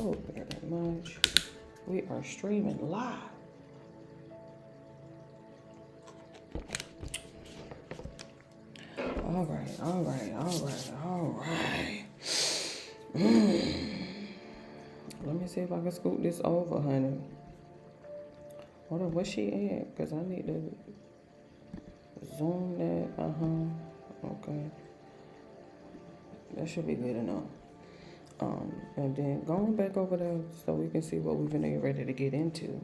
Oh, very much. We are streaming live. All right, all right, all right, all right. Let me see if I can scoot this over, honey. Hold on, where's she at? Because I need to zoom that. Okay. That should be good enough. And then going back over there so we can see what we're gonna get ready to get into.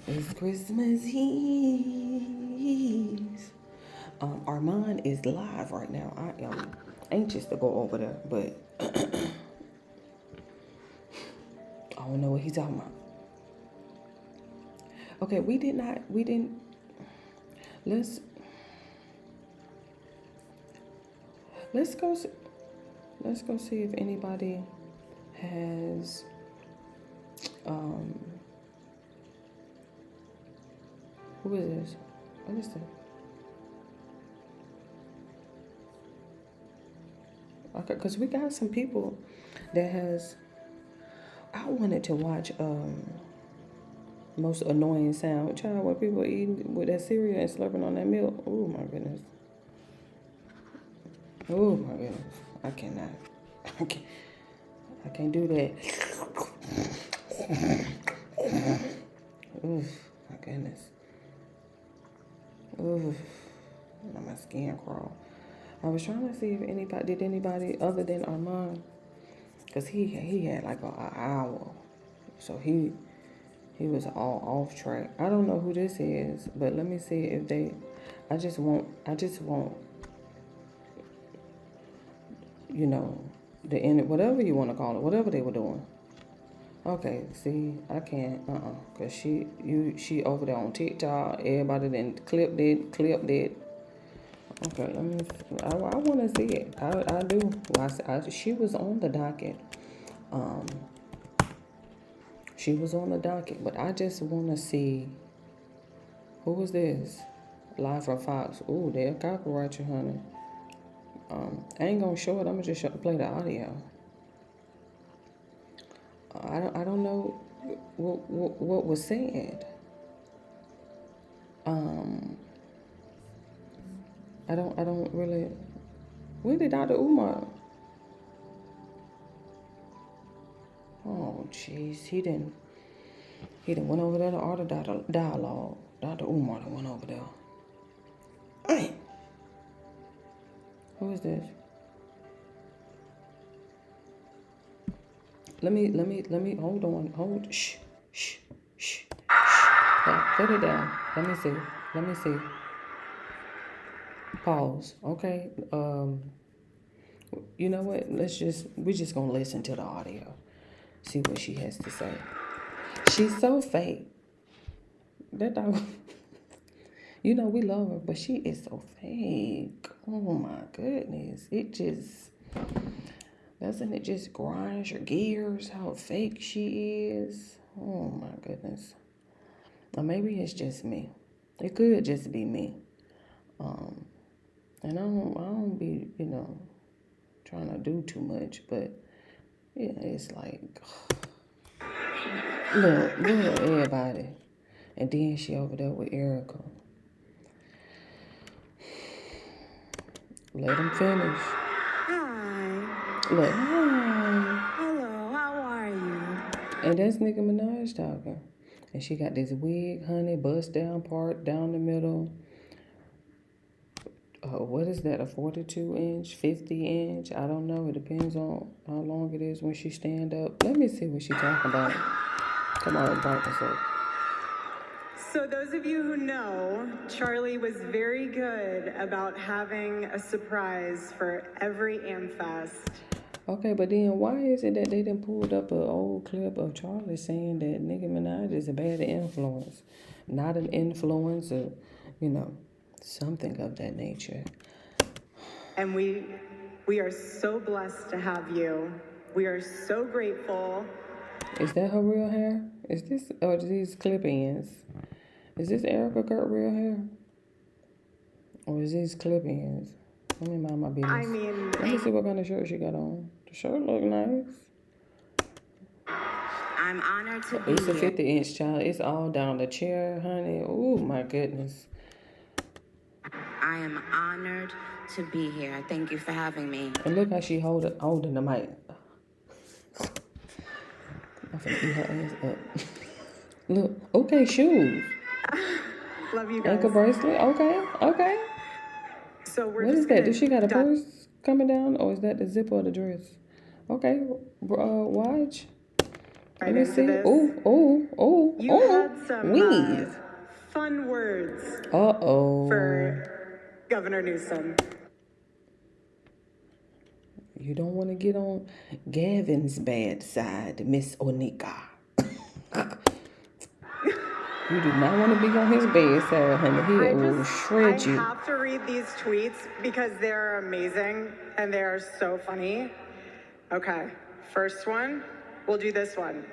It's Christmas Eve. Armand is live right now. I am anxious to go over there, but I don't know what he's talking about. Okay, we didn't, let's go see if anybody has, who is this? What is that? Okay, because we got some people that has, I wanted to watch, most annoying sound. Child, when people eating with that cereal and slurping on that milk. Oh my goodness. Oh my goodness. I cannot. I can't do that. Oof, my goodness. Oof. My skin crawl. I was trying to see if anybody other than Armand, because he had like an hour. So he was all off track. I don't know who this is, but let me see if they, I just want, you know, the end, whatever you want to call it, whatever they were doing. Okay, see, I can't, because she over there on TikTok, everybody then clipped it. Okay, let me, I want to see it. I do. She was on the docket. She was on the docket, but I just want to see, who was this? Live from Fox. Ooh, they'll copyright you, honey. I ain't gonna show it. I'm gonna just play the audio. I don't know what was said. I don't really. When did Dr. Umar? Oh, jeez, he didn't went over there to art of dialogue. Dr. Umar went over there. Hey, who is this? Let me hold on, shh. Put it down. Let me see. Pause. Okay. You know what? We're just gonna listen to the audio. See what she has to say. She's so fake. That dog, you know we love her, but she is so fake. Oh my goodness. Doesn't it just grind your gears how fake she is? Oh my goodness. Or maybe it's just me. It could just be me. And I don't be, trying to do too much, but yeah, it's like, look, everybody. And then she over there with Erica. Let them finish. Hi. Look, hi. Hello, how are you? And that's Nicki Minaj talking. And she got this wig, honey, bust down part down the middle. What is that, a 42 inch, 50 inch? I don't know. It depends on how long it is when she stand up. Let me see what she talking about. Come on, brightness up. So those of you who know, Charlie was very good about having a surprise for every AmFest. Okay, but then why is it that they done pulled up an old clip of Charlie saying that Nicki Minaj is a bad influence? Not an influencer, something of that nature. And we are so blessed to have you. We are so grateful. Is that her real hair? Is this, or these clip-ins? Is this Erica Kurt real hair? Or is these clip-ins? Let me mind my business. I mean, let me see what kind of shirt she got on. The shirt look nice. am honored to be It's a here. 50-inch, child. It's all down the chair, honey. Oh, my goodness. I am honored to be here. Thank you for having me. And look how she holding the mic. I'm finna eat her ass up. Look, okay, shoes. Love you guys. Ankle bracelet, okay. So we're What just is that? gonna Does she got a dive- purse coming down, or is that the zipper of the dress? Okay, watch. right Let me into see. this. You had some weave. fun words Uh-oh. for Governor Newsom. You don't want to get on Gavin's bad side, Miss Onika. You do not want to be on his bad side, honey. He will shred I you. have to read these tweets because they're amazing and they are so funny. Okay, first one. We'll do this one.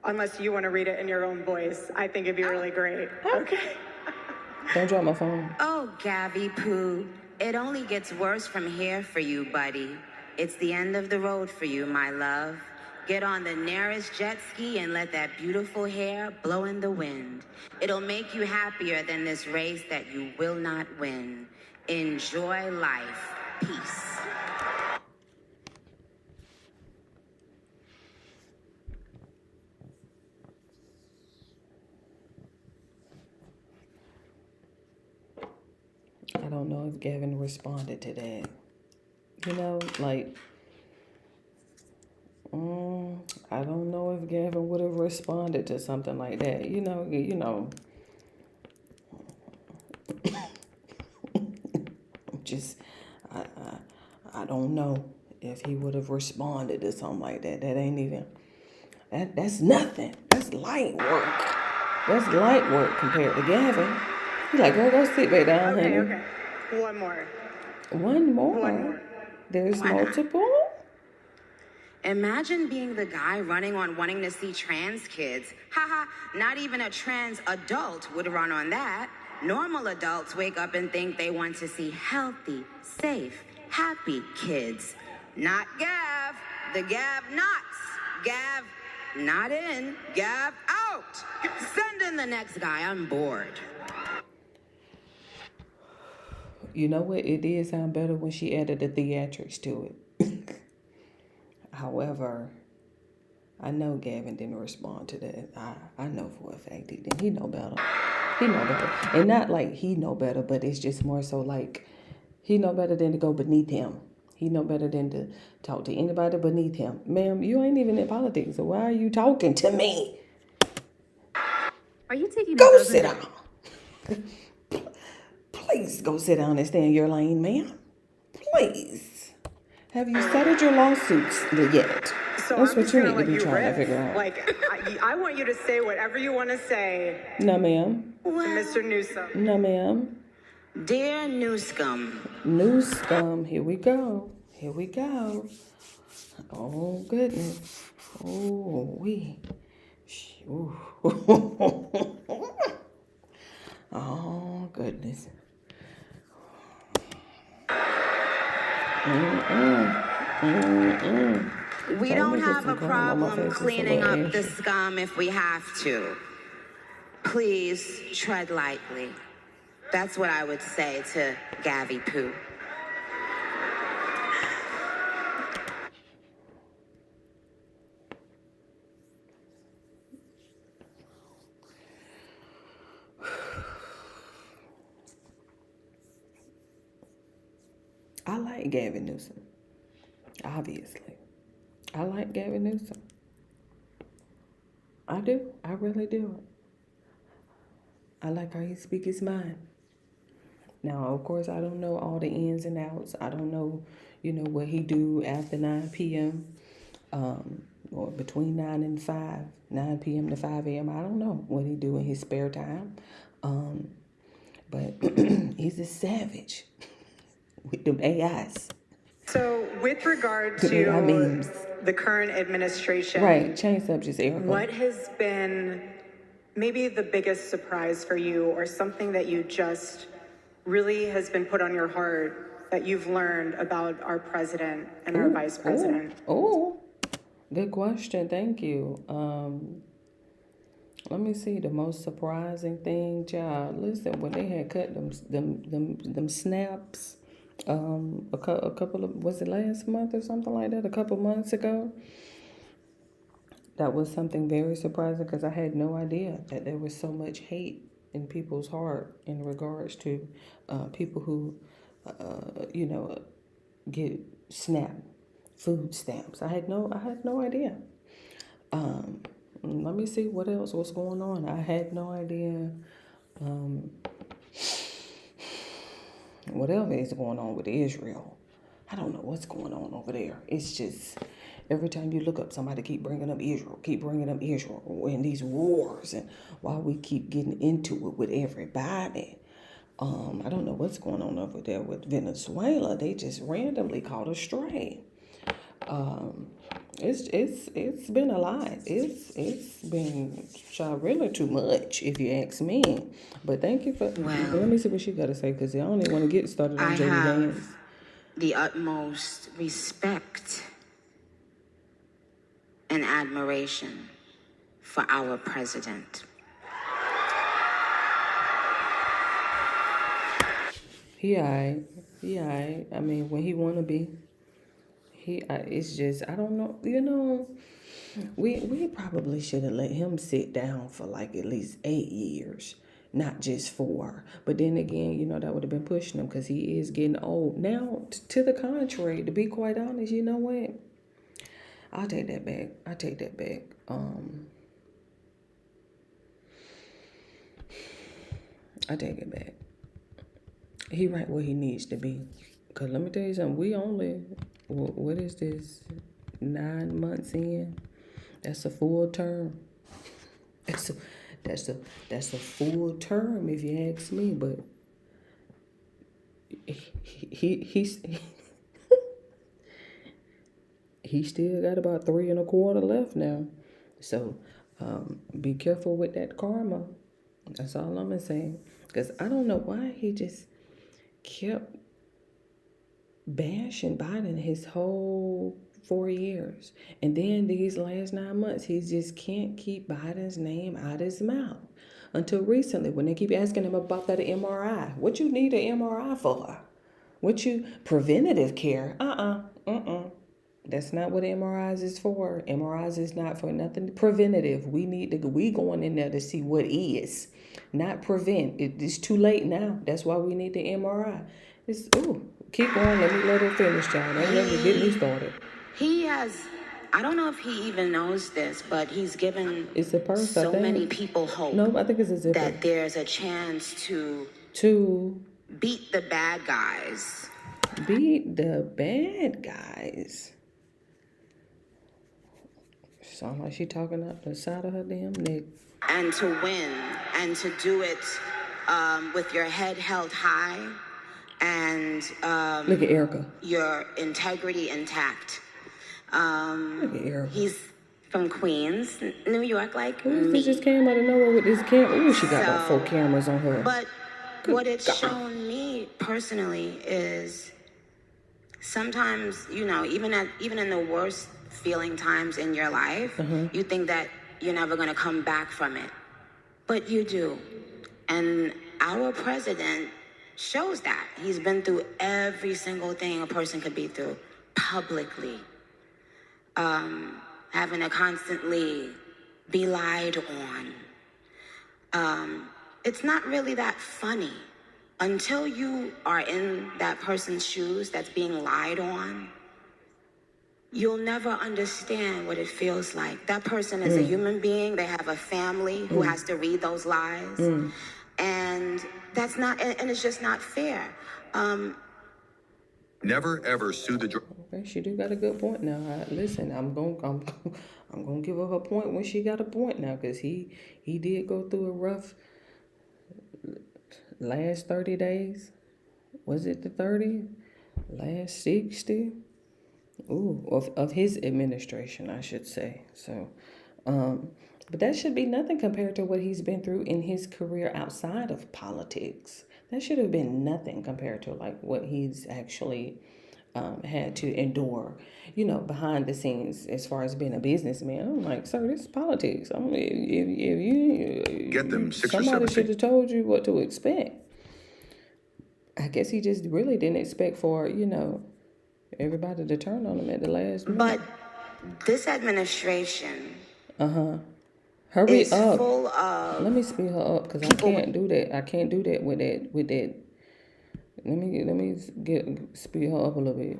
Unless you want to read it in your own voice. I think it'd be really great. Okay. Don't drop my phone. Oh, Gabby Poo, it only gets worse from here for you, buddy. It's the end of the road for you, my love. Get on the nearest jet ski and let that beautiful hair blow in the wind. It'll make you happier than this race that you will not win. Enjoy life. Peace. I don't know if Gavin responded to that. You know, like, I don't know if Gavin would have responded to something like that. You know. Just, I don't know if he would have responded to something like that. That ain't even, that's nothing. That's light work. That's light work compared to Gavin. He's like, girl, go sit back down, honey. Okay. One more. One more. One more. There's multiple. Imagine being the guy running on wanting to see trans kids. Haha, not even a trans adult would run on that. Normal adults wake up and think they want to see healthy, safe, happy kids. Not Gav, the Gav nuts. Gav not in, Gav out. Send in the next guy, I'm bored. You know what? It did sound better when she added the theatrics to it. However, I know Gavin didn't respond to that. I know for a fact he didn't. He know better. He know better. And not like he know better, but it's just more so like he know better than to go beneath him. He know better than to talk to anybody beneath him. Ma'am, you ain't even in politics, so why are you talking to me? Are you taking Go a sit down. Please go sit down and stay in your lane, ma'am. Please. Have you settled your lawsuits yet? So That's I'm what just you gonna need to let be you trying to riff. figure out. Like, I want you to say whatever you want to say No, ma'am. to Mr. Newsom. No, ma'am. Dear Newscum, New scum. Here we go. Here we go. Oh, goodness. Oh, we. Ooh. Oh, goodness. we Tell don't me have just a some cream on my problem face, just a cleaning little up the extra. scum if we have to. Please tread lightly. That's what I would say to Gabby Poo. I like Gavin Newsom. Obviously. I like Gavin Newsom. I do. I really do. I like how he speaks his mind. Now, of course, I don't know all the ins and outs. I don't know, what he do after 9 p.m. Or between 9 and 5, 9 p.m. to 5 a.m. I don't know what he do in his spare time. But he's a savage with them AIs. So, with regard The AI to memes. the current administration, Right, change subjects, Erica. what has been maybe the biggest surprise for you, or something that you just really has been put on your heart that you've learned about our president and our vice president? Oh, Good question. Thank you. Let me see. The most surprising thing, child. Listen, when they had cut them snaps, a couple of, was it last month or something like that? A couple months ago. That was something very surprising because I had no idea that there was so much hate in people's heart in regards to people who, you know, get SNAP food stamps. I had no idea. Let me see what else was going on. I had no idea. Whatever is going on with Israel, I don't know what's going on over there. It's just every time you look up, somebody keep bringing up Israel, and these wars, and why we keep getting into it with everybody. I don't know what's going on over there with Venezuela. They just randomly caught a stray. It's been a lot. It's been really too much, if you ask me. But thank you for. Well, Let me see what she got to say because I don't even want to get started I on Jody have Dance. the utmost respect and admiration for our president. He alright. He alright. I mean, when he wanna be, it's just I don't know. You know, we probably should have let him sit down for like at least 8 years, not just 4. But then again, you know that would have been pushing him because he is getting old now. To the contrary, to be quite honest, you know what? I'll take that back. I take that back. I take it back. He right where he needs to be. Cause let me tell you something. We only what is this? 9 months in. That's a full term. That's a full term if you ask me. But he's he still got about 3 1/4 left now. So be careful with that karma. That's all I'm saying. Because I don't know why he just kept bashing Biden his whole 4 years. And then these last 9 months, he just can't keep Biden's name out his mouth. Until recently, when they keep asking him about that MRI. What you need an MRI for? What you, preventative care? That's not what MRIs is for. MRIs is not for nothing preventative. We going in there to see what is, not prevent. It's too late now. That's why we need the MRI. Keep going. Let me let her finish, child. Don't let me get me started. He has, I don't know if he even knows this, but he's given It's a purse, I so think. many people hope No, I think it's a zipper. that there's a chance to beat the bad guys. Beat the bad guys. Sound like she talking out the side of her damn neck. And to win, and to do it with your head held high and Look at Erica. your integrity intact. Look at Erica. He's from Queens, New York, like She me. just came out of nowhere with this camera. Ooh, she got about So, 4 cameras on her. But Good what it's God. shown me personally is sometimes, you know, even in the worst feeling times in your life, you think that you're never going to come back from it. But you do. And our president shows that. He's been through every single thing a person could be through publicly. Having to constantly be lied on. It's not really that funny. Until you are in that person's shoes that's being lied on, you'll never understand what it feels like. That person is a human being. They have a family who has to read those lies. And that's not, and it's just not fair. Never ever sue the Okay, she do got a good point now. Listen, I'm gonna give her point when she got a point now, cause he did go through a rough last 30 days. Was it the 30? Last 60? Of his administration, I should say. So, but that should be nothing compared to what he's been through in his career outside of politics. That should have been nothing compared to like what he's actually had to endure, you know, behind the scenes as far as being a businessman. I'm like, sir, this is politics. I mean, if you Get them 6 or somebody 7 should have told you what to expect. I guess he just really didn't expect for, you know, everybody to turn on him at the last minute. But this administration Hurry is up. full of Let me speed her up because I can't do that. I can't do that with that. Let me speed her up a little bit.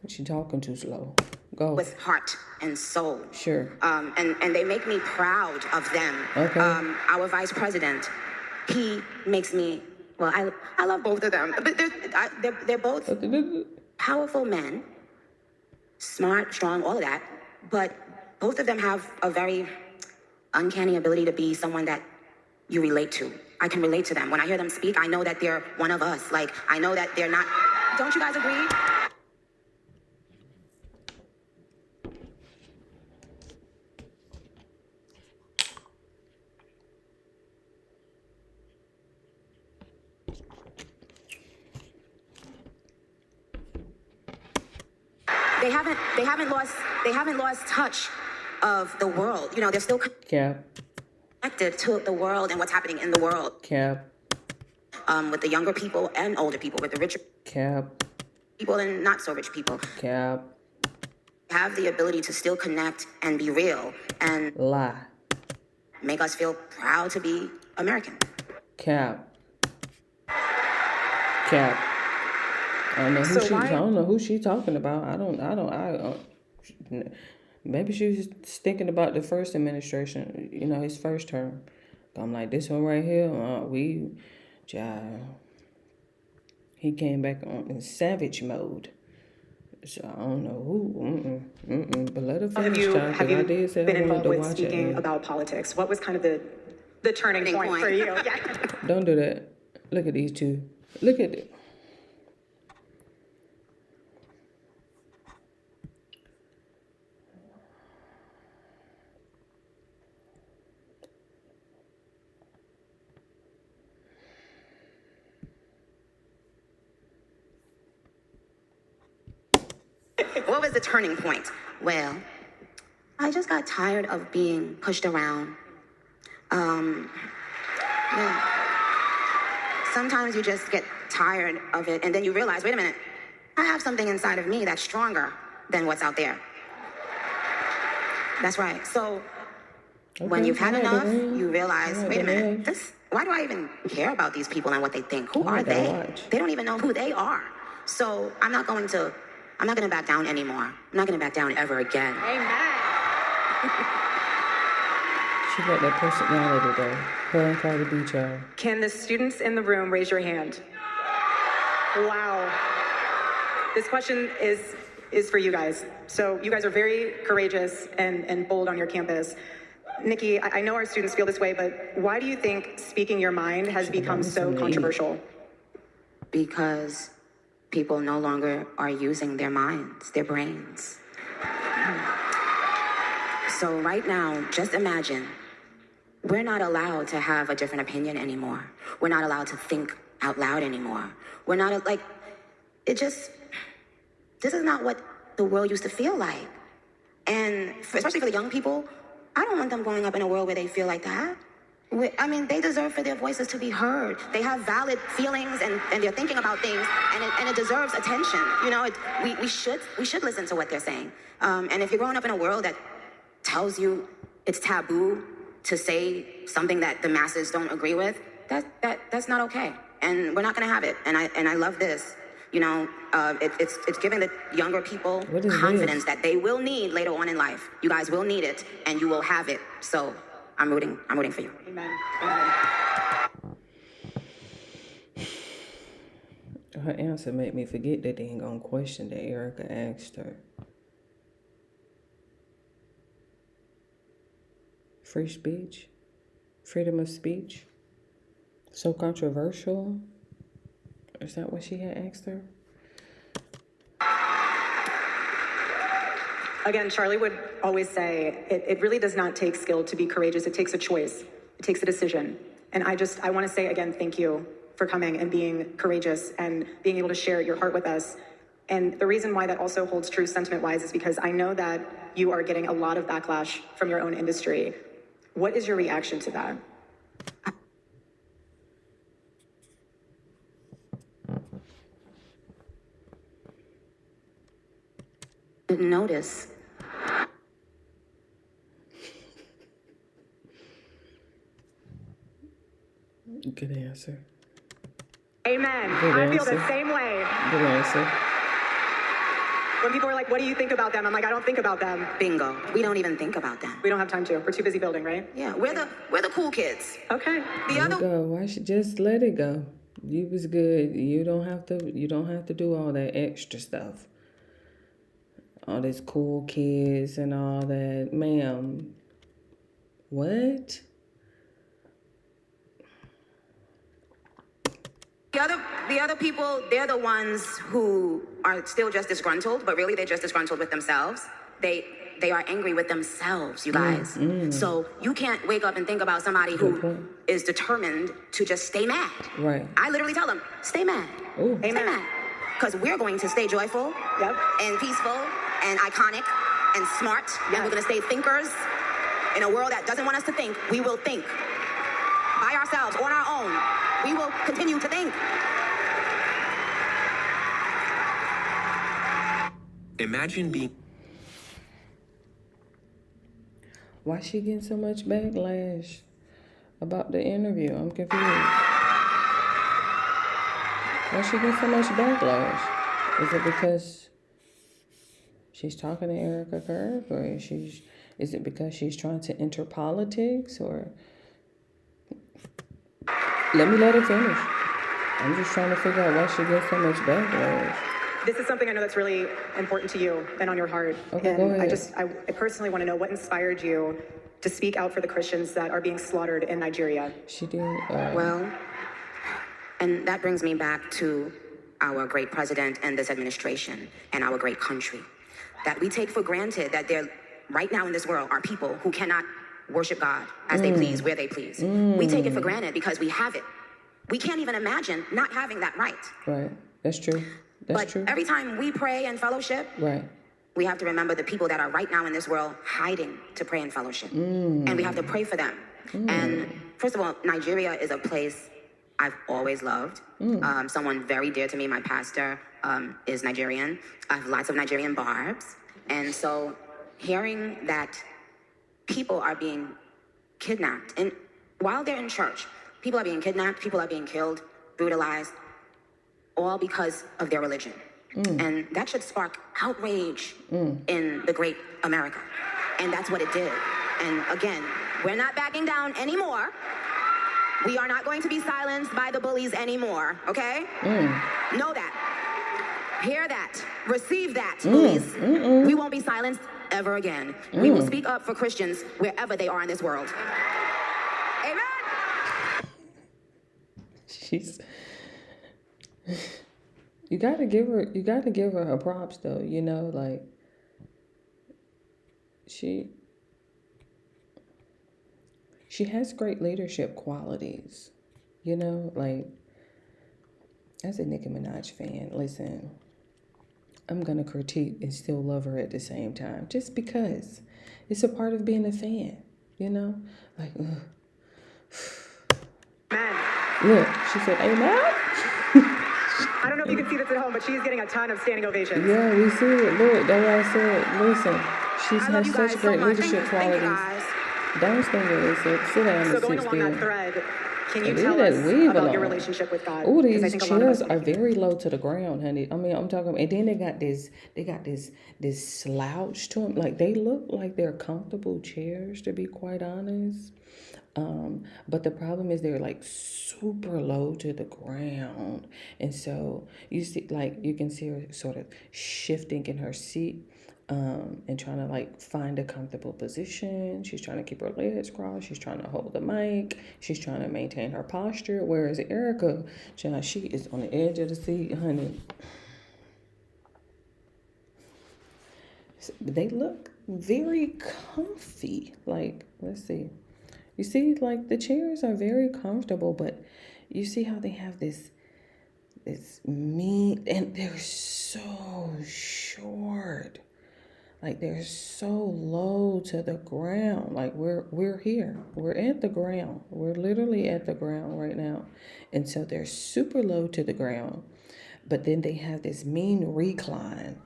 She talking too slow. Go. with heart and soul. Sure. And they make me proud of them. Okay. Our vice president, he makes me, well, I love both of them, but they're both powerful men, smart, strong, all of that, but both of them have a very uncanny ability to be someone that you relate to. I can relate to them. When I hear them speak, I know that they're one of us. Like, I know that they're not, don't you guys agree? They haven't lost touch of the world. You know, they're still Cap. connected to the world and what's happening in the world. Cap. With the younger people and older people, with the richer Cap. people and not so rich people, Cap. have the ability to still connect and be real and Lie. make us feel proud to be American. Cap. Cap. I don't know who she talking about. Maybe she was thinking about the first administration, you know, his first term. I'm like, this one right here, he came back in savage mode. So I don't know who, but let her finish talking. Have you I did say been I wanted involved to with watch speaking it. about politics? What was kind of the turning point for you? Yeah. Don't do that. Look at these two. Look at it. What was the turning point? Well, I just got tired of being pushed around. Yeah. Sometimes you just get tired of it, and then you realize, wait a minute, I have something inside of me that's stronger than what's out there. That's right. So when you've had enough, you realize, wait a minute, why do I even care about these people and what they think? Who are they? They don't even know who they are. So I'm not going to back down anymore. I'm not going to back down ever again. Amen. She got that personality though. Her and Cardi B, child. Can the students in the room raise your hand? Wow. This question is for you guys. So you guys are very courageous and bold on your campus. Nikki, I know our students feel this way, but why do you think speaking your mind has become so controversial? Because people no longer are using their minds, their brains. So right now, just imagine, we're not allowed to have a different opinion anymore. We're not allowed to think out loud anymore. We're not, this is not what the world used to feel like. And especially for the young people, I don't want them growing up in a world where they feel like that. They deserve for their voices to be heard. They have valid feelings and they're thinking about things, and it deserves attention. You know, we should listen to what they're saying. And if you're growing up in a world that tells you it's taboo to say something that the masses don't agree with, that's not okay. And we're not gonna have it. And I love this. You know, it's giving the younger people confidence that they will need later on in life. You guys will need it, and you will have it. So I'm rooting for you. Amen. Her answer made me forget that dang on question that Erica asked her. Free speech? Freedom of speech? So controversial? Is that what she had asked her? Again, Charlie would always say, it really does not take skill to be courageous. It takes a choice. It takes a decision. And I want to say again, thank you for coming and being courageous and being able to share your heart with us. And the reason why that also holds true sentiment-wise is because I know that you are getting a lot of backlash from your own industry. What is your reaction to that? Didn't notice. Good answer. Amen. Good I feel the answer. same way. Good answer. When people are like, what do you think about them? I'm like, I don't think about them. Bingo. We don't even think about them. We don't have time to. We're too busy building, right? Yeah, we're the cool kids. Okay. The Let it other go. Why should just let it go? You was good. You don't have to do all that extra stuff. All these cool kids and all that. Ma'am. What? The other people, they're the ones who are still just disgruntled, but really they're just disgruntled with themselves. They are angry with themselves, you guys. So you can't wake up and think about somebody who is determined to just stay mad. Right. I literally tell them, stay mad. Ooh. Stay mad. Because we're going to stay joyful Yep. and peaceful and iconic and smart. And we're going to stay thinkers in a world that doesn't want us to think. We will think by ourselves, on our own. We will continue to think. Imagine being Why she getting so much backlash about the interview? I'm confused. Why she getting so much backlash? Is it because she's talking to Erica Kirk, or is it because she's trying to enter politics, or let me finish. I'm just trying to figure out why she gets so much backlash. This is something I know that's really important to you and on your heart. Okay, and go ahead. I personally want to know what inspired you to speak out for the Christians that are being slaughtered in Nigeria. She did. Well, and that brings me back to our great president and this administration and our great country. That we take for granted that there, right now in this world, are people who cannot worship God as they please, where they please. We take it for granted because we have it. We can't even imagine not having that right. Right. That's true. That's But true. every time we pray and fellowship, Right. we have to remember the people that are right now in this world hiding to pray and fellowship. And we have to pray for them. And first of all, Nigeria is a place I've always loved. Someone very dear to me, my pastor, is Nigerian. I have lots of Nigerian barbs. And so hearing that people are being kidnapped, and while they're in church, people are being kidnapped, people are being killed, brutalized, all because of their religion. And that should spark outrage in the great America. And that's what it did. And again, we're not backing down anymore. We are not going to be silenced by the bullies anymore, okay? Know that. Hear that. Receive that, bullies. We won't be silenced ever again. We will speak up for Christians wherever they are in this world. Amen. She's. You gotta give her her props though, you know, like she has great leadership qualities, you know, like as a Nicki Minaj fan, listen, I'm gonna critique and still love her at the same time, just because it's a part of being a fan, you know, like Amen. look, she said amen. I don't know if you can see this at home, but she's getting a ton of standing ovations. Yeah, we see it. Look, that's why I said, listen, she I love has you such guys great so much. leadership Thank you qualities. guys. Don't stand there, listen. Sit down So and going sit along that still. thread, can you Leave tell that us weave about your alone. relationship with God? Oh, Because I these think a lot of us chairs are very low to the ground, honey. I mean, I'm talking, and then they got this slouch to them. Like they look like they're comfortable chairs, to be quite honest. But the problem is they're like super low to the ground. And so you see, like, you can see her sort of shifting in her seat, and trying to like find a comfortable position. She's trying to keep her legs crossed. She's trying to hold the mic. She's trying to maintain her posture. Whereas Erica, child, she is on the edge of the seat, honey. They look very comfy. Like, let's see. You see, like the chairs are very comfortable, but you see how they have this it's mean, and they're so short. Like they're so low to the ground. Like we're here. We're at the ground. We're literally at the ground right now. And so they're super low to the ground. But then they have this mean recline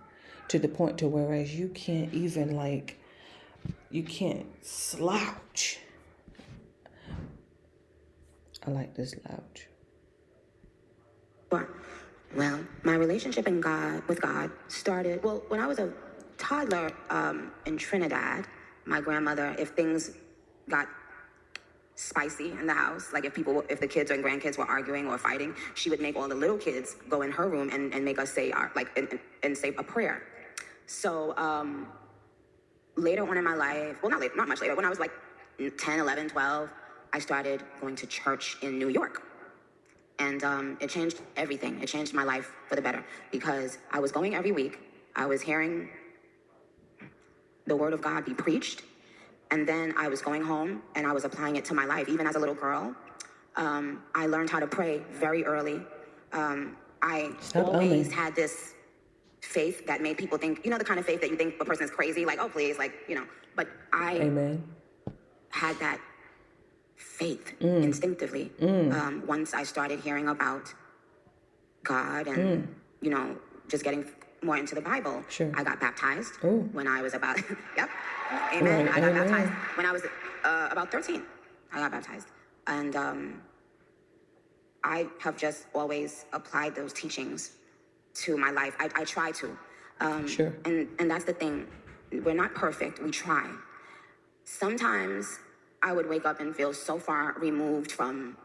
to the point to whereas you can't even you can't slouch. I like this slouch. Well, my relationship with God started, when I was a toddler in Trinidad. My grandmother, if things got spicy in the house, like if the kids and grandkids were arguing or fighting, she would make all the little kids go in her room and make us say and say a prayer. So later on in my life, not much later, when I was like 10, 11, 12, I started going to church in New York. And it changed everything. It changed my life for the better because I was going every week. I was hearing the word of God be preached. And then I was going home and I was applying it to my life. Even as a little girl, I learned how to pray very early. I always had this faith that made people think, the kind of faith that you think a person is crazy, like, oh, please, but I Amen. had that faith instinctively. Once I started hearing about God and, just getting more into the Bible. Sure. I got baptized when I was about, yep, Right, amen. I got amen. baptized when I was about 13. I got baptized. And I have just always applied those teachings to my life. I try to. Sure. And that's the thing. We're not perfect. We try. Sometimes I would wake up and feel so far removed from,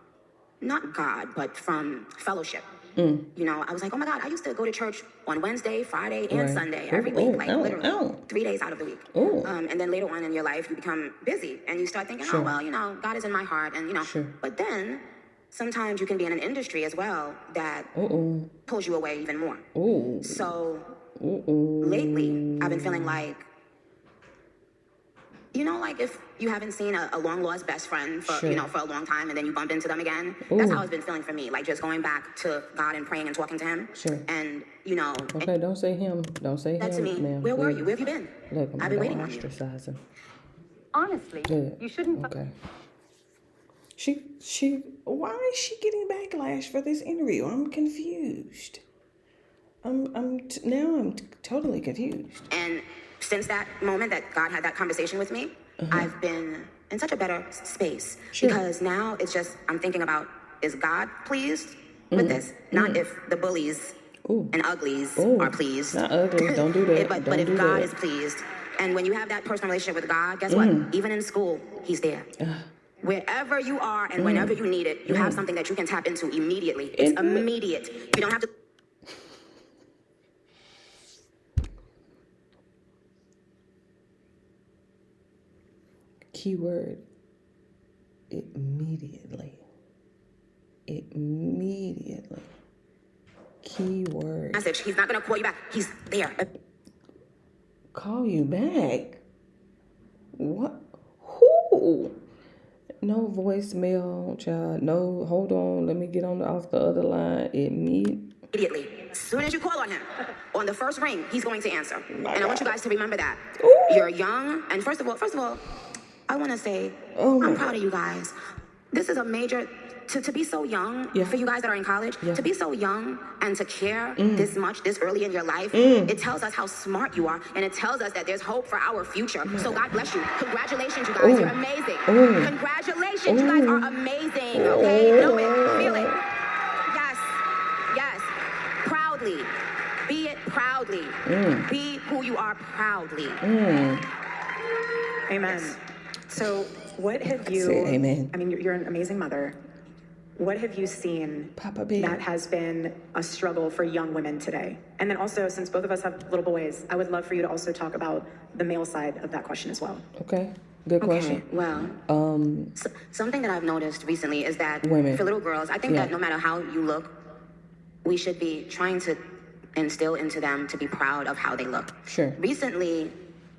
not God, but from fellowship. I was like, oh my God, I used to go to church on Wednesday, Friday, and Right. Sunday every week, literally 3 days out of the week. Ooh. And then later on in your life, you become busy and you start thinking, Sure. oh, well, God is in my heart. And, Sure. but then sometimes you can be in an industry as well that pulls you away even more. Ooh. So Ooh. lately, I've been feeling like, like if you haven't seen a long lost best friend for, Sure. for a long time and then you bump into them again, Ooh. that's how it's been feeling for me. Like just going back to God and praying and talking to him. Sure. And, Okay, don't say him. Don't say that him, to me, ma'am. where were please. you? Where have you been? Look, I've been waiting don't on you. ostracize him. Honestly, Good. you shouldn't. Okay. She. Why is she getting backlash for this interview? I'm confused. I'm totally confused. And since that moment that God had that conversation with me, I've been in such a better space. Sure. Because now it's just, I'm thinking about, is God pleased with this? Not if the bullies Ooh. and uglies Ooh. are pleased. Not ugly. Don't do that. but Don't if do God that. is pleased, and when you have that personal relationship with God, guess what? Even in school, he's there. Wherever you are and whenever you need it, you have something that you can tap into immediately. It's immediate. You don't have to. Keyword. Immediately. Immediately. Keyword. Message. He's not going to call you back. He's there. Call you back? What? Who? No voicemail, child. No, hold on. Let me get off the other line. Immediately. As soon as you call on him, on the first ring, he's going to answer. And I want you guys to remember that. Ooh. You're young, and first of all, I want to say, Oh my I'm proud of you guys. This is a major, to be so young, Yeah. for you guys that are in college, Yeah. to be so young and to care this much, this early in your life, it tells us how smart you are, and it tells us that there's hope for our future. So God bless you. Congratulations, you guys. Ooh. You're amazing. Ooh. Congratulations, you guys are amazing. Okay? Know it. Feel it. Yes. Yes. Proudly. Be it proudly. Be who you are proudly. Amen. So, what have you? Say amen. I mean, you're an amazing mother. What have you seen Papa B. that has been a struggle for young women today? And then also, since both of us have little boys, I would love for you to also talk about the male side of that question as well. Okay. Good question. Well, something that I've noticed recently is that Women. for little girls, I think Yeah. that no matter how you look, we should be trying to instill into them to be proud of how they look. Sure. Recently,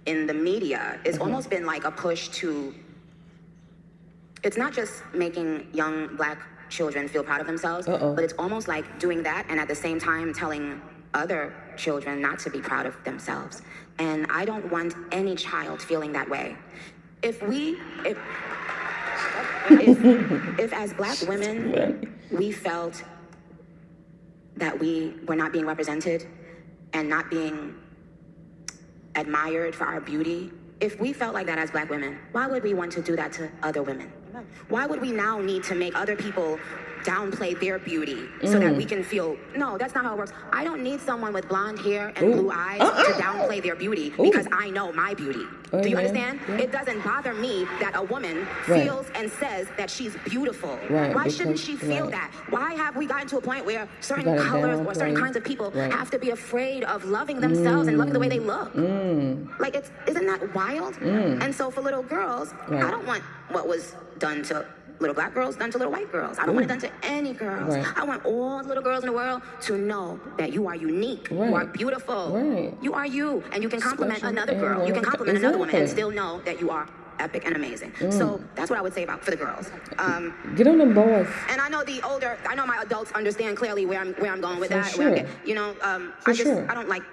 in the media, it's almost been like a push to, it's not just making young black children feel proud of themselves. But it's almost like doing that and at the same time telling other children not to be proud of themselves. And I don't want any child feeling that way. If as black women, we felt that we were not being represented and not being admired for our beauty, if we felt like that as black women, why would we want to do that to other women? Why would we now need to make other people downplay their beauty so that we can feel, no, that's not how it works. I don't need someone with blonde hair and blue eyes to downplay their beauty because I know my beauty. Do you understand? Yeah. It doesn't bother me that a woman feels and says that she's beautiful. Why shouldn't she feel that? Why have we gotten to a point where certain colors or certain kinds of people have to be afraid of loving themselves and loving the way they look? Like, isn't that wild? And so for little girls, I don't want what was done to little black girls done to little white girls. I don't want it done to any girls. I want all the little girls in the world to know that you are unique. You are beautiful. You are you. And you can compliment another girl. You can compliment another woman and still know that you are epic and amazing. So that's what I would say for the girls. Get on them boys. And I know I know my adults understand clearly where I'm going with that. Sure. I don't like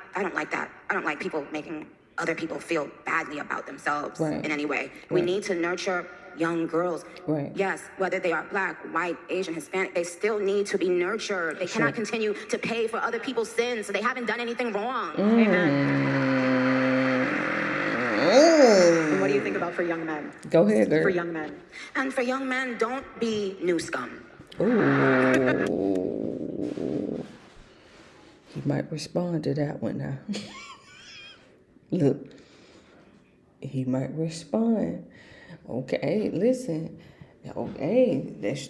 that. I don't like people making other people feel badly about themselves in any way. We need to nurture young girls. Yes, whether they are black, white, Asian, Hispanic, they still need to be nurtured. They cannot continue to pay for other people's sins, so they haven't done anything wrong. And what do you think about for young men? Go ahead, girl. For young men. And for young men, don't be new scum. Ooh. He might respond to that one now. Look, he might respond. Okay, listen. Okay, that's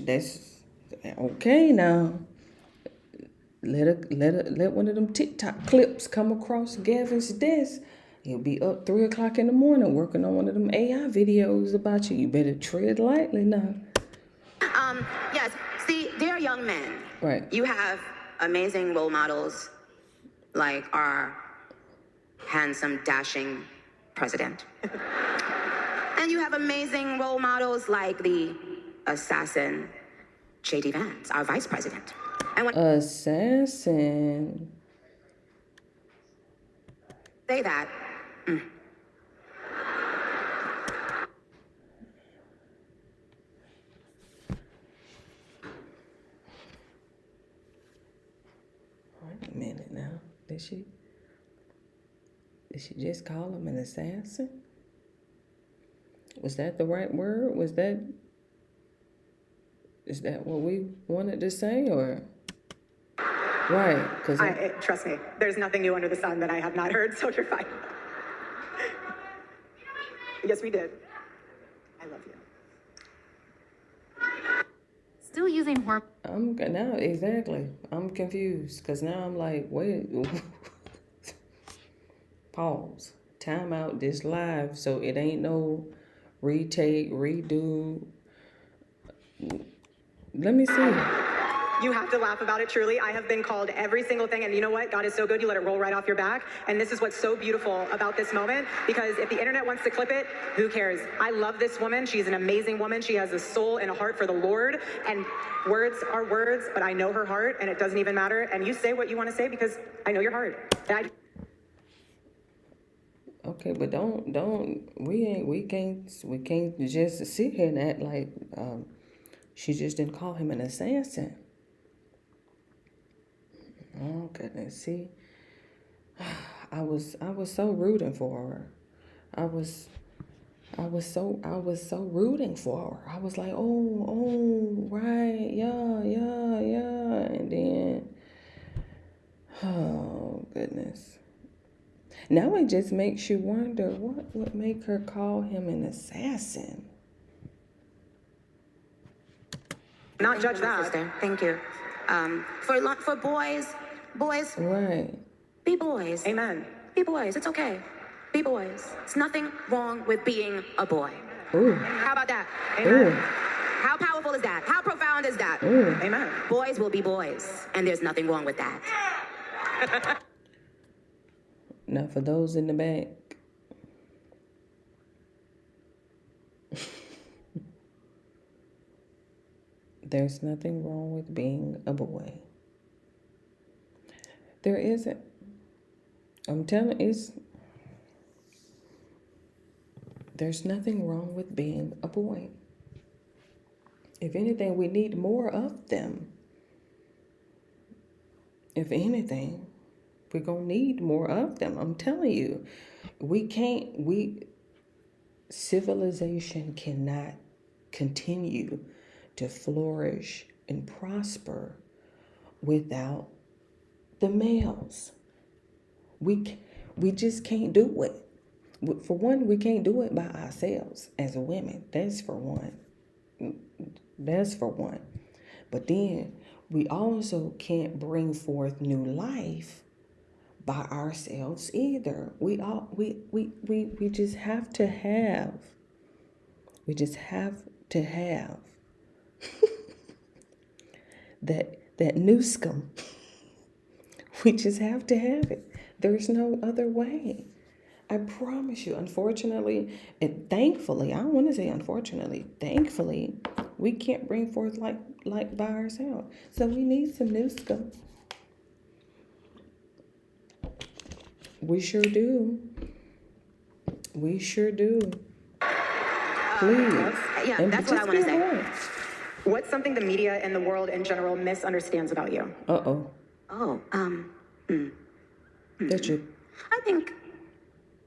okay now. Let one of them TikTok clips come across Gavin's desk. He'll be up 3 o'clock in the morning working on one of them AI videos about you. You better tread lightly now. Yes. See, dear young men. You have amazing role models like our handsome, dashing president. And you have amazing role models like the assassin J.D. Vance, our vice president. And when assassin. Say that. Wait a minute now. Did she just call him an assassin? Was that the right word? Is that what we wanted to say, or? Right, because trust me, there's nothing new under the sun that I have not heard, so you're fine. Yes, we did. I love you. Still using hormone. I'm confused, because now I'm like, wait. Pause. Time out this live, so it ain't no retake, redo. Let me see. You have to laugh about it, truly. I have been called every single thing, and you know what? God is so good, you let it roll right off your back. And this is what's so beautiful about this moment, because if the internet wants to clip it, who cares? I love this woman. She's an amazing woman. She has a soul and a heart for the Lord, and words are words, but I know her heart, and it doesn't even matter. And you say what you want to say because I know your heart. Okay, but we can't just sit here and act like she just didn't call him an assassin. Oh goodness, see, I was so rooting for her. I was so rooting for her. I was like, oh, right, yeah, and then, oh goodness. Now it just makes you wonder what would make her call him an assassin. Not judge that. Sister. Thank you. For boys, right? Be boys. Amen. Be boys. It's okay. Be boys. It's nothing wrong with being a boy. Ooh. How about that? Amen. Ooh. How powerful is that? How profound is that? Ooh. Amen. Boys will be boys, and there's nothing wrong with that. Now, for those in the back, There's nothing wrong with being a boy. There isn't. I'm telling you, there's nothing wrong with being a boy. If anything, we need more of them. If anything, we're going to need more of them. I'm telling you, civilization cannot continue to flourish and prosper without the males. We just can't do it. For one, we can't do it by ourselves as women. That's for one. But then we also can't bring forth new life by ourselves either. We just have to have. We just have to have that new scum. We just have to have it. There's no other way. I promise you, unfortunately, and thankfully, I don't want to say unfortunately, thankfully, we can't bring forth like by ourselves. So we need some new scum. We sure do. We sure do. Please. Yeah, And that's what I just want to be say. aware. What's something the media and the world in general misunderstands about you? Uh-oh. Oh, That you. I think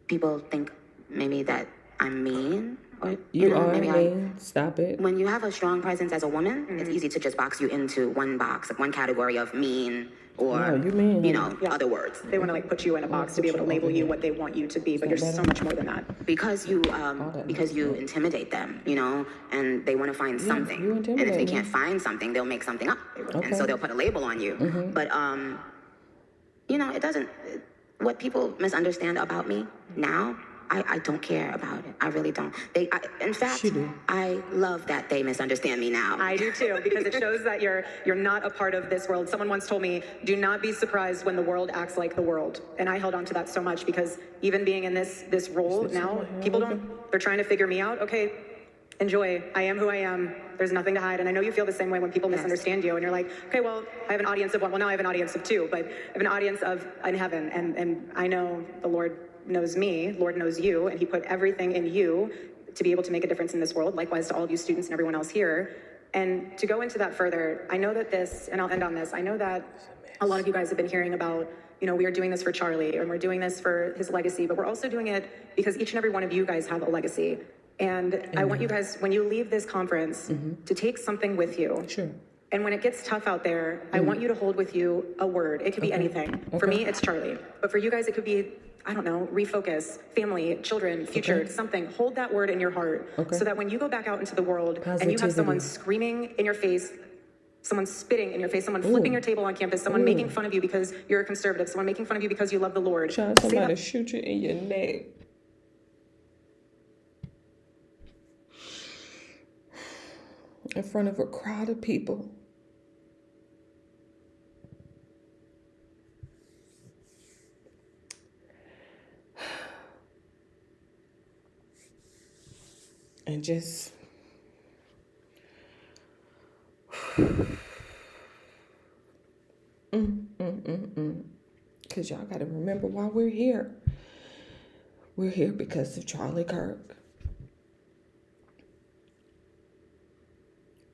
people think maybe that I'm mean, or You are maybe mean. Stop it. when you have a strong presence as a woman, it's easy to just box you into one box, like one category of mean or No, you mean. other words. They want to like put you in a box to be able to label you what they want you to be, but you're so much more than that. Because you intimidate them, and they want to find something. you And if intimidate they me. can't find something, they'll make something up. Okay. And so they'll put a label on you. But it doesn't. What people misunderstand about me now, I don't care about it. I really don't. In fact, She do. I love that they misunderstand me now. I do too, because it shows that you're not a part of this world. Someone once told me, do not be surprised when the world acts like the world. And I held on to that so much, because even being in this role now, people they're trying to figure me out. Okay, enjoy. I am who I am. There's nothing to hide. And I know you feel the same way when people misunderstand you and you're like, okay, well, I have an audience of one. Well, now I have an audience of two, but I have an audience of in heaven. And I know the Lord knows me, Lord knows you, and he put everything in you to be able to make a difference in this world. Likewise to all of you students and everyone else here. And to go into that further, I know that and I'll end on this, I know that a lot of you guys have been hearing about, we are doing this for Charlie, and we're doing this for his legacy, but we're also doing it because each and every one of you guys have a legacy. And I want you guys, when you leave this conference, to take something with you. Sure. And when it gets tough out there, I want you to hold with you a word. It could be anything. For me, it's Charlie. But for you guys, it could be, I don't know, refocus, family, children, future, something. Hold that word in your heart so that when you go back out into the world and you have someone screaming in your face, someone spitting in your face, someone flipping your table on campus, someone making fun of you because you're a conservative, someone making fun of you because you love the Lord. Trying somebody to shoot you in your neck. In front of a crowd of people. And just because y'all got to remember why we're here. We're here because of Charlie Kirk.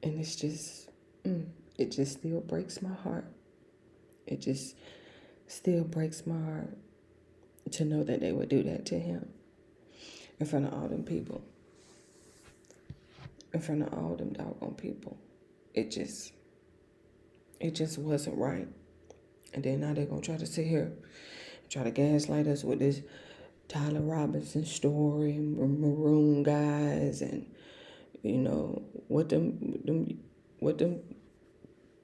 And it's just, it just still breaks my heart. It just still breaks my heart to know that they would do that to him in front of all them people. In front of all them doggone people. It just wasn't right. And then now they're going to try to sit here and try to gaslight us with this Tyler Robinson story, Maroon guys, and what them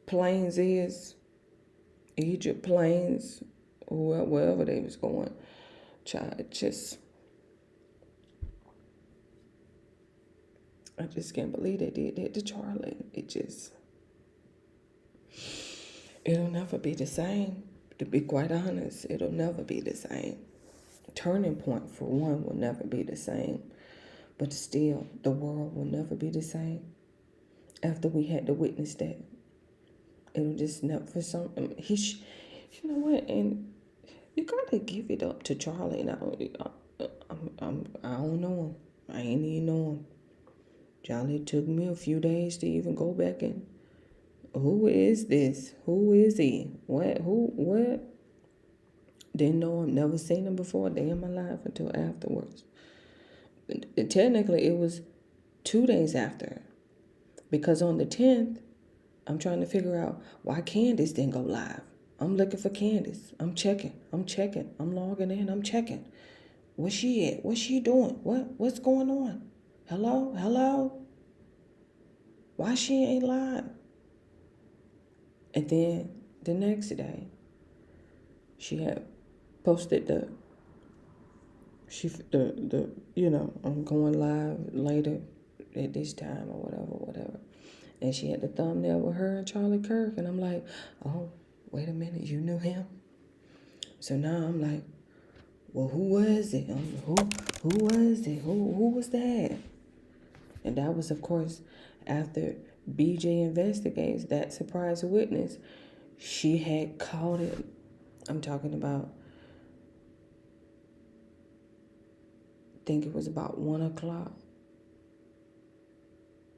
planes is, Egypt planes, or wherever they was going. Child, I just can't believe they did that to Charlie. It'll never be the same. To be quite honest, it'll never be the same. Turning Point, for one, will never be the same. But still, the world will never be the same. after we had to witness that. It'll just never for some. You know what? And you gotta give it up to Charlie. Now, I don't know him. I ain't even know him. Charlie took me a few days to even go back and. Who is this? Who is he? What? Who? What? Didn't know him. Never seen him before a day in my life until afterwards. And technically, it was 2 days after. Because on the 10th, I'm trying to figure out why Candace didn't go live. I'm looking for Candace. I'm checking. I'm logging in. I'm checking. Where's she at? What's she doing? What's going on? Hello? Why she ain't live? And then the next day, she had posted the I'm going live later at this time or whatever. And she had the thumbnail with her and Charlie Kirk. And I'm like, oh, wait a minute, you knew him? So now I'm like, well, who was it? Who was it? Who was that? And that was, of course, after BJ investigates that surprise witness. She had caught it. I'm talking about, I think it was about 1 o'clock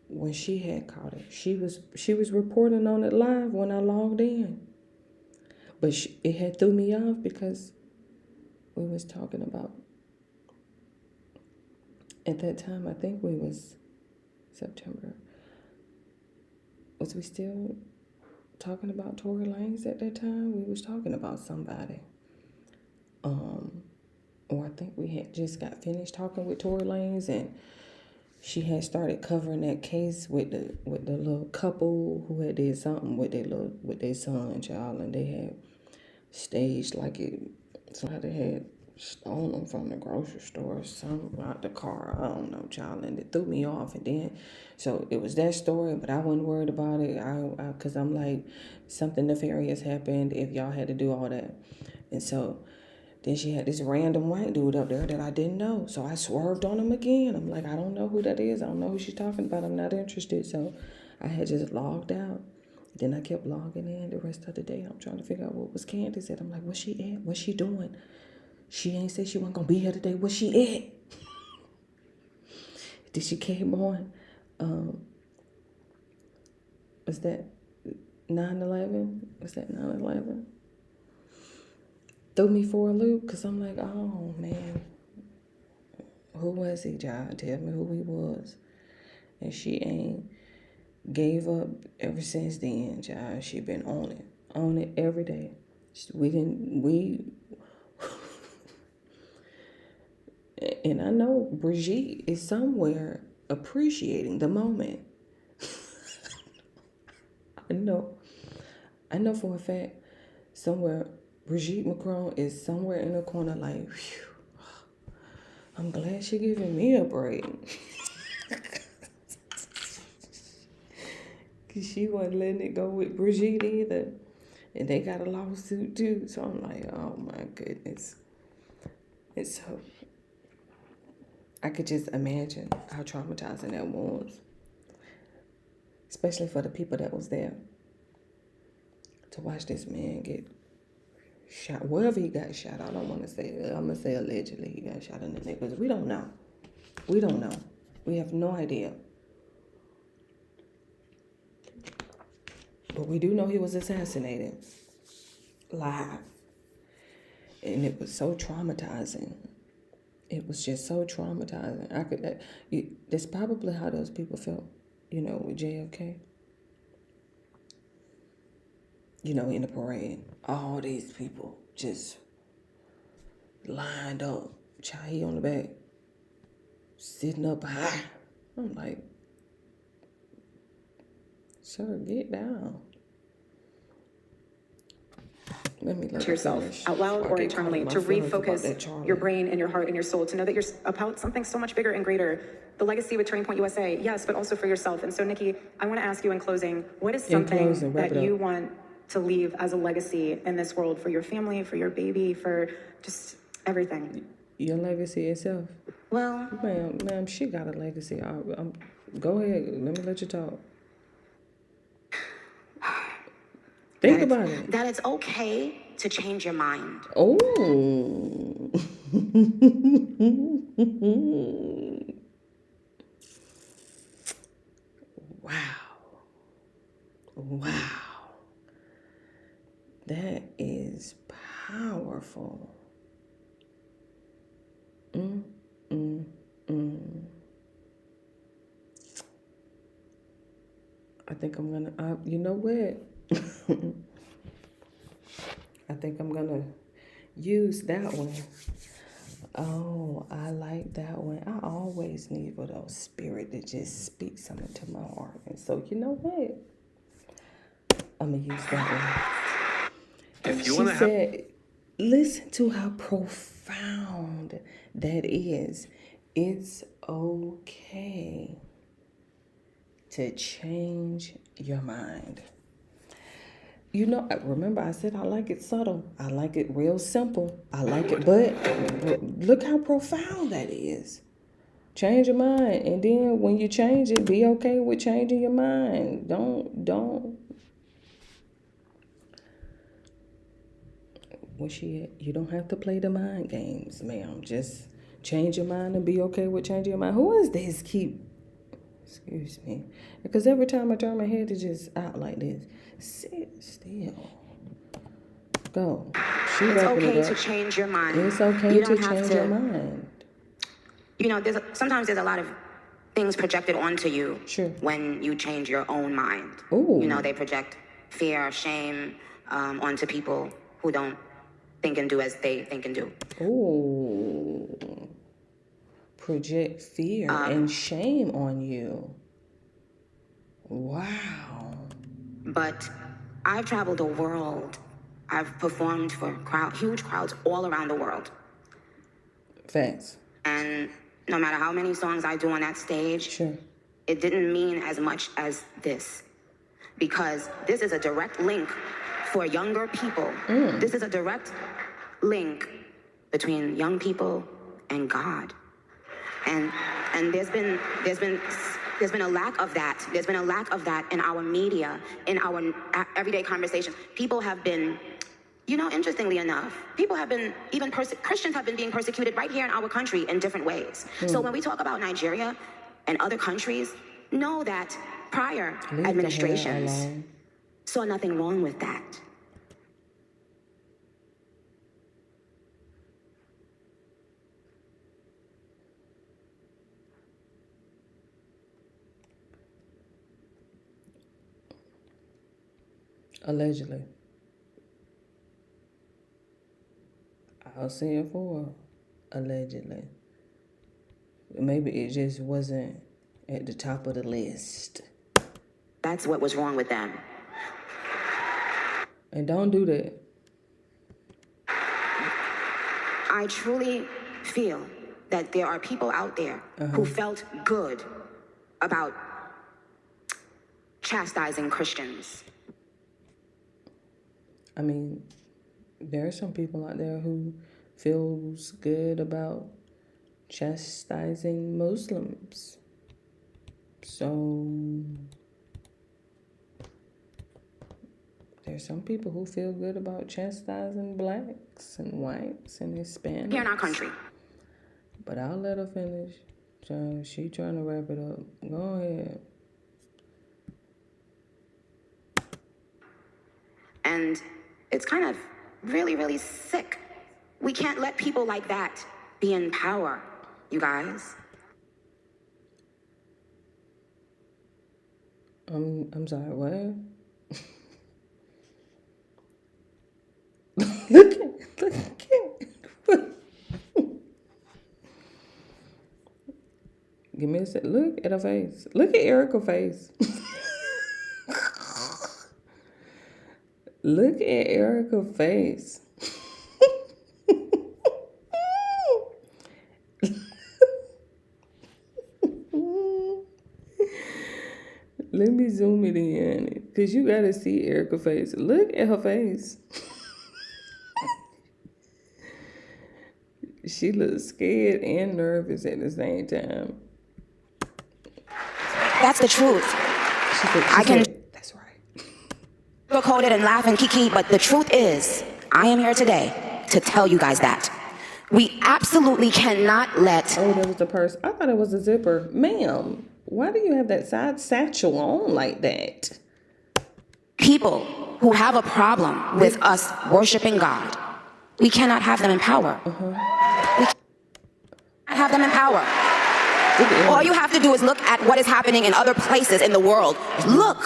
when she had caught it. She was reporting on it live when I logged in. But it had threw me off because we was talking about, at that time, I think we was September. Was we still talking about Tory Lanez at that time? We was talking about somebody. Or I think we had just got finished talking with Tory Lanez, and she had started covering that case with the little couple who had did something with their son, child, and they had staged like somebody had stolen from the grocery store or something out the car. I don't know, child, and it threw me off. And then, so it was that story, but I wasn't worried about it. Cause I'm like, something nefarious happened if y'all had to do all that. And so then she had this random white dude up there that I didn't know. So I swerved on him again. I'm like, I don't know who that is. I don't know who she's talking about. I'm not interested. So I had just logged out. Then I kept logging in the rest of the day. I'm trying to figure out what was Candace at. I'm like, what's she at? What's she doing? She ain't said she wasn't going to be here today. What's she at? Did she came on? Was that 9/11? Was that 9/11? Threw me for a loop because I'm like, oh, man. Who was he, John? Tell me who he was. And she ain't gave up ever since then, John. She been on it every day. And I know Brigitte is somewhere appreciating the moment. I know for a fact somewhere Brigitte Macron is somewhere in the corner like, whew, I'm glad she giving me a break. Because she wasn't letting it go with Brigitte either. And they got a lawsuit too. So I'm like, oh my goodness. It's so, I could just imagine how traumatizing that was. Especially for the people that was there. To watch this man get shot. Wherever he got shot, I don't want to say, I'm going to say allegedly he got shot in the neck. Because we don't know. We have no idea. But we do know he was assassinated live. And it was so traumatizing. It was just so traumatizing. That's probably how those people felt, with JFK. In the parade. All these people just lined up. Chahi on the back. Sitting up high. I'm like, sir, get down. Let me let to yourself, out loud or internally, to refocus your brain and your heart and your soul, to know that you're about something so much bigger and greater. The legacy with Turning Point USA, yes, but also for yourself. And so, Nikki, I want to ask you in closing, what is something that you want to leave as a legacy in this world for your family, for your baby, for just everything? Your legacy itself. Well, Ma'am, she got a legacy. Go ahead. Let me let you talk. Think about it. That it's okay to change your mind. Oh. Wow. Wow. That is powerful. Mm, mm, mm. I think I'm gonna, you know what? I think I'm gonna use that one. Oh, I like that one. I always need for those spirit to just speak something to my heart. And so, you know what? I'm gonna use that one. If you She want to have said, listen to how profound that is. It's okay to change your mind. You know, remember I said I like it subtle. I like it real simple. I like it, but look how profound that is. Change your mind, and then when you change it, be okay with changing your mind. Don't. Where she at? You don't have to play the mind games, ma'am. Just change your mind and be okay with changing your mind. Who is this? Excuse me. Because every time I turn my head, it's just out like this. Sit still. Go. She It's wrapping okay it to up. change your mind. It's okay You to don't have change to- your mind. You know, sometimes there's a lot of things projected onto you Sure. when you change your own mind. Ooh. You know, they project fear, shame onto people who don't think and do as they think and do. Ooh. Project fear and shame on you. Wow. But I've traveled the world. I've performed for huge crowds all around the world. Facts. And no matter how many songs I do on that stage, Sure. it didn't mean as much as this. Because this is a direct link for younger people. This is a direct link between young people and God. And there's been a lack of that. There's been a lack of that in our media, in our everyday conversations. People have been, you know, interestingly enough, people have been, Christians have been being persecuted right here in our country in different ways. So when we talk about Nigeria and other countries, know that prior Leave administrations the hair alone. saw nothing wrong with that. Allegedly. I'll say it for allegedly. Maybe it just wasn't at the top of the list. That's what was wrong with them. And don't do that. I truly feel that there are people out there who felt good about chastising Christians. I mean, there are some people out there who feels good about chastising Muslims. So there's some people who feel good about chastising blacks and whites and Hispanics. Here in our country. But I'll let her finish. She trying to wrap it up. Go ahead. And it's kind of really, really sick. We can't let people like that be in power, you guys. I'm sorry, what? Look at Give me a sec. Look at her face. Look at Erica's face. Look at Erica's face. Let me zoom it in, because you got to see Erica's face. Look at her face. She looks scared and nervous at the same time. That's the truth. She I can- said, that's right. Go sugarcoat it and laugh and kiki, but the truth is, I am here today to tell you guys that. We absolutely cannot let Oh, there was the purse. I thought it was a zipper. Ma'am, why do you have that side satchel on like that? people who have a problem with us worshiping God, we cannot have them in power. We cannot have them in power. All you have to do is look at what is happening in other places in the world. Look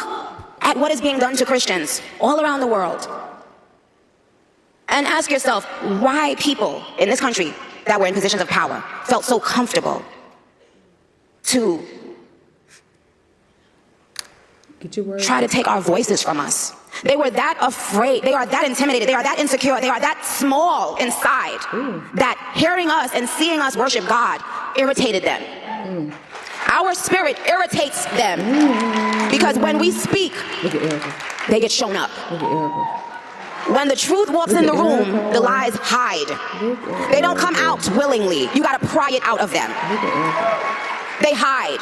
at what is being done to Christians all around the world. And ask yourself why people in this country that were in positions of power felt so comfortable to Get your words. try to take our voices from us. They were that afraid, they are that intimidated, they are that insecure, they are that small inside that hearing us and seeing us worship God irritated them. Our spirit irritates them because when we speak, Look at Erica. they get shown up. Look at Erica. When the truth walks in the room, the lies hide. They don't come out willingly. You gotta pry it out of them. Look at Erica. They hide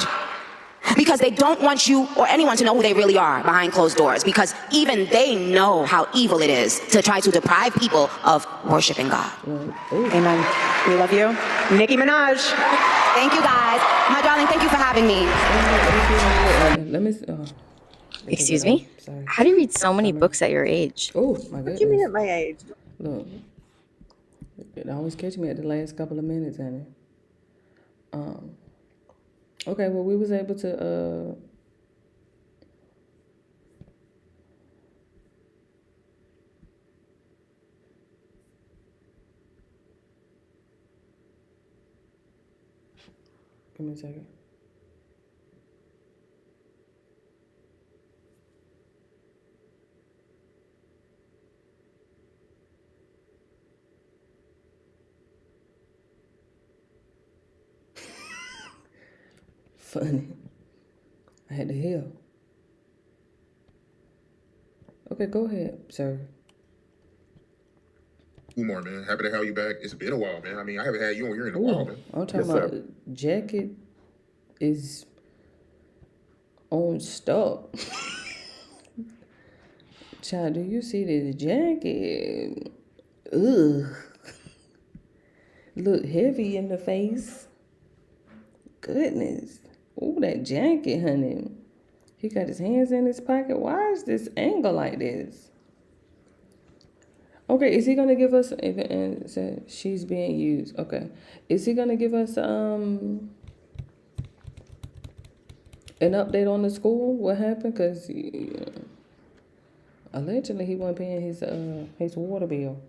because they don't want you or anyone to know who they really are behind closed doors, because even they know how evil it is to try to deprive people of worshiping God. Amen. We love you. Nicki Minaj. Thank you guys. My darling, thank you for having me. Let me. Excuse me? Sorry. How do you read so many books at your age? Oh my goodness. What do you mean at my age? Look, it always catch me at the last couple of minutes, honey. Okay, well, we was able to, give me a second. Funny. I had to heal. Okay, go ahead, sir. Umar, man, happy to have you back. It's been a while, man. I mean, I haven't had you on here in a while, Ooh, man. I'm talking Yes, about sir. jacket is on stock. Child, do you see this jacket? Ugh. Look heavy in the face. Goodness. Ooh, that jacket, honey. He got his hands in his pocket. Why is this angle like this? Okay, is he gonna give us? And said she's being used. Okay, is he gonna give us an update on the school? What happened? Cause allegedly he wasn't paying his water bill,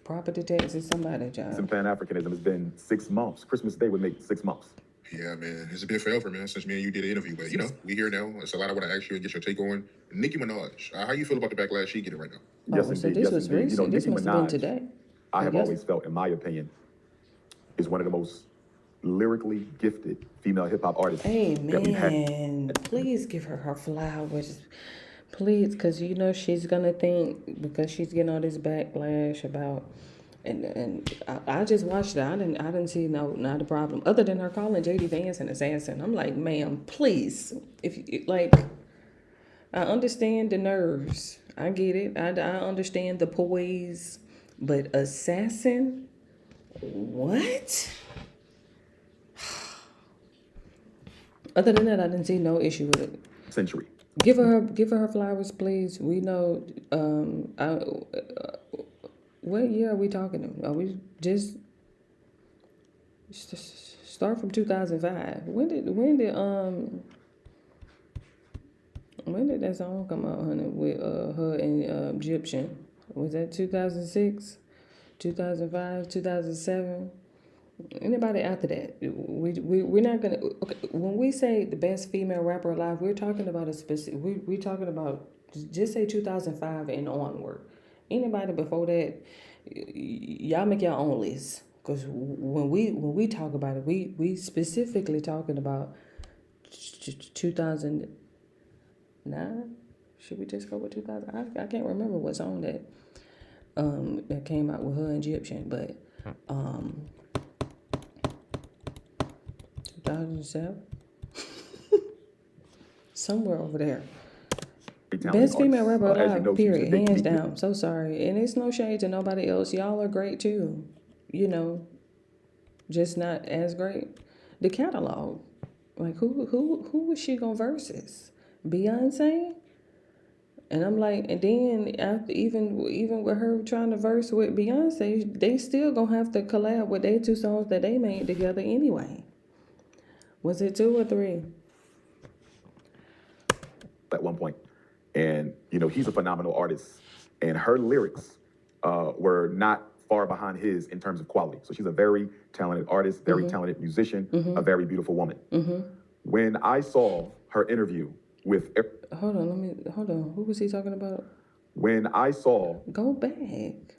property taxes, somebody Some job. Pan-Africanism has been 6 months. Christmas Day would make 6 months. Yeah, man. It's been forever, man, since me and you did an interview. But, you know, we here now. It's a lot I want to ask you and get your take on. Nicki Minaj, how you feel about the backlash she getting right now? Yes, Oh, so indeed. this Yes, was indeed. recent. This Nicki must have been Minaj, today. I have guess. always felt, in my opinion, is one of the most lyrically gifted female hip-hop artists that we've had. Amen. Please give her flowers. Please, because you know she's going to think, because she's getting all this backlash about, and I just watched it. I didn't see not a problem, other than her calling J.D. Vance an assassin. I'm like, ma'am, please. If you, like, I understand the nerves. I get it. I understand the poise. But assassin? What? Other than that, I didn't see no issue with it. Century. Give her flowers, please. We know. What year are we talking about? Are we just start from 2005? When did that song come out, honey? With her and Egyptian. Was that 2006, 2005, 2007? Anybody after that? We're not gonna. Okay, when we say the best female rapper alive, we're talking about a specific. We're talking about just say 2005 and onward. Anybody before that, y'all make your own list. Cause when we talk about it, we specifically talking about 2009. Should we just go with 2000? I can't remember what song that came out with her and Egyptian, but 2007, somewhere over there. talented Best female artist. rapper As you alive, know, she used to period. date Hands Meek Mill. down. So sorry. And it's no shade to nobody else. Y'all are great too. You know, just not as great. The catalog. Like who was she gonna versus? Beyonce? And I'm like, and then after even with her trying to verse with Beyonce, they still gonna have to collab with their two songs that they made together anyway. Was it 2 or 3? At one point. And, you know, he's a phenomenal artist. And her lyrics were not far behind his in terms of quality. So she's a very talented artist, very talented musician, a very beautiful woman. When I saw her interview with... Hold on. Who was he talking about? When I saw... Go back.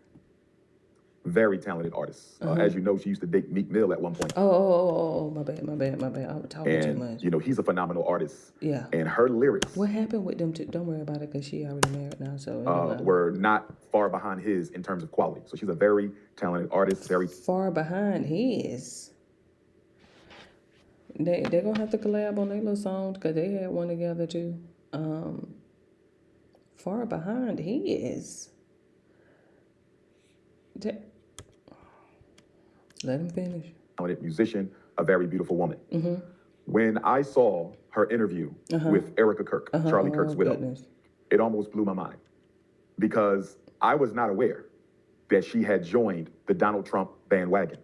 Very talented artist. As you know, she used to date Meek Mill at one point. Oh, my bad. I was talking too much. And, you know, he's a phenomenal artist. Yeah. And her lyrics... What happened with them two? Don't worry about it because she already married now, so... it don't matter. were not far behind his in terms of quality. So she's a very talented artist, very... Far behind his. They're going to have to collab on their little songs because they had one together too. Far behind his. Let him finish. Talented musician, a very beautiful woman. When I saw her interview with Erica Kirk, Charlie Kirk's widow, Goodness. it almost blew my mind because I was not aware that she had joined the Donald Trump bandwagon.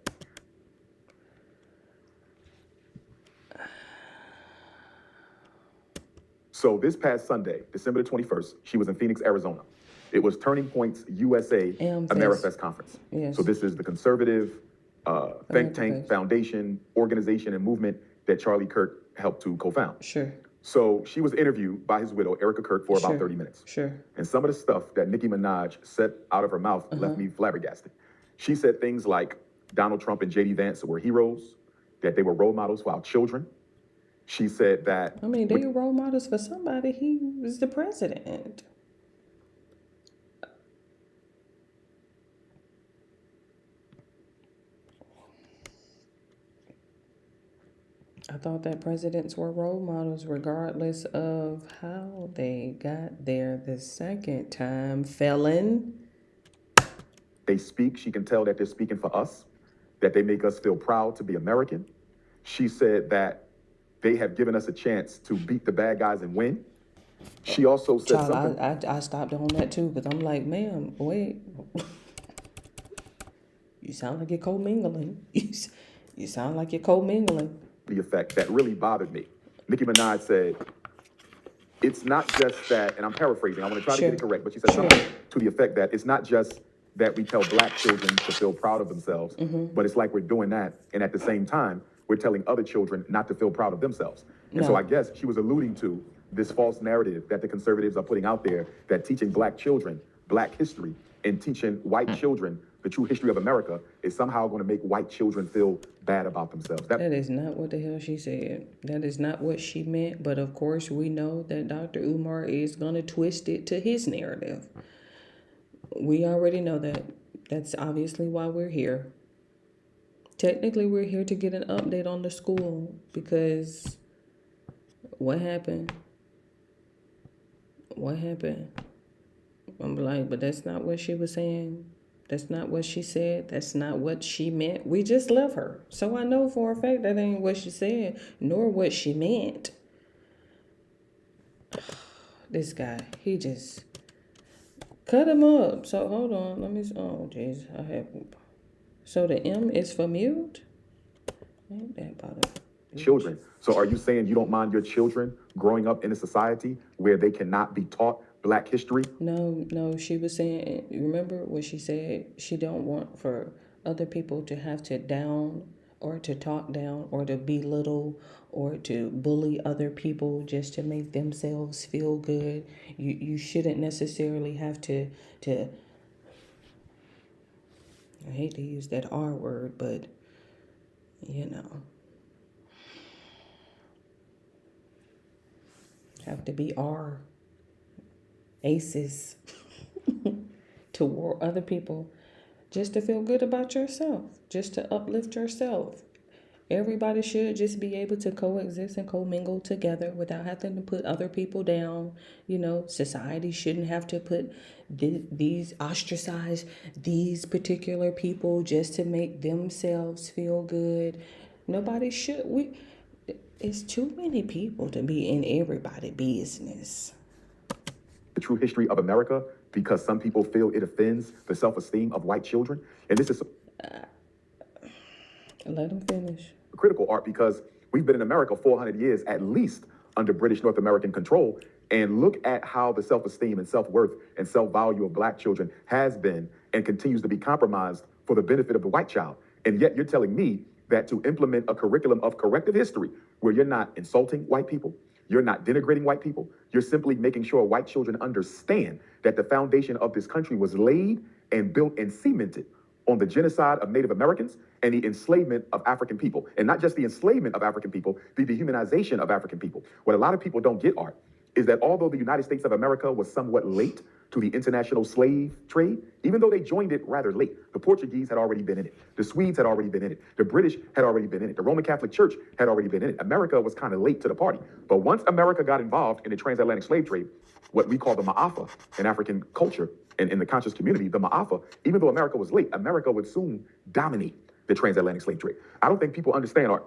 So this past Sunday, December the 21st, she was in Phoenix, Arizona. It was Turning Points USA Amerifest Conference. Yes. So this is the conservative think tank, foundation, organization, and movement that Charlie Kirk helped to co-found. Sure. So she was interviewed by his widow, Erica Kirk, for about 30 minutes. Sure. And some of the stuff that Nicki Minaj said out of her mouth left me flabbergasted. She said things like Donald Trump and J.D. Vance were heroes, that they were role models for our children. She said that... I mean, they were role models for somebody. He was the president. I thought that presidents were role models regardless of how they got there the second time, felon. They speak, she can tell that they're speaking for us, that they make us feel proud to be American. She said that they have given us a chance to beat the bad guys and win. She also said something... I stopped on that too because I'm like, ma'am, wait. You sound like you're co-mingling. You sound like you're co-mingling. The effect that really bothered me. Nicki Minaj said, it's not just that, and I'm paraphrasing, I want to try to get it correct, but she said something to the effect that it's not just that we tell black children to feel proud of themselves, but it's like we're doing that, and at the same time, we're telling other children not to feel proud of themselves. And so I guess she was alluding to this false narrative that the conservatives are putting out there, that teaching black children black history and teaching white children the true history of America is somehow going to make white children feel bad about themselves. That is not what the hell she said. That is not what she meant. But of course, we know that Dr. Umar is going to twist it to his narrative. We already know that. That's obviously why we're here. Technically, we're here to get an update on the school because what happened? What happened? I'm like, but that's not what she was saying. That's not what she said. That's not what she meant. We just left her. So I know for a fact that ain't what she said, nor what she meant. This guy, he just cut him up. So hold on. Let me, oh jeez. So the M is for mute? Ain't that about it? Children. So are you saying you don't mind your children growing up in a society where they cannot be taught black history? No, she was saying, remember what she said? She don't want for other people to have to down or to talk down or to belittle or to bully other people just to make themselves feel good. You shouldn't necessarily have to I hate to use that R word, but you know, have to be R aces toward other people just to feel good about yourself, just to uplift yourself. Everybody should just be able to coexist and commingle together without having to put other people down. Society shouldn't have to put these ostracize these particular people just to make themselves feel good. Nobody should. It's too many people to be in everybody's business. The true history of America because some people feel it offends the self-esteem of white children. And this is Let them finish. critical, Art, because we've been in America 400 years at least under British North American control. And look at how the self-esteem and self-worth and self-value of black children has been and continues to be compromised for the benefit of the white child. And yet you're telling me that to implement a curriculum of corrective history where you're not insulting white people, you're not denigrating white people, you're simply making sure white children understand that the foundation of this country was laid and built and cemented on the genocide of Native Americans and the enslavement of African people. And not just the enslavement of African people, the dehumanization of African people. What a lot of people don't get, Art, is that although the United States of America was somewhat late to the international slave trade, even though they joined it rather late, the Portuguese had already been in it. The Swedes had already been in it. The British had already been in it. The Roman Catholic Church had already been in it. America was kind of late to the party. But once America got involved in the transatlantic slave trade, what we call the Ma'afa in African culture and in the conscious community, the Ma'afa, even though America was late, America would soon dominate the transatlantic slave trade. I don't think people understand, Art.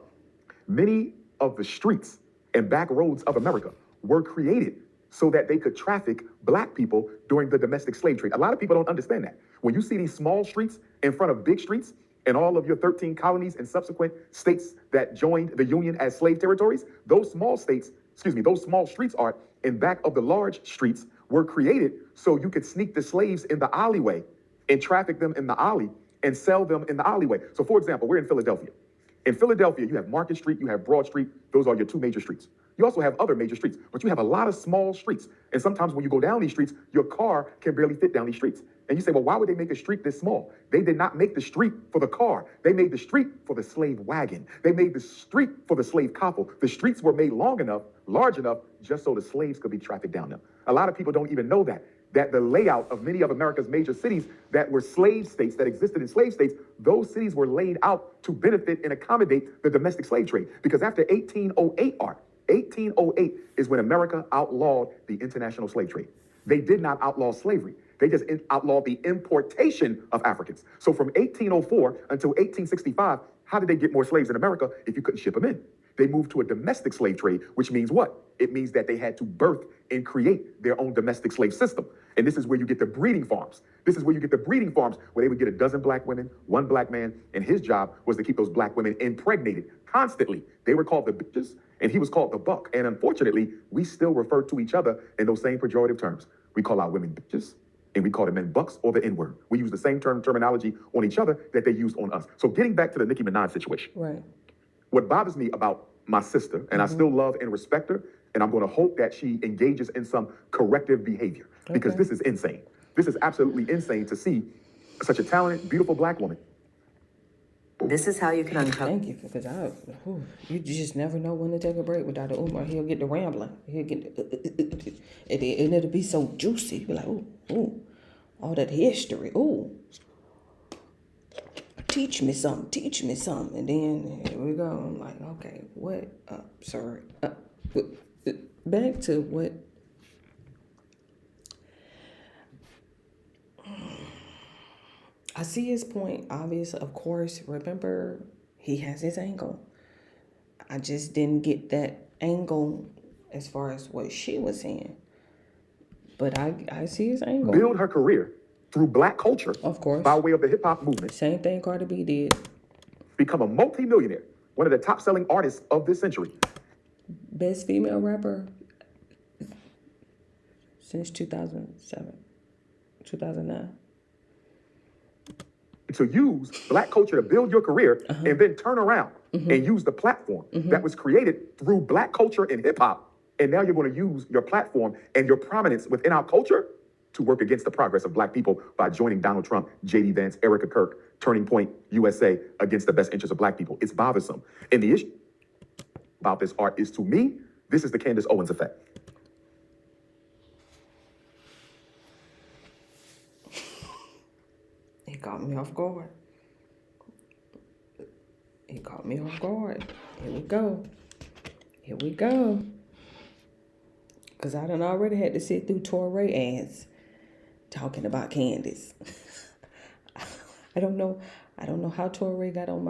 Many of the streets and back roads of America were created so that they could traffic black people during the domestic slave trade. A lot of people don't understand that. When you see these small streets in front of big streets and all of your 13 colonies and subsequent states that joined the Union as slave territories, those small streets are in back of the large streets were created so you could sneak the slaves in the alleyway and traffic them in the alley and sell them in the alleyway. So for example, we're in Philadelphia. In Philadelphia, you have Market Street, you have Broad Street. Those are your two major streets. You also have other major streets, but you have a lot of small streets. And sometimes when you go down these streets, your car can barely fit down these streets. And you say, well, why would they make a street this small? They did not make the street for the car. They made the street for the slave wagon. They made the street for the slave coffle. The streets were made long enough, large enough, just so the slaves could be trafficked down them. A lot of people don't even know that the layout of many of America's major cities that were slave states, that existed in slave states, those cities were laid out to benefit and accommodate the domestic slave trade. Because after 1808, 1808 is when America outlawed the international slave trade. They did not outlaw slavery. They just outlawed the importation of Africans. So from 1804 until 1865, how did they get more slaves in America if you couldn't ship them in? They moved to a domestic slave trade, which means what? It means that they had to birth and create their own domestic slave system. And this is where you get the breeding farms. This is where you get the breeding farms where they would get a dozen black women, one black man, and his job was to keep those black women impregnated constantly. They were called the bitches, and he was called the buck. And unfortunately, we still refer to each other in those same pejorative terms. We call our women bitches, and we call the men bucks or the N-word. We use the same terminology on each other that they used on us. So getting back to the Nicki Minaj situation. Right. What bothers me about my sister, and I still love and respect her, and I'm going to hope that she engages in some corrective behavior, because this is insane. This is absolutely insane to see such a talented, beautiful black woman. This is how you can uncover. Thank you, because you just never know when to take a break with Dr. Umar. He'll get the rambling. He'll get, and it'll be so juicy. Be like, ooh, all that history. Ooh, teach me something. And then here we go. I'm like, okay, what? Sorry. Back to what? I see his point, obviously, of course. Remember, he has his angle. I just didn't get that angle as far as what she was saying. But I see his angle. Build her career through black culture. Of course. By way of the hip hop movement. Same thing Cardi B did. Become a multi-millionaire. One of the top selling artists of this century. Best female rapper since 2007, 2009. To use black culture to build your career and then turn around and use the platform that was created through black culture and hip hop. And now you're going to use your platform and your prominence within our culture to work against the progress of black people by joining Donald Trump, J.D. Vance, Erica Kirk, Turning Point USA against the best interests of black people. It's bothersome. And the issue about this, Art, is, to me, this is the Candace Owens effect. It caught me off guard. He caught me off guard. Here we go. Here we go. Because I done already had to sit through Touré ass talking about Candace. I don't know how Touré got on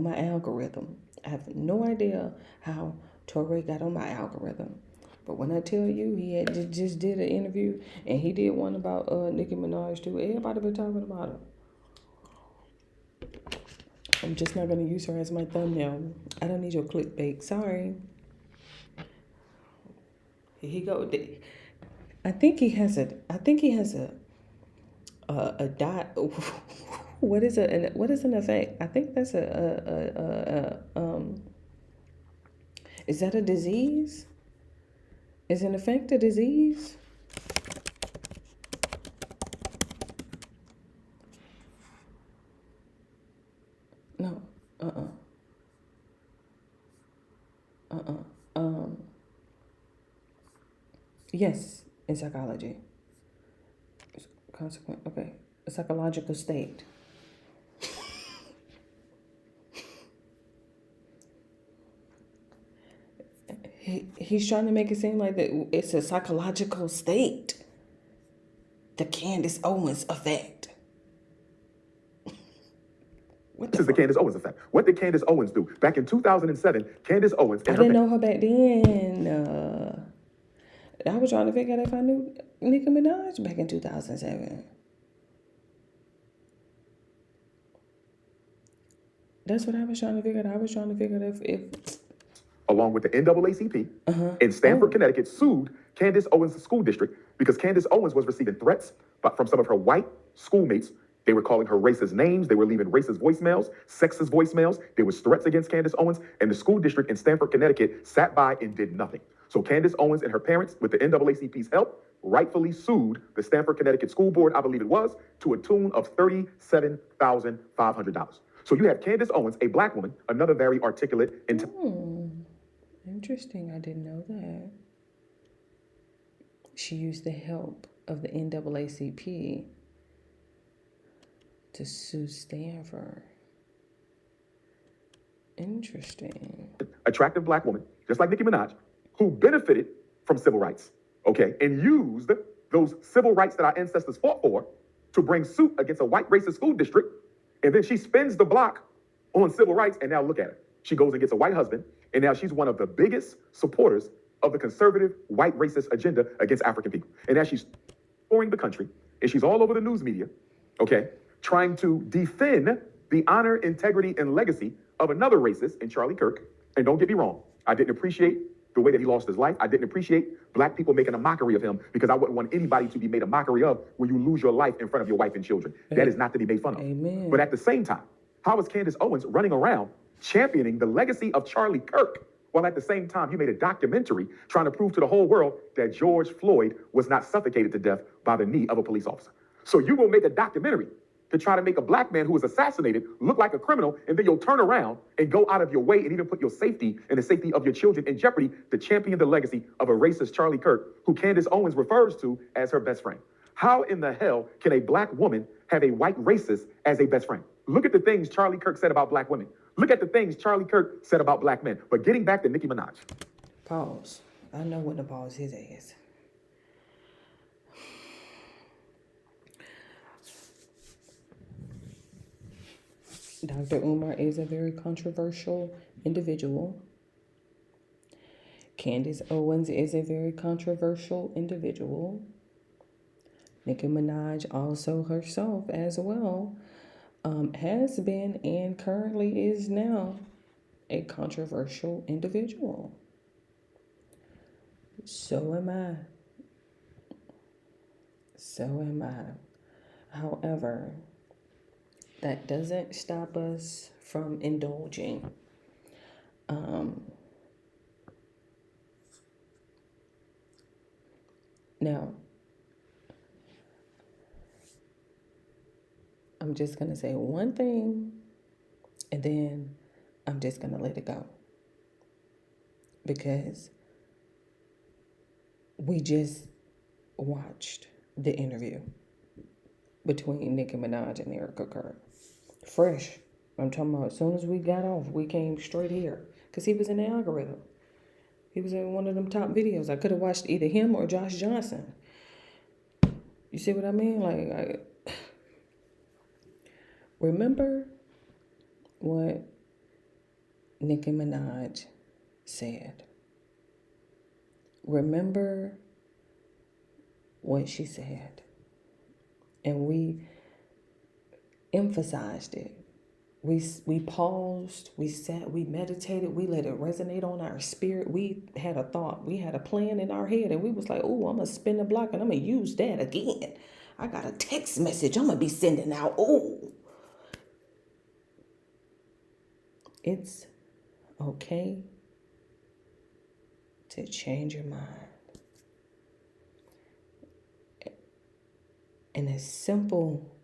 my algorithm. I have no idea how Touré got on my algorithm. But when I tell you he had just did an interview and he did one about Nicki Minaj too, everybody been talking about her. I'm just not gonna use her as my thumbnail. I don't need your clickbait. Sorry. Here he go. I think he has a dot. What is an effect? I think that's is that a disease? Is an effect a disease? No. Yes, in psychology. Consequent. Okay. A psychological state. He's trying to make it seem like that it's a psychological state. The Candace Owens effect. What This is the Candace Owens effect. What did Candace Owens do? Back in 2007, Candace Owens I and her didn't know her back then. I was trying to figure out if I knew Nicki Minaj back in 2007. That's what I was trying to figure out. I was trying to figure out if along with the NAACP in Stamford, Connecticut, sued Candace Owens' school district because Candace Owens was receiving threats from some of her white schoolmates. They were calling her racist names. They were leaving racist voicemails, sexist voicemails. There was threats against Candace Owens, and the school district in Stamford, Connecticut sat by and did nothing. So Candace Owens and her parents, with the NAACP's help, rightfully sued the Stamford, Connecticut School Board, I believe it was, to a tune of $37,500. So you have Candace Owens, a black woman, another very articulate, interesting. I didn't know that. She used the help of the NAACP to sue Stanford. Interesting. attractive black woman, just like Nicki Minaj, who benefited from civil rights, okay, and used those civil rights that our ancestors fought for to bring suit against a white racist school district. And then she spins the block on civil rights, and now look at her. She goes and gets a white husband, and now she's one of the biggest supporters of the conservative white racist agenda against African people. And now she's touring the country, and she's all over the news media, okay, trying to defend the honor, integrity, and legacy of another racist in Charlie Kirk. And don't get me wrong, I didn't appreciate the way that he lost his life. I didn't appreciate black people making a mockery of him, because I wouldn't want anybody to be made a mockery of when you lose your life in front of your wife and children. That is not to be made fun of. Amen. But at the same time, how is Candace Owens running around championing the legacy of Charlie Kirk, while at the same time you made a documentary trying to prove to the whole world that George Floyd was not suffocated to death by the knee of a police officer? So you will make a documentary to try to make a black man who was assassinated look like a criminal, and then you'll turn around and go out of your way and even put your safety and the safety of your children in jeopardy to champion the legacy of a racist Charlie Kirk, who Candace Owens refers to as her best friend. How in the hell can a black woman have a white racist as a best friend? Look at the things Charlie Kirk said about black women. Look at the things Charlie Kirk said about black men. But getting back to Nicki Minaj. Pause. I know when to pause his ass. Dr. Umar is a very controversial individual. Candace Owens is a very controversial individual. Nicki Minaj also herself as well has been and currently is now a controversial individual. So am I. So am I. However, that doesn't stop us from indulging. Now, I'm just going to say one thing, and then I'm just going to let it go. Because we just watched the interview between Nicki Minaj and Erica Kirk. Fresh, I'm talking about as soon as we got off, we came straight here. Because he was in the algorithm. He was in one of them top videos. I could have watched either him or Josh Johnson. You see what I mean? Like, remember what Nicki Minaj said. Remember what she said. And we emphasized it. We paused, we sat, we meditated, we let it resonate on our spirit. We had a thought, we had a plan in our head, and we was like, oh, I'm going to spin the block and I'm going to use that again. I got a text message I'm going to be sending out. Oh, it's okay to change your mind. And as simple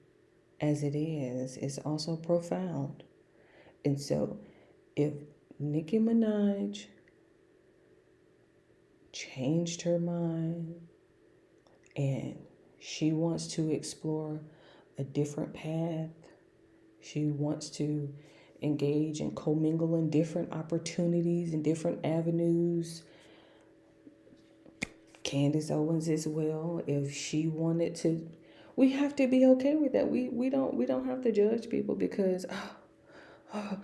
as it is, it's also profound. And so if Nicki Minaj changed her mind and she wants to explore a different path, she wants to engage and commingle in different opportunities and different avenues, Candace Owens as well, if she wanted to, we have to be okay with that. We don't have to judge people because but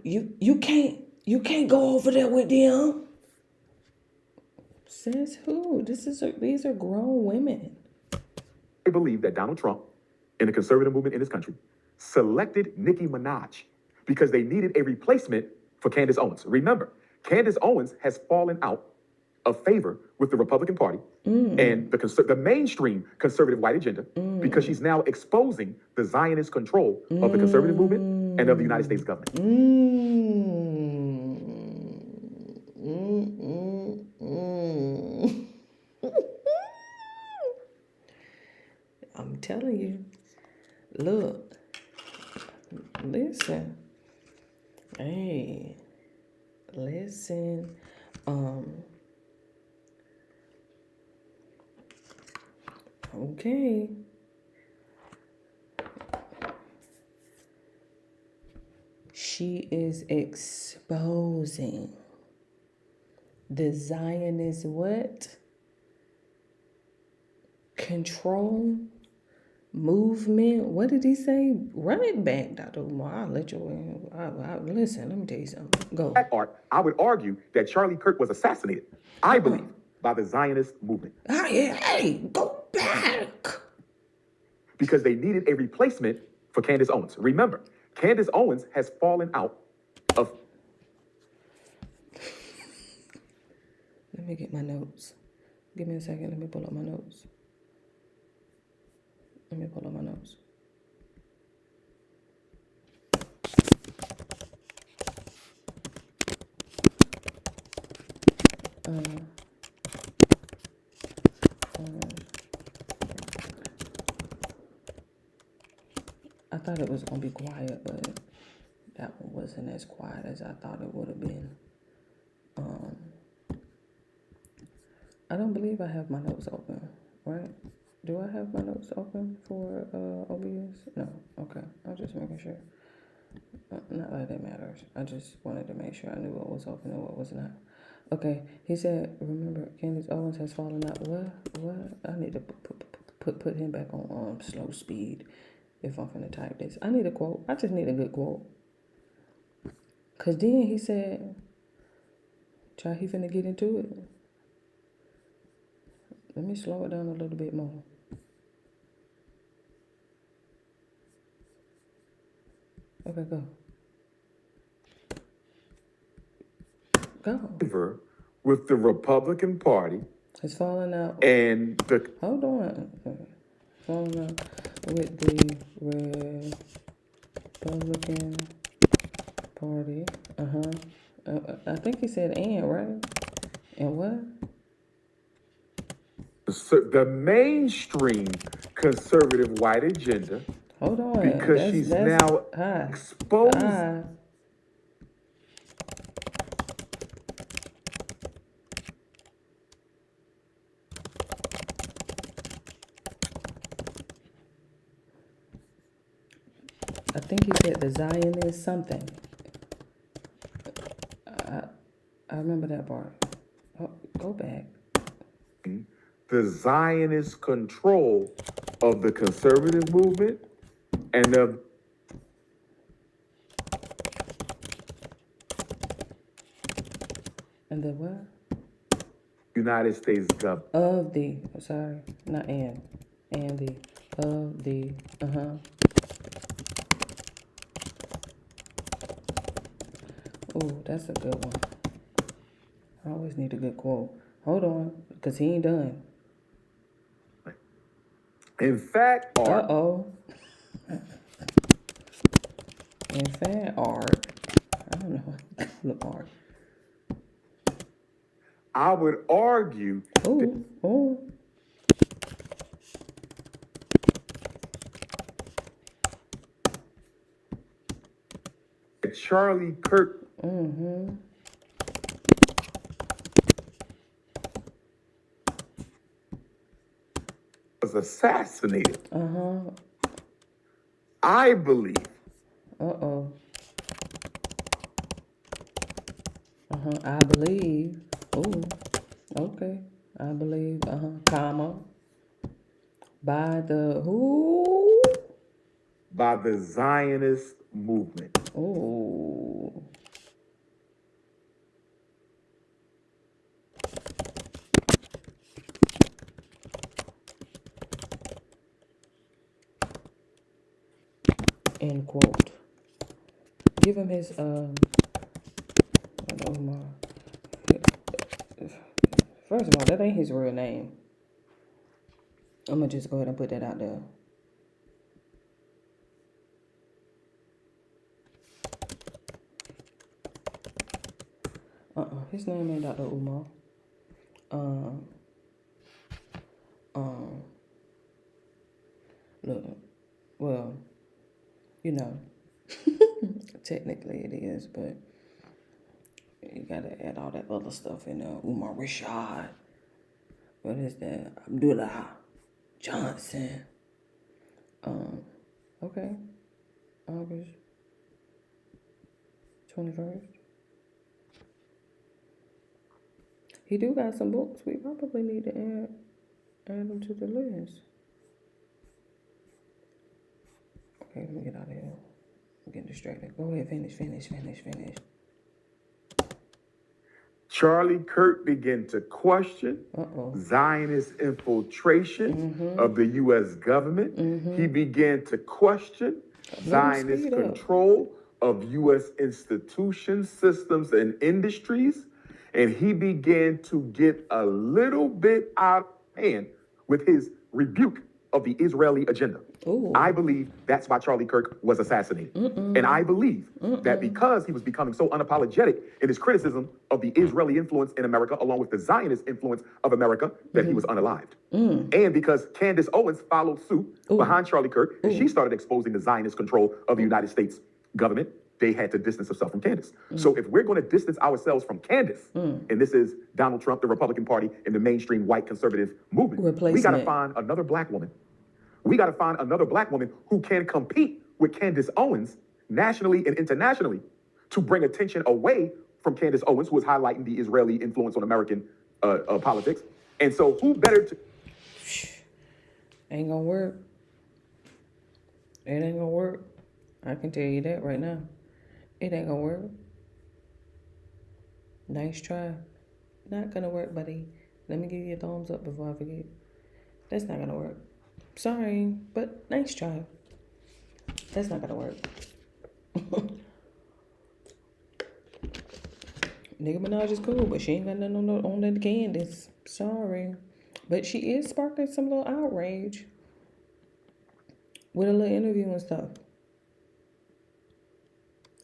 you can't go over there with them. Says who? These are grown women. I believe that Donald Trump and the conservative movement in this country selected Nicki Minaj because they needed a replacement for Candace Owens. Remember, Candace Owens has fallen out of favor with the Republican Party and the mainstream conservative white agenda because she's now exposing the Zionist control of the conservative movement and of the United States government. I'm telling you, look, listen, hey, listen, okay. She is exposing the Zionist what? Control movement. What did he say? Run it back, Dr. Umar. I'll let you listen, let me tell you something. Go. That art, I would argue that Charlie Kirk was assassinated, I believe, by the Zionist movement. Oh, yeah, hey, go back. Because they needed a replacement for Candace Owens. Remember, Candace Owens has fallen out of... Let me get my notes. Give me a second. Let me pull up my notes. Let me pull up my notes. I thought it was going to be quiet, but that one wasn't as quiet as I thought it would have been. I don't believe I have my notes open, right? Do I have my notes open for OBS? No. Okay. I'm just making sure. Not that it matters. I just wanted to make sure I knew what was open and what was not. Okay. He said, remember, Candace Owens has fallen out. What? I need to put him back on slow speed if I'm finna type this. I need a quote. I just need a good quote. Because then he said, he finna get into it. Let me slow it down a little bit more. Okay, go. Go. With the Republican Party. It's falling out. And the... Hold on. Falling out with the Republican Party. I think he said and, right? And what? The mainstream conservative white agenda. Hold on. Because she's now exposed. I think he said the Zionist something. I remember that part. Oh, go back. The Zionist control of the conservative movement and the And the what? United States government. Of the, sorry, not and the, of the, Oh, that's a good one. I always need a good quote. Hold on, because he ain't done. In fact, Art, Uh-oh. In fact, Art. I don't know. Look, Art. I would argue Oh. that Charlie Kirk was assassinated. I believe Uh-oh. I believe. Oh, okay. I believe, comma. By the who? by the Zionist movement. Oh. End quote. Give him his, First of all, that ain't his real name. I'm gonna just go ahead and put that out there. His name ain't Dr. Umar. Look, well, you know, technically it is, but you gotta add all that other stuff in there. Umar Rashad. What is that? Abdullah Johnson. Okay. August 21st. He do got some books. We probably need to add them to the list. Okay, let me get out of here. I'm getting distracted. Go ahead, finish. Charlie Kirk began to question Zionist infiltration of the U.S. government. He began to question Zionist control of U.S. institutions, systems, and industries. And he began to get a little bit out of hand with his rebuke of the Israeli agenda. I believe that's why Charlie Kirk was assassinated. And I believe that because he was becoming so unapologetic in his criticism of the Israeli influence in America, along with the Zionist influence of America, that he was unalived. And because Candace Owens followed suit behind Charlie Kirk, and she started exposing the Zionist control of the United States government, they had to distance themselves from Candace. So if we're going to distance ourselves from Candace, and this is Donald Trump, the Republican Party, and the mainstream white conservative movement, we got to find another black woman. We got to find another black woman who can compete with Candace Owens nationally and internationally to bring attention away from Candace Owens, who is highlighting the Israeli influence on American politics. And so who better to... Ain't gonna work. It ain't gonna work. I can tell you that right now. It ain't gonna work. Nice try. Not gonna work, buddy. Let me give you a thumbs up before I forget. That's not gonna work. Sorry, but nice try. That's not gonna work. Nicki Minaj is cool, but she ain't got nothing on that Candace. Sorry. But she is sparking some little outrage with a little interview and stuff.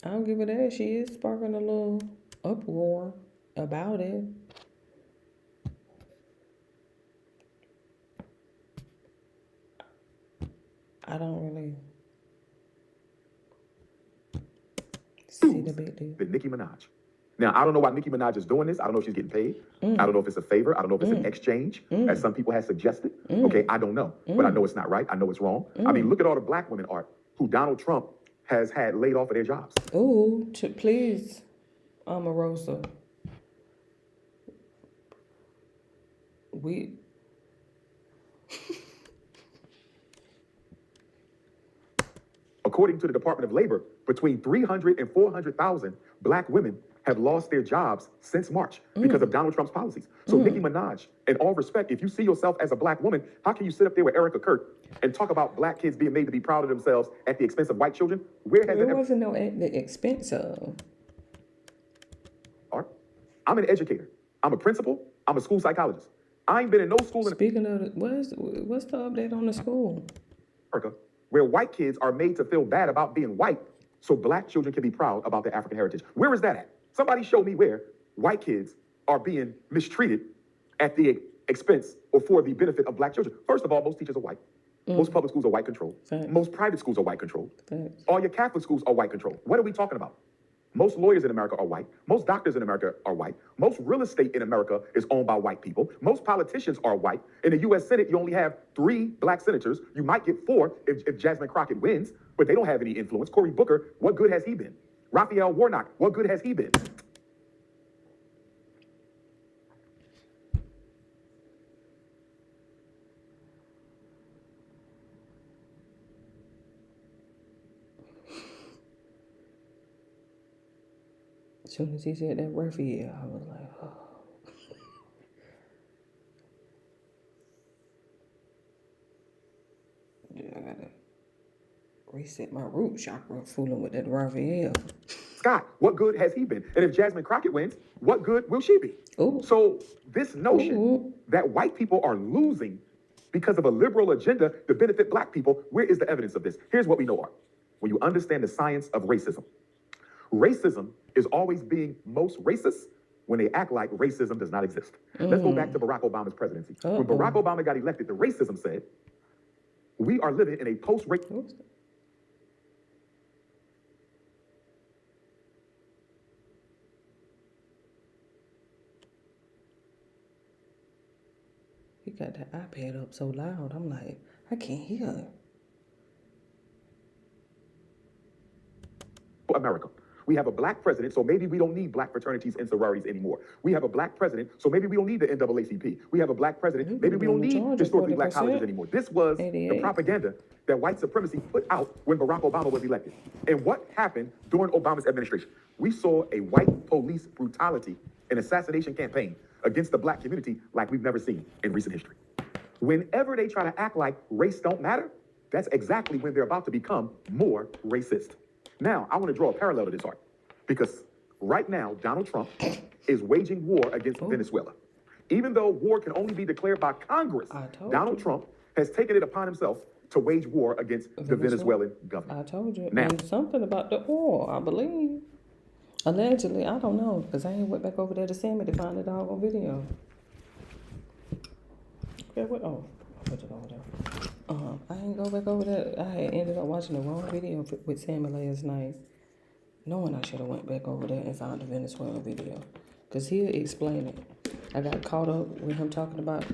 I'll give her that. She is sparking a little uproar about it. I don't really see the big deal. Nicki Minaj. Now, I don't know why Nicki Minaj is doing this. I don't know if she's getting paid. I don't know if it's a favor. I don't know if it's an exchange, as some people have suggested. Okay, I don't know. But I know it's not right. I know it's wrong. I mean, look at all the black women, Art, who Donald Trump has had laid off of their jobs. Ooh, please, Omarosa. We According to the Department of Labor, between 300 and 400,000 black women have lost their jobs since March because of Donald Trump's policies. So Nicki Minaj, in all respect, if you see yourself as a black woman, how can you sit up there with Erica Kurt and talk about black kids being made to be proud of themselves at the expense of white children? Where has There that ever... wasn't no at the expense of. All right. I'm an educator. I'm a principal. I'm a school psychologist. I ain't been in no school in Speaking of, what's the update on the school? America where white kids are made to feel bad about being white so black children can be proud about their African heritage. Where is that at? Somebody show me where white kids are being mistreated at the expense or for the benefit of black children. First of all, most teachers are white. Most public schools are white controlled. Facts. Most private schools are white controlled. Facts. All your Catholic schools are white controlled. What are we talking about? Most lawyers in America are white. Most doctors in America are white. Most real estate in America is owned by white people. Most politicians are white. In the U.S. Senate, you only have 3 black senators. You might get 4 if Jasmine Crockett wins, but they don't have any influence. Cory Booker, what good has he been? Raphael Warnock, what good has he been? As soon as he said that Raphael, I was like, oh. Yeah, I gotta reset my root chakra fooling with that Raphael. Scott, what good has he been? And if Jasmine Crockett wins, what good will she be? Ooh. So this notion that white people are losing because of a liberal agenda to benefit black people, where is the evidence of this? Here's what we know, Art. When you understand the science of racism, racism is always being most racist when they act like racism does not exist. Let's go back to Barack Obama's presidency. When Barack Obama got elected, the racism said, we are living in a post-race... He got that iPad up so loud, I'm like, I can't hear. America. We have a black president, so maybe we don't need black fraternities and sororities anymore. We have a black president, so maybe we don't need the NAACP. We have a black president, maybe we don't need historically black colleges anymore. This was the propaganda that white supremacy put out when Barack Obama was elected. And what happened during Obama's administration? We saw a white police brutality and assassination campaign against the black community like we've never seen in recent history. Whenever they try to act like race don't matter, that's exactly when they're about to become more racist. Now, I want to draw a parallel to this, Art, because right now, Donald Trump is waging war against Venezuela. Even though war can only be declared by Congress, Donald Trump has taken it upon himself to wage war against the Venezuelan government. I told you. Now, and something about the oil, I believe. Allegedly, I don't know, because I ain't went back over there to Sammy to find the dog on video. Okay, what? Oh, I put it over there. I ain't go back over there. I had ended up watching the wrong video with Sammy last night, knowing I should have went back over there and found the Venezuela video, because he'll explain it. I got caught up with him talking about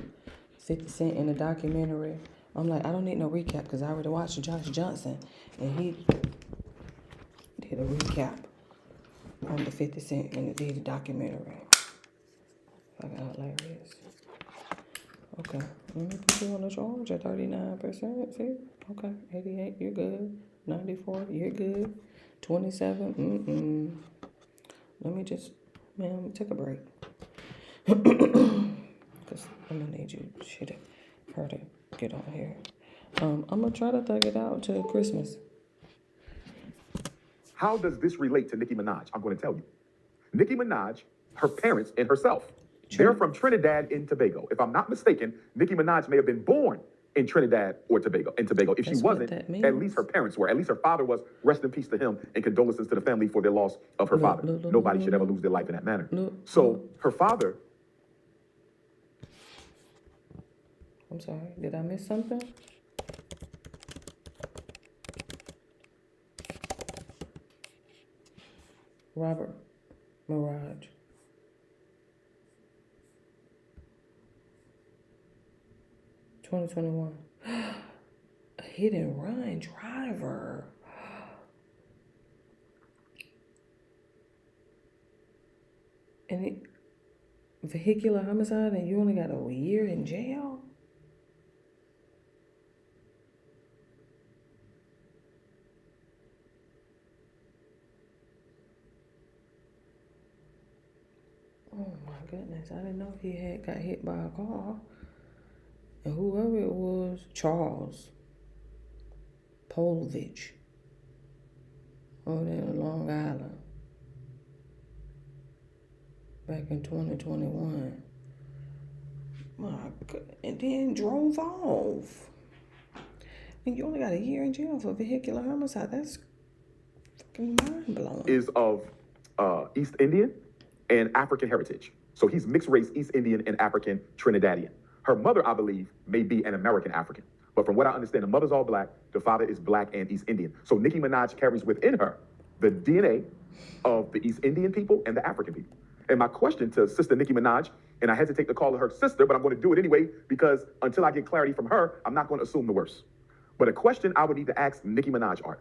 50 Cent in the documentary. I'm like, I don't need no recap, because I already watched Josh Johnson, and he did a recap on the 50 Cent in the documentary. I got hilarious. Okay, let me put you on the charge at 39%. See? Okay, 88, you're good. 94, you're good. 27, Let me just, man, take a break. Because I'm going to need you her to get on here. I'm going to try to thug it out till Christmas. how does this relate to Nicki Minaj? I'm going to tell you. Nicki Minaj, her parents, and herself, they're from Trinidad and Tobago. If I'm not mistaken, Nicki Minaj may have been born in Trinidad or Tobago. If she wasn't, at least her parents were. At least her father was. Rest in peace to him, and condolences to the family for their loss of her father. Nobody should ever lose their life in that manner. So her father. I'm sorry, did I miss something? Robert Mirage. $2021. A hit and run driver. And it, vehicular homicide, and you only got a year in jail? Oh my goodness, I didn't know he had got hit by a car. And whoever it was, Charles Polvich, over there in Long Island, back in 2021. My God, and then drove off. And you only got a year in jail for vehicular homicide. That's fucking mind blowing. Is of East Indian and African heritage. So he's mixed race East Indian and African Trinidadian. Her mother, I believe, may be an American African. But from what I understand, the mother's all black, the father is black and East Indian. So Nicki Minaj carries within her the DNA of the East Indian people and the African people. And my question to Sister Nicki Minaj, and I hesitate to call her sister, but I'm going to do it anyway, because until I get clarity from her, I'm not going to assume the worst. But a question I would need to ask Nicki Minaj are,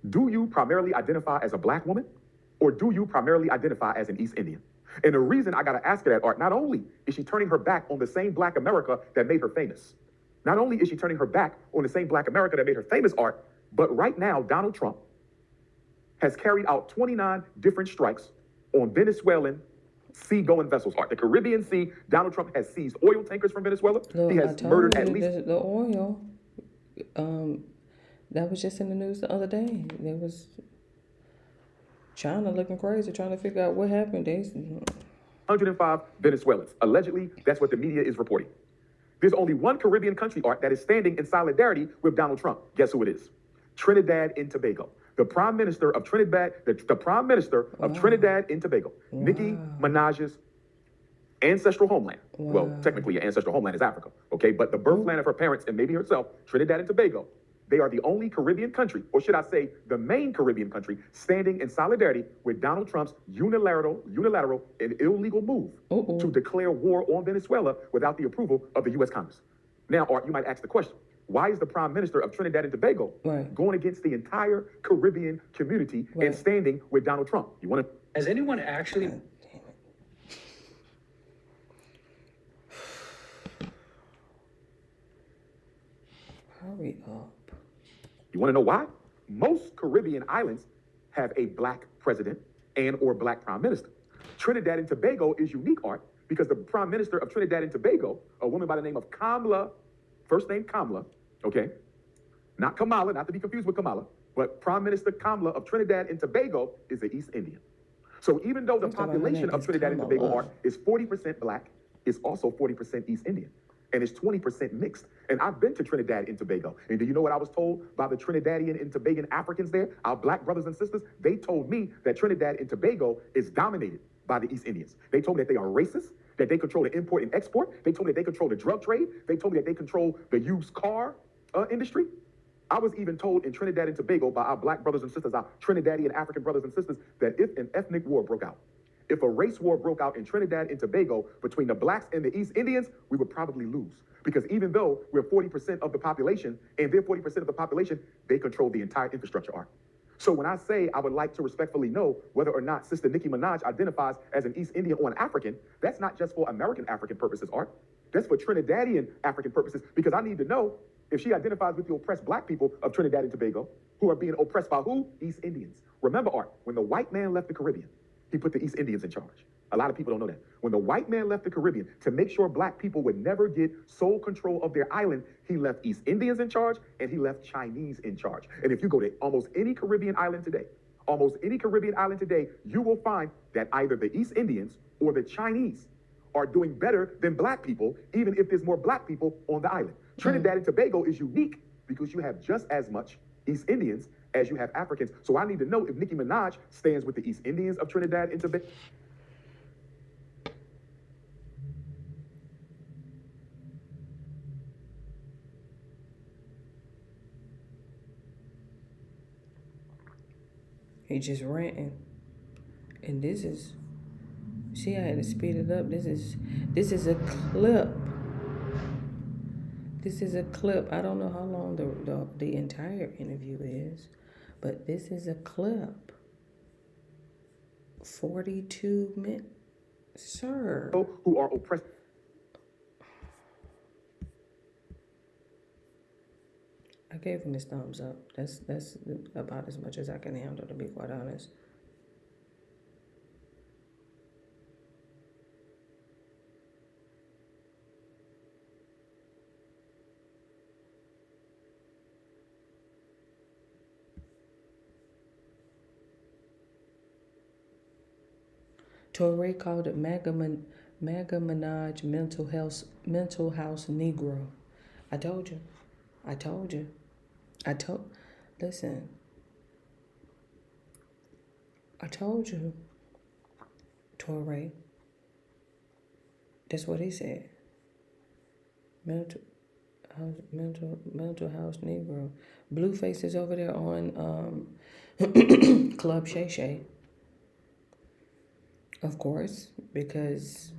do you primarily identify as a black woman, or do you primarily identify as an East Indian? And the reason I got to ask her that, Art, not only is she turning her back on the same black America that made her famous, not only is she turning her back on the same black America that made her famous, Art, but right now, Donald Trump has carried out 29 different strikes on Venezuelan seagoing vessels, Art. The Caribbean Sea, Donald Trump has seized oil tankers from Venezuela. Look, He I has told murdered you at least... the oil, that was just in the news the other day. There was China looking crazy, trying to figure out what happened. 105 Venezuelans. Allegedly, that's what the media is reporting. There's only one Caribbean country, Art, that is standing in solidarity with Donald Trump. Guess who it is? Trinidad and Tobago. The Prime Minister of Trinidad, the Prime Minister of Trinidad and Tobago, Nicki Minaj's ancestral homeland. Well, technically, your ancestral homeland is Africa, okay? But the birthland of her parents and maybe herself, Trinidad and Tobago, they are the only Caribbean country, or should I say, the main Caribbean country, standing in solidarity with Donald Trump's unilateral and illegal move to declare war on Venezuela without the approval of the U.S. Congress. Now, Art, you might ask the question, why is the Prime Minister of Trinidad and Tobago going against the entire Caribbean community and standing with Donald Trump? You want to... Has anyone actually... Hurry up. You want to know why? Most Caribbean islands have a black president and or black prime minister. Trinidad and Tobago is unique, Art, because the Prime Minister of Trinidad and Tobago, a woman by the name of Kamala, first name Kamala, okay? Not Kamala, not to be confused with Kamala, but Prime Minister Kamala of Trinidad and Tobago is an East Indian. So even though the population of Trinidad and Tobago, Art, is 40% black, it's also 40% East Indian. And it's 20% mixed. And I've been to Trinidad and Tobago. And do you know what I was told by the Trinidadian and Tobagan Africans there? Our black brothers and sisters, they told me that Trinidad and Tobago is dominated by the East Indians. They told me that they are racist, that they control the import and export. They told me that they control the drug trade. They told me that they control the used car industry. I was even told in Trinidad and Tobago by our black brothers and sisters, our Trinidadian African brothers and sisters, that if an ethnic war broke out, if a race war broke out in Trinidad and Tobago between the blacks and the East Indians, we would probably lose. Because even though we're 40% of the population, and they're 40% of the population, they control the entire infrastructure, Art. So when I say I would like to respectfully know whether or not Sister Nicki Minaj identifies as an East Indian or an African, that's not just for American African purposes, Art. That's for Trinidadian African purposes, because I need to know if she identifies with the oppressed black people of Trinidad and Tobago, who are being oppressed by who? East Indians. Remember, Art, when the white man left the Caribbean, he put the East Indians in charge. A lot of people don't know that. When the white man left the Caribbean, to make sure black people would never get sole control of their island, he left East Indians in charge and he left Chinese in charge. And if you go to almost any Caribbean island today, you will find that either the East Indians or the Chinese are doing better than black people, even if there's more black people on the island. Trinidad and Tobago is unique because you have just as much East Indians as you have Africans. So I need to know if Nicki Minaj stands with the East Indians of Trinidad and Tobago. He just ranting. And this is, see, I had to speed it up. This is a clip. This is a clip. I don't know how long the entire interview is, but this is a clip. 42 Sir. who are oppressed. I gave him his thumbs up. That's about as much as I can handle, to be quite honest. Torre called it Mega Minaj mental house Negro. I told you. Listen. I told you, Torre. That's what he said. Mental house Negro. Blueface is over there on Club Shay Shay. Of course, because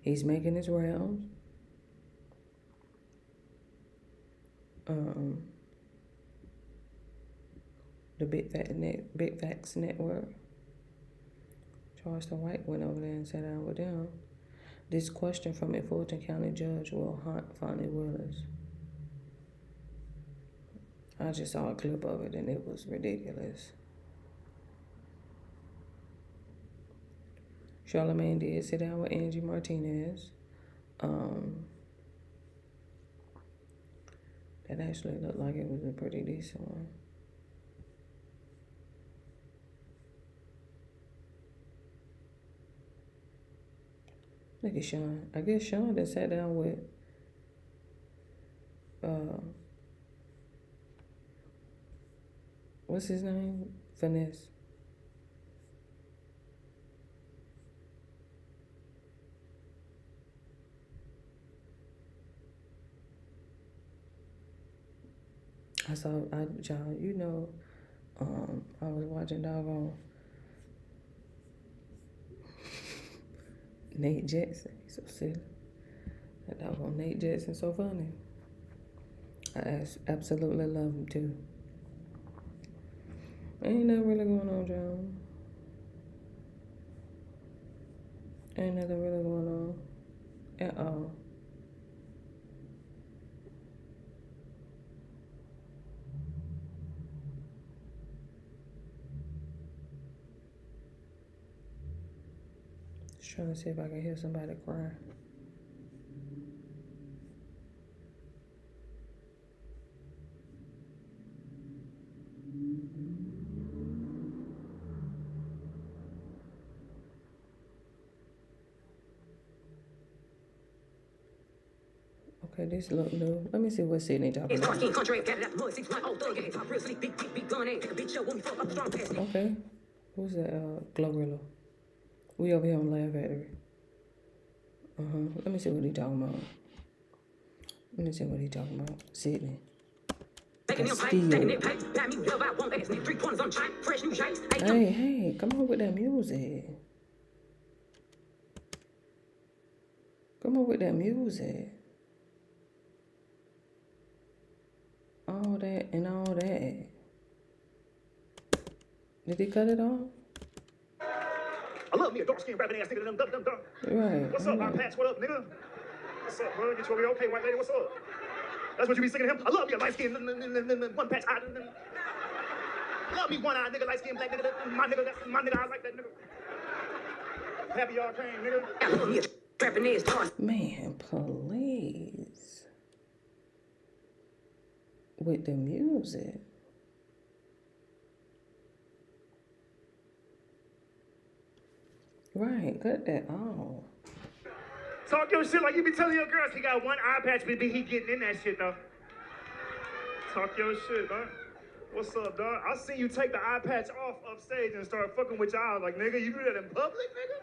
he's making his rounds. The Big Facts Network. Charleston White went over there and sat down with them. This question from a Fulton County judge will haunt Fonnie Willis. I just saw a clip of it and it was ridiculous. Charlamagne did sit down with Angie Martinez. That actually looked like it was a pretty decent one. Look at Sean. I guess Sean that sat down with what's his name? Finesse. Y'all, you know, I was watching doggone Nate Jackson. He's so silly. That doggone Nate Jackson so funny. I absolutely love him too. Ain't nothing really going on, John. Ain't nothing really going on at all. Just trying to see if I can hear somebody cry. Okay, this look new. Let me see what Sydney talking about. Okay. Who's that? Glorilla. We over here on Laugh Factory. Let me see what he talking about. Sydney. Hey, come on with that music. All that and all that. Did he cut it off? I love me a dark-skinned rapping ass nigga. Right. What's up, Patch? What up, nigga? What's up, bro? Get you over here. Okay, white lady, what's up? That's what you be singing to him? I love me a light-skinned one patch eye. I love me one-eyed nigga, light-skinned black nigga. That's my nigga, I like that nigga. Happy y'all came, nigga. Man, please. With the music. Right, cut that off. Talk your shit like you be telling your girls he got one eye patch, but he getting in that shit, though. Talk your shit, dog. What's up, dog? I seen you take the eye patch off upstage and start fucking with your eye. Like, nigga, you do that in public, nigga?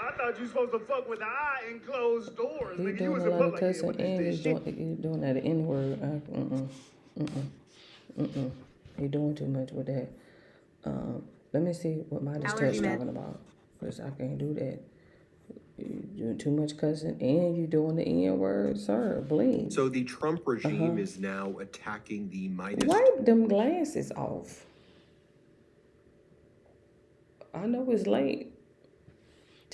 I thought you supposed to fuck with the eye in closed doors, nigga. You was in public. He's doing that N-word. He doing too much with that. Let me see what Midas Touch talking about. Because I can't do that. You doing too much cussing and you doing the N-word, sir. Please. So the Trump regime is now attacking the Midas. Wipe them glasses off. I know it's late.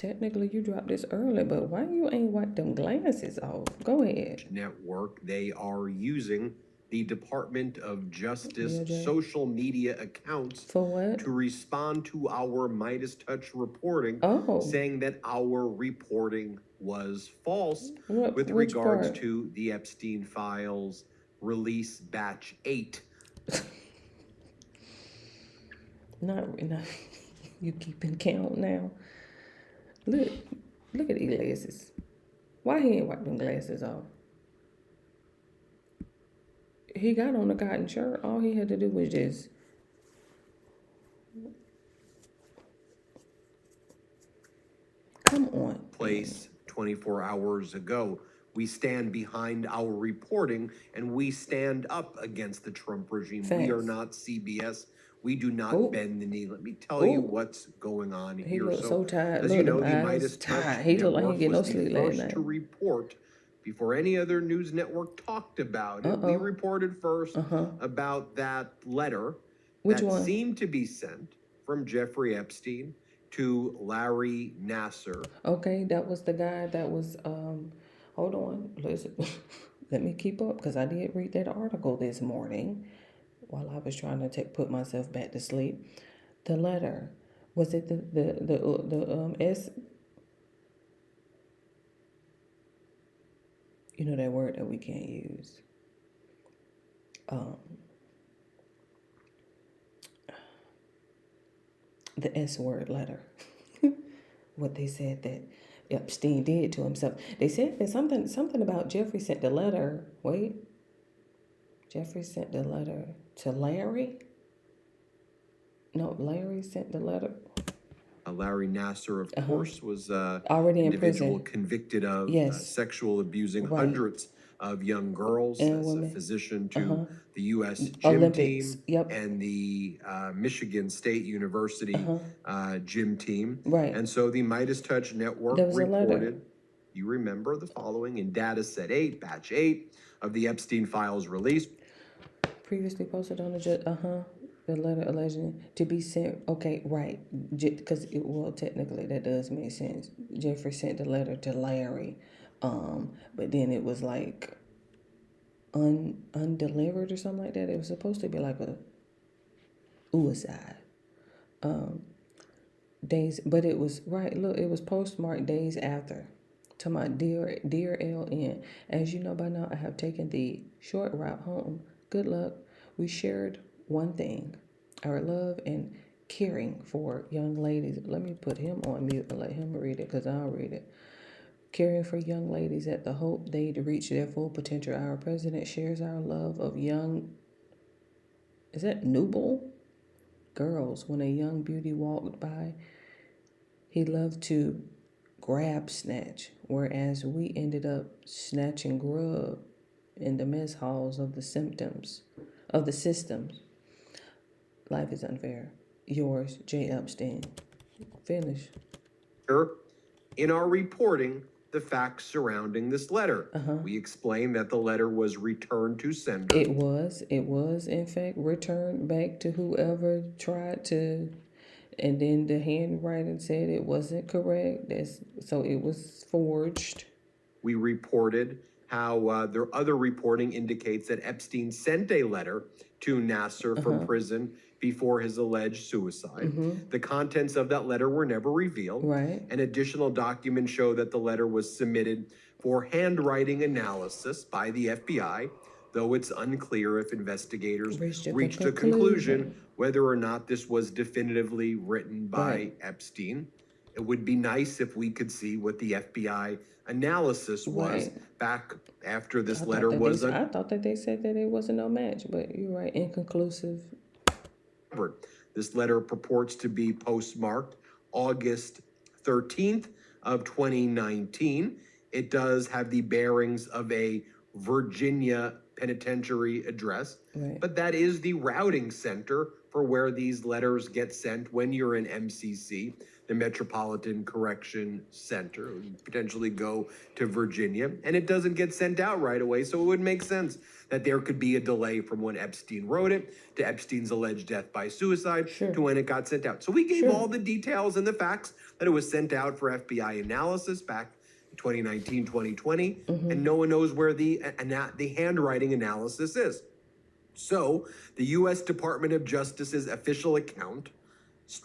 technically you dropped this early, but why you ain't wiped them glasses off? Go ahead. Network, they are using the Department of Justice DOJ. social media accounts For what? to respond to our Midas Touch reporting, Oh. saying that our reporting was false What- with which regards part? to the Epstein files release batch 8. Not, you keeping count now. Look at these glasses. Why he ain't wiped them glasses off? He got on a cotton shirt. All he had to do was just. Come on. Place 24 hours ago. We stand behind our reporting and we stand up against the Trump regime. We are Facts. not CBS. We do not Ooh. bend the knee. Let me tell you Ooh. what's going on He here. looked so tired. as Look, you know, them the eyes Midas Touch tired. He looked like he Network get no was the sleep last first night. to report before any other news network talked about it. We Uh-oh. reported first Uh-huh. about that letter Which that one? seemed to be sent from Jeffrey Epstein to Larry Nasser. Okay, that was the guy that was, hold on, listen, let me keep up, because I did read that article this morning while I was trying to put myself back to sleep. The letter, was it the S, you know that word that we can't use, the S word letter. What they said that Epstein did to himself. They said that something about Jeffrey sent the letter. Wait. Jeffrey sent the letter to Larry? No, Larry sent the letter. Larry Nasser, of course, was Already in individual prison. convicted of Yes. sexual abusing Right. hundreds of young girls And as women. a physician to the U.S. gym Olympics. team Yep. and the Michigan State University gym team. Right. And so the Midas Touch Network There was a letter. reported, you remember the following, in data set 8, batch 8 of the Epstein files released. Previously posted on the letter alleging to be sent. Okay, right. Because well, technically that does make sense. Jeffrey sent the letter to Larry, but then it was like undelivered or something like that. It was supposed to be like a suicide. Days, but it was right. Look, it was postmarked days after. To my dear LN, as you know by now, I have taken the short route home. Good luck. We shared one thing: our love and caring for young ladies. Let me put him on mute and let him read it, because I'll read it. Caring for young ladies at the hope they'd reach their full potential. Our president shares our love of young. Is that nubile girls? When a young beauty walked by, he loved to grab snatch, whereas we ended up snatching grub in the mess halls of the systems. Life is unfair. Yours, J. Epstein. Finish. In our reporting, the facts surrounding this letter. We explained that the letter was returned to sender. It was in fact returned back to whoever tried to, and then the handwriting said it wasn't correct. So it was forged. We reported how their other reporting indicates that Epstein sent a letter to Nasser from prison before his alleged suicide. The contents of that letter were never revealed. Right. And additional documents show that the letter was submitted for handwriting analysis by the FBI, though it's unclear if investigators reached a conclusion whether or not this was definitively written by Epstein. It would be nice if we could see what the FBI analysis was back after this letter was I thought that they said that it wasn't no match, but you're right, inconclusive. This letter purports to be postmarked August 13th of 2019. It does have the bearings of a Virginia penitentiary address, but that is the routing center for where these letters get sent when you're in MCC. the Metropolitan Correction Center, potentially go to Virginia, and it doesn't get sent out right away. So it would make sense that there could be a delay from when Epstein wrote it to Epstein's alleged death by suicide to when it got sent out. So we gave all the details and the facts that it was sent out for FBI analysis back 2019, 2020, and no one knows where the handwriting analysis is. So the U.S. Department of Justice's official account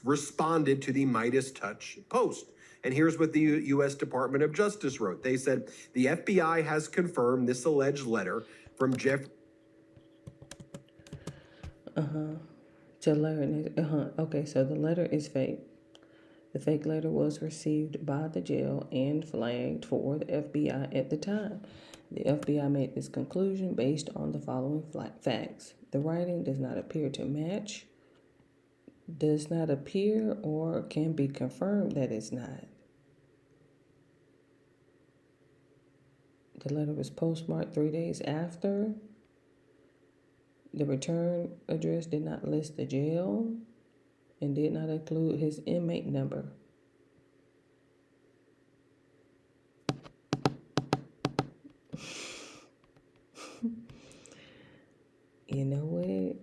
responded to the Midas Touch post. And here's what the U.S. Department of Justice wrote. They said, the FBI has confirmed this alleged letter from Jeff. Okay, so the letter is fake. The fake letter was received by the jail and flagged for the FBI at the time. The FBI made this conclusion based on the following facts. The writing does not appear to match, does not appear, or can be confirmed that it's not. The letter was postmarked 3 days after. The return address did not list the jail and did not include his inmate number. You know what?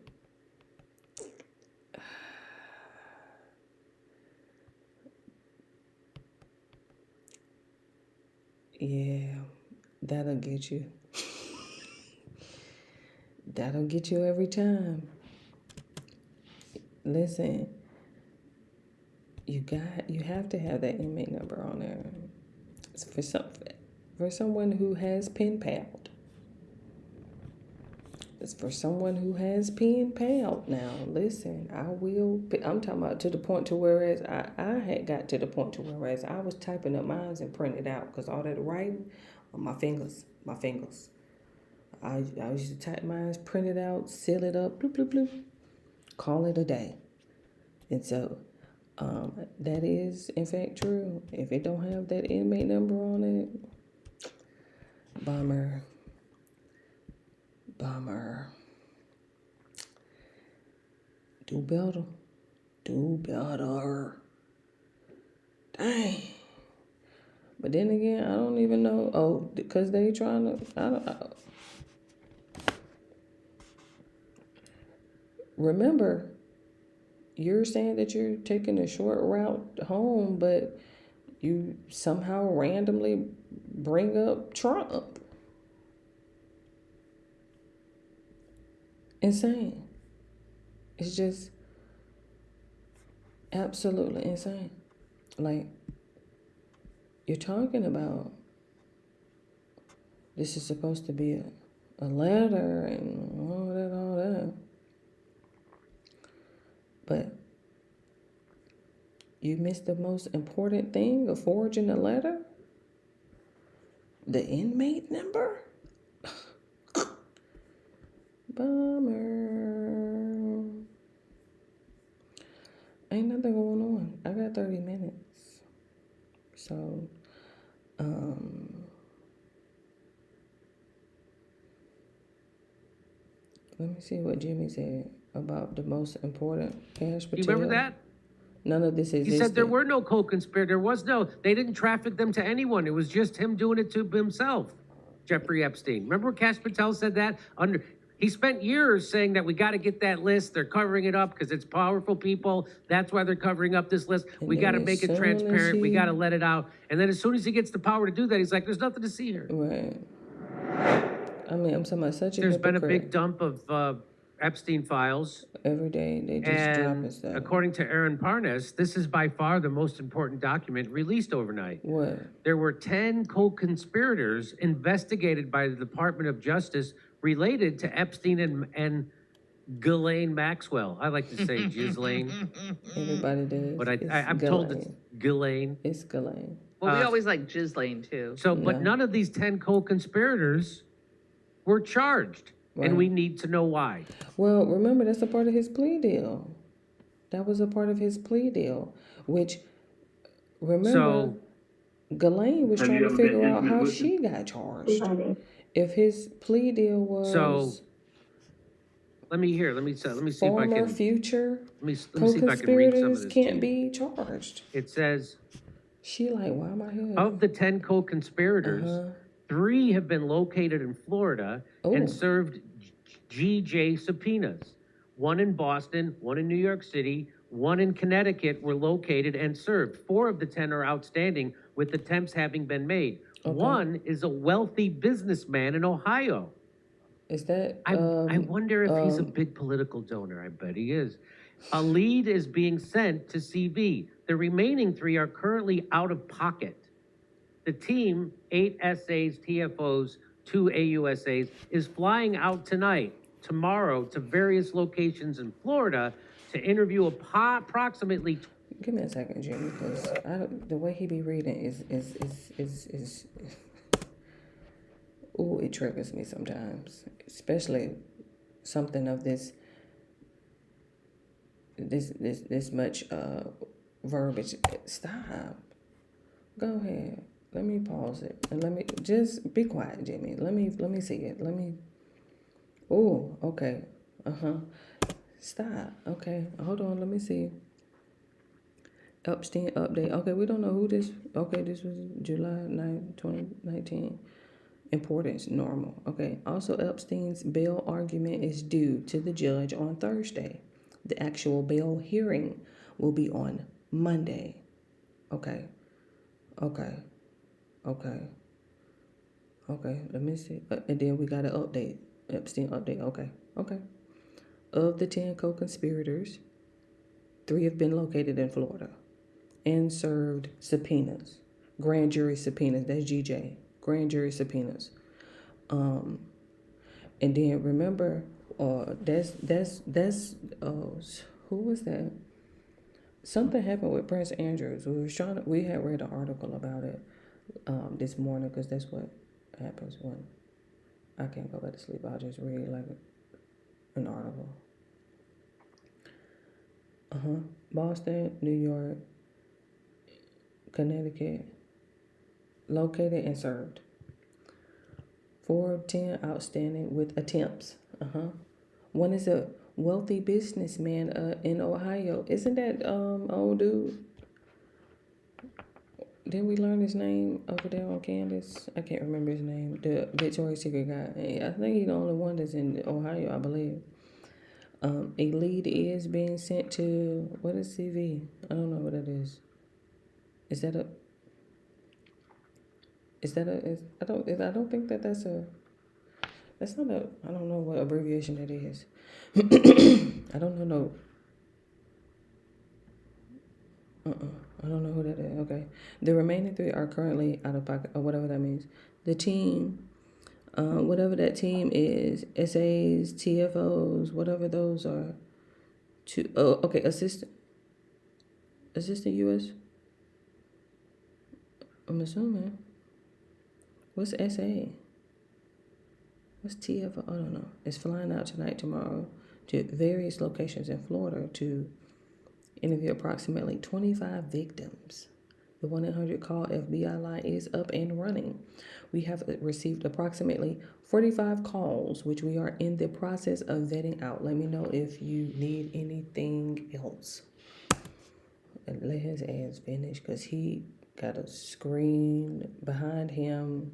Yeah, that'll get you. That'll get you every time. Listen, you have to have that inmate number on there. It's for someone who has pen palled. It's for someone who has pen palled. Now, listen, I'm talking about to the point to whereas I had got to the point to whereas I was typing up mine and printing it out because all that writing on my fingers. I used to type mine, print it out, seal it up, bloop, bloop, bloop, call it a day. And so that is, in fact, true. If it don't have that inmate number on it, bummer. Do better. Dang. But then again, I don't even know. Oh, because they trying to, remember, you're saying that you're taking a short route home, but you somehow randomly bring up Trump. Insane. It's just absolutely insane. Like, you're talking about this is supposed to be a letter and all that. But you missed the most important thing of forging a letter? The inmate number? Bummer. Ain't nothing going on. I got 30 minutes. So, let me see what Jimmy said about the most important Cash Patel. You remember that? None of this existed. He said there were no co-conspirators. They didn't traffic them to anyone. It was just him doing it to himself, Jeffrey Epstein. Remember Cash Patel said that? He spent years saying that we got to get that list. They're covering it up because it's powerful people. That's why they're covering up this list. We got to make it transparent. We got to let it out. And then as soon as he gets the power to do that, he's like, there's nothing to see here. Right. I mean, I'm talking about such a There's hypocrite. been a big dump of Epstein files. Every day they just dropping And stuff. according to Aaron Parnas, this is by far the most important document released overnight. What? There were 10 co-conspirators investigated by the Department of Justice related to Epstein and Ghislaine Maxwell. I like to say Ghislaine, Everybody does. but It's I'm told it's Ghislaine. Ghislaine. It's Ghislaine. Well, we always like Ghislaine too. So, but none of these 10 co-conspirators were charged, and Right. we need to know why. Well, remember, that's a part of his plea deal. That was a part of his plea deal, which, remember, So- Ghislaine was Have trying you to ever been figure out intimate how with she got charged. If his plea deal was... So, Let me see if I Former, can, future let me see if I can read some of co-conspirators this. can't to you. be charged. It says, She like, why am I here? of the 10 co-conspirators, Uh-huh. 3 have been located in Florida Oh. and served GJ subpoenas. 1 in Boston, 1 in New York City, 1 in Connecticut were located and served. 4 of the 10 are outstanding, with attempts having been made. Okay. 1 is a wealthy businessman in Ohio. Is that, I wonder if he's a big political donor. I bet he is. A lead is being sent to CV. The remaining 3 are currently out of pocket. The team, 8 SAs, TFOs, 2 AUSAs, is flying out tonight, tomorrow, to various locations in Florida to interview approximately. give me a second, Jimmy, because the way he be reading is ooh, it triggers me sometimes, especially something of this much verbiage. Stop. Go ahead. Let me pause it and let me just be quiet, Jimmy. Let me see it. Oh, okay. Stop. Okay, hold on. Let me see. Epstein update. Okay, we don't know who this. Okay, this was July 9, 2019. Importance normal. Okay. Also, Epstein's bail argument is due to the judge on Thursday. The actual bail hearing will be on Monday. Okay. Let me see. And then we got an update. Epstein update. Okay. Of the 10 co-conspirators, 3 have been located in Florida and served subpoenas, grand jury subpoenas. That's GJ. Grand jury subpoenas. And then remember, who was that? Something happened with Prince Andrews. We had read an article about it this morning, because that's what happens when I can't go back to sleep. I'll just read like an article. Boston, New York, Connecticut, located and served. 4 of 10 outstanding with attempts. 1 is a wealthy businessman in Ohio. Isn't that old dude? Didn't we learn his name over there on Candace? I can't remember his name. The Victoria's Secret guy. I think he's the only one that's in Ohio, I believe. A lead is being sent to, what is CV? I don't know what that is. I don't think that's not a, I don't know what abbreviation that is. I don't know. I don't know who that is. Okay. The remaining 3 are currently out of pocket, or whatever that means. The team, whatever that team is, SAs, TFOs, whatever those are. Assistant U.S. I'm assuming. What's SA? What's TFO? I don't know. It's flying out tonight, tomorrow, to various locations in Florida to interview approximately 25 victims. The 1-800 call FBI line is up and running. We have received approximately 45 calls, which we are in the process of vetting out. Let me know if you need anything else. And let his ass finish, because he got a screen behind him.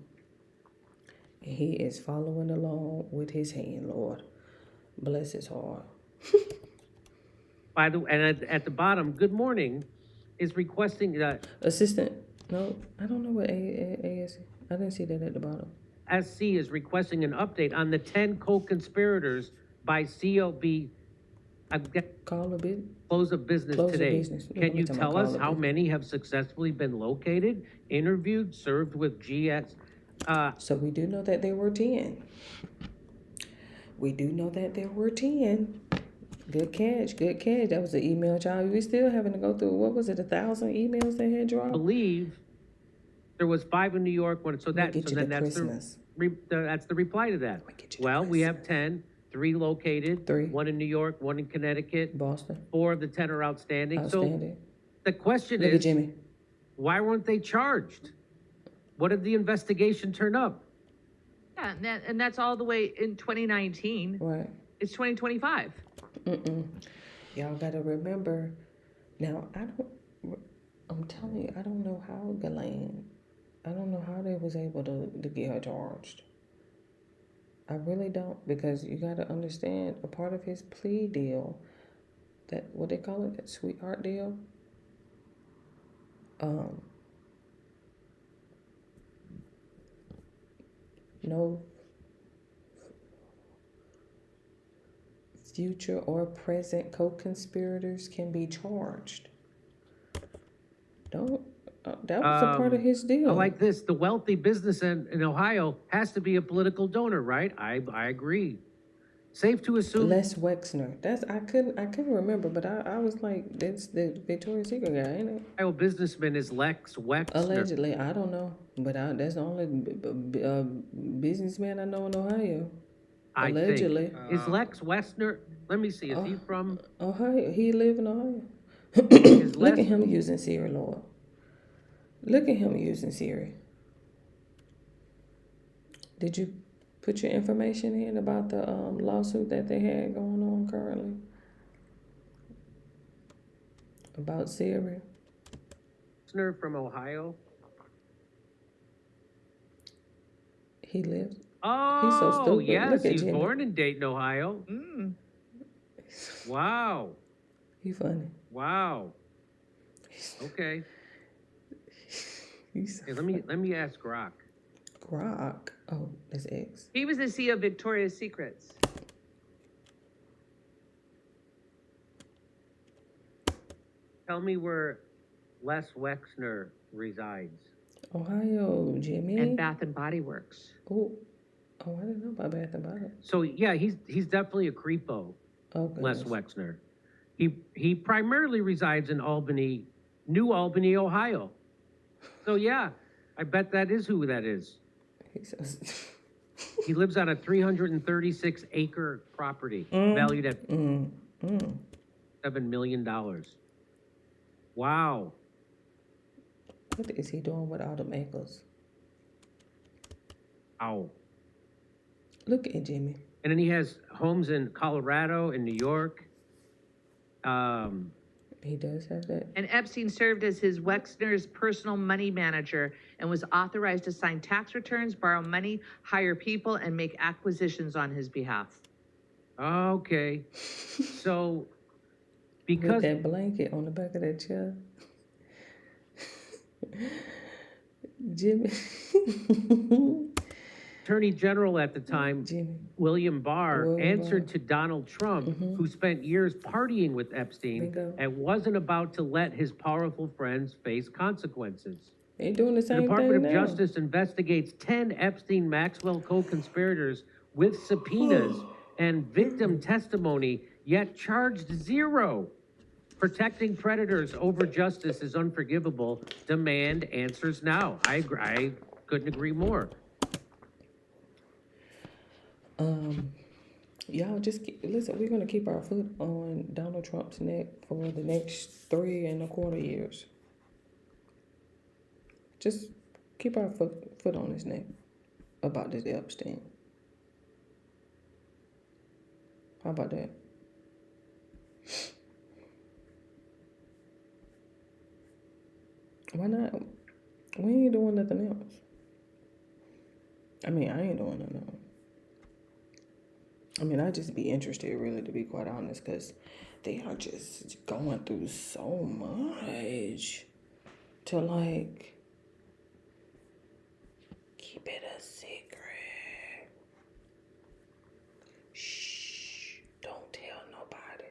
He is following along with his hand, Lord. Bless his heart. By the way, and at the bottom, good morning is requesting Assistant. No, I don't know what A is. I didn't see that at the bottom. SC is requesting an update on the 10 co-conspirators by COB. Call a bit. Close of business Close of today. business. Can you Talking tell about us call of how business. many have successfully been located, interviewed, served with GS? So we do know that there were 10. Good catch. That was an email, child. We still having to go through, what was it, 1,000 emails they had I dropped? believe there was 5 in New York. That's Christmas. that's the reply to that. Well, we have 10, 3 located, 3. 1 in New York, 1 in Connecticut, Boston. 4 of the 10 are outstanding. Outstanding. So the question Look is, at Jimmy. why weren't they charged? What did the investigation turn up? Yeah, and that's all the way in 2019. Right. It's 2025. Y'all gotta remember. Now, I'm telling you, I don't know how Ghislaine, I don't know how they was able to get her charged. I really don't, because you gotta understand, a part of his plea deal, that, what they call it, that sweetheart deal, no future or present co-conspirators can be charged. Don't, that was a part of his deal. I like this. The wealthy business in Ohio has to be a political donor, right? I agree. Safe to assume. Les Wexner. I couldn't remember, but I was like, that's the Victoria's Secret guy, ain't it? Ohio businessman is Lex Wexner. Allegedly, I don't know, but that's the only businessman I know in Ohio. Allegedly. Think. Is Lex Wexner? Let me see. Is he from Ohio? He live in Ohio. Look at him using Siri, Lord. Look at him using Siri. Did you put your information in about the lawsuit that they had going on currently? About Siri? Wexner from Ohio? He lives. Oh, he's so stupid. Yes, he's Jimmy. born in Dayton, Ohio. Wow. He funny. Wow. Okay. So let me ask Grok. Grok. Oh, that's X. He was the CEO of Victoria's Secrets. Tell me where Les Wexner resides. Ohio, Jimmy. And Bath and Body Works. Oh, I didn't know about Bath and Body. So yeah, he's definitely a creepo. Okay. Les Wexner. He primarily resides in Albany, New Albany, Ohio. So yeah, I bet that is who that is. He lives on a 336-acre property valued at $7 million. Wow. What is he doing with all them acres? Ow. Look at Jimmy. And then he has homes in Colorado and New York. He does have that. And Epstein served as his Wexner's personal money manager and was authorized to sign tax returns, borrow money, hire people, and make acquisitions on his behalf. Okay. So, because with that blanket on the back of that chair. Jimmy. Attorney General at the time, William Barr, answered to Donald Trump, who spent years partying with Epstein and wasn't about to let his powerful friends face consequences. Ain't doing the same The Department thing of now. Justice investigates 10 Epstein-Maxwell co-conspirators with subpoenas and victim testimony, yet charged 0. Protecting predators over justice is unforgivable. Demand answers now. I couldn't agree more. Y'all just listen, we're going to keep our foot on Donald Trump's neck for the next 3.25 years. Just keep our foot on his neck about this Epstein. How about that? Why not? We ain't doing nothing else. I mean, I ain't doing nothing else. I mean, I'd just be interested, really, to be quite honest, because they are just going through so much to, like, keep it a secret. Shh, don't tell nobody.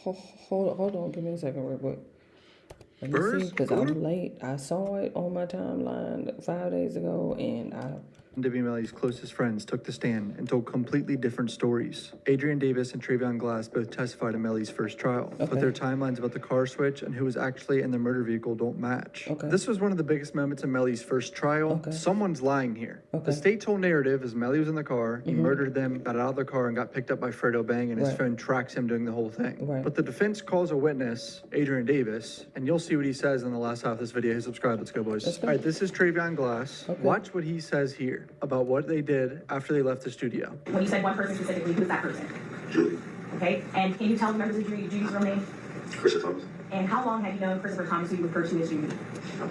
Oh, hold on, give me a second real quick. Let me see, because I'm late. I saw it on my timeline 5 days ago, and Davy Melly's closest friends took the stand and told completely different stories. Adrian Davis and Travion Glass both testified in Melly's first trial, but their timelines about the car switch and who was actually in the murder vehicle don't match. This was one of the biggest moments in Melly's first trial. Someone's lying here. The state's whole narrative is Melly was in the car, he murdered them, got out of the car, and got picked up by Fredo Bang, and his phone tracks him doing the whole thing. But the defense calls a witness, Adrian Davis, and you'll see what he says in the last half of this video. Hey, subscribe. Let's go, boys. All right, this is Travion Glass. Watch what he says here about what they did after they left the studio. When you said one person specifically, who's that person? Julie. Okay, and can you tell the members of Judy's real name? Christopher Thomas. And how long have you known Christopher Thomas, who you refer to as Judy?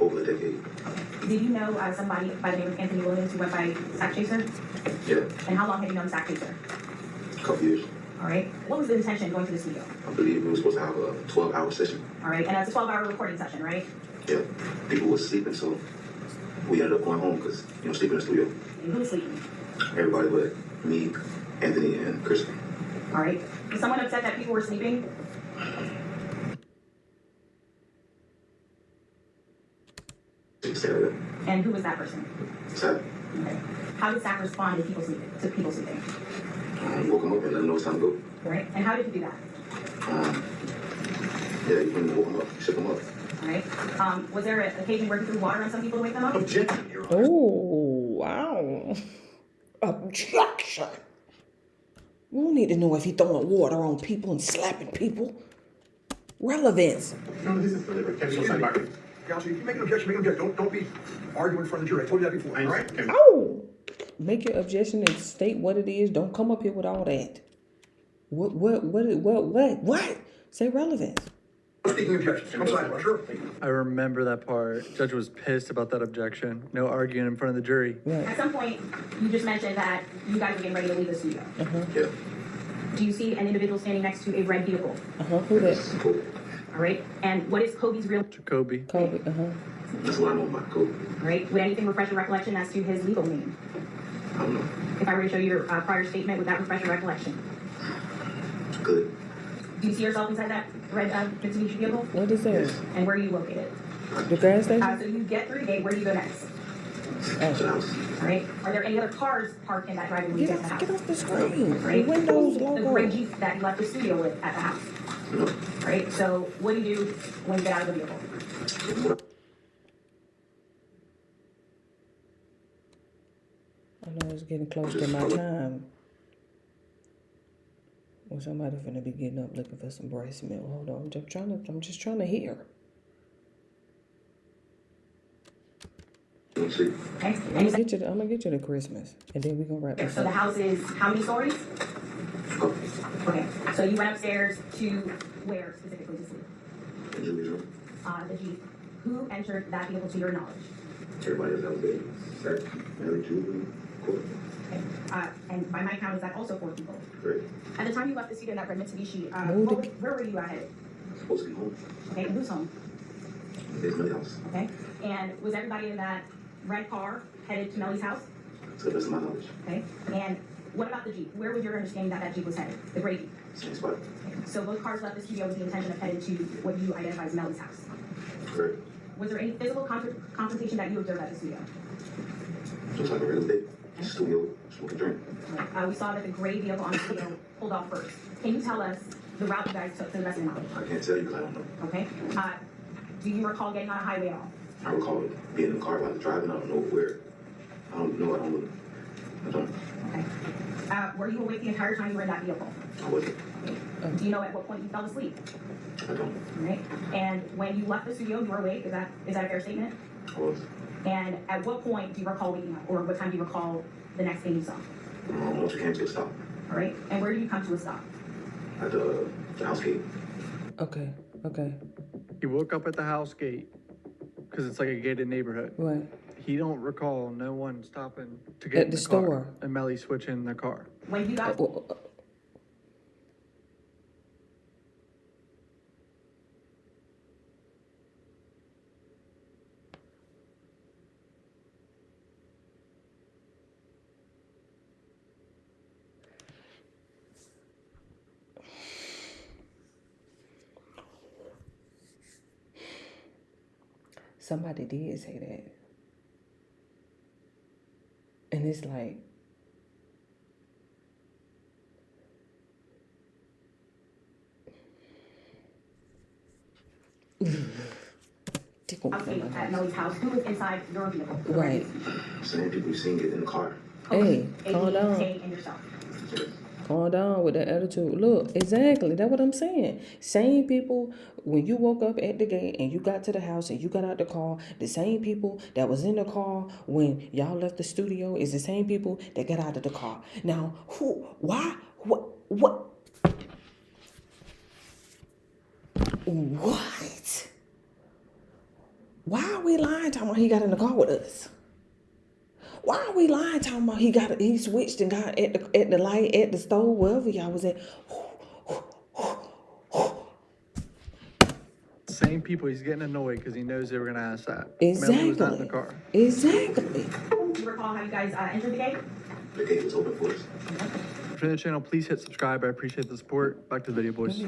Over a decade. Did you know somebody by the name of Anthony Williams who went by Sack Chaser? Yeah. And how long have you known Sack Chaser? A couple years. All right. What was the intention going to the studio? I believe we were supposed to have a 12-hour session. All right, and that's a 12-hour recording session, right? Yeah. People were sleeping, so we ended up going home because, sleeping in the studio. And who was sleeping? Everybody but me, Anthony, and Christopher. All right. Was someone upset that people were sleeping? Saturday. And who was that person? Saturday. Okay. How did Sack respond to people sleeping? Woke him up and let him know it's time to go. All right. And how did he do that? Yeah, he went and woke him up, shook him up. All right. Was there an occasion where he threw water on some people to wake them up? Objection, Your Honor. Oh, wow. Objection. We don't need to know if he throwing water on people and slapping people. Relevance. No, this is deliberate. Counsel, if you make an objection, make an objection. Don't be arguing in front of the jury. I told you that before, all right? Oh! Make your objection and state what it is. Don't come up here with all that. What? Say relevance. Speaking objections. I'm sorry, sure. I remember that part. Judge was pissed about that objection. No arguing in front of the jury. At some point, you just mentioned that you guys were getting ready to leave the studio. Yeah. Do you see an individual standing next to a red vehicle? Who that? All right. And what is Kobe's real? Jacoby. Kobe. That's what I know about Kobe. All right. Would anything refresh your recollection as to his legal name? I don't know. If I were to show you your prior statement, would that refresh your recollection? Good. Do you see yourself inside that red Mitsubishi vehicle? What is that? And where are you located? The gas station? So you get through the gate. Where do you go next? To the house. All right. Are there any other cars parked in that driveway when you get to the house? Get off the screen. Right. The windows, The logo. gray Jeep that you left the studio with at the house. No. All right. So what do you do when you get out of the vehicle? I know it's getting close to my time. Well, somebody finna be getting up looking for some breast milk. Hold on, I'm just trying to hear. See. Okay. I'm gonna get you the Christmas, and then we gonna wrap this So the up. house is how many stories? Okay. So you went upstairs to where specifically to sleep? In Julie's room. The Jeep. Who entered that vehicle to your knowledge? Everybody else out there. Zach, Mary, Julie, Courtney. Okay. And by my count, is that also 4 people? Great. At the time you left the studio in that red Mitsubishi, where were you headed? Supposed to be home. Okay, and who's home? It's Millie's house. Okay. And was everybody in that red car headed to Mellie's house? To the best of my knowledge. Okay. And what about the Jeep? Where was your understanding that Jeep was headed? The gray Jeep? Same spot. Okay. So both cars left the studio with the intention of headed to what you identify as Mellie's house. Correct. Was there any physical confrontation that you observed at the studio? Just like a regular day. Studio, smoke a drink. Right. We saw that the gray vehicle on the studio pulled off first. Can you tell us the route you guys took to the best of your knowledge? I can't tell you because I don't know. Okay. Do you recall getting on a highway at all? I recall being in the car while I was driving. I don't know where. I don't. Okay. Were you awake the entire time you were in that vehicle? I wasn't. Do you know at what point you fell asleep? I don't. All right. And when you left the studio, you were awake. Is that a fair statement? I was. And at what point do you recall waking up, or what time do you recall the next thing you saw? Once we came to a stop. All right. And where did you come to a stop? At the house gate. Okay. He woke up at the house gate because it's like a gated neighborhood. Right. He don't recall no one stopping to get At in the car store. and Melly switching the car. When you got Somebody did say that. And And it's like, Outside at Melly's house, who was inside your vehicle? right. Same people seen it in the car. Hey, calm AD, down. Tay, and yourself. Calm down with that attitude. Look, exactly. That's what I'm saying. Same people, when you woke up at the gate and you got to the house and you got out the car, the same people that was in the car when y'all left the studio is the same people that got out of the car. Now, who, why, what? What? Why are we lying talking about he got in the car with us? Why are we lying talking about he switched and got at the light, at the stove, wherever y'all was at? Same people, he's getting annoyed because he knows they were going to ask that. Exactly. Melly was not in the car. Exactly. Do you recall how you guys entered the gate? The gate was open for us. For the channel, please hit subscribe. I appreciate the support. Back to the video, boys.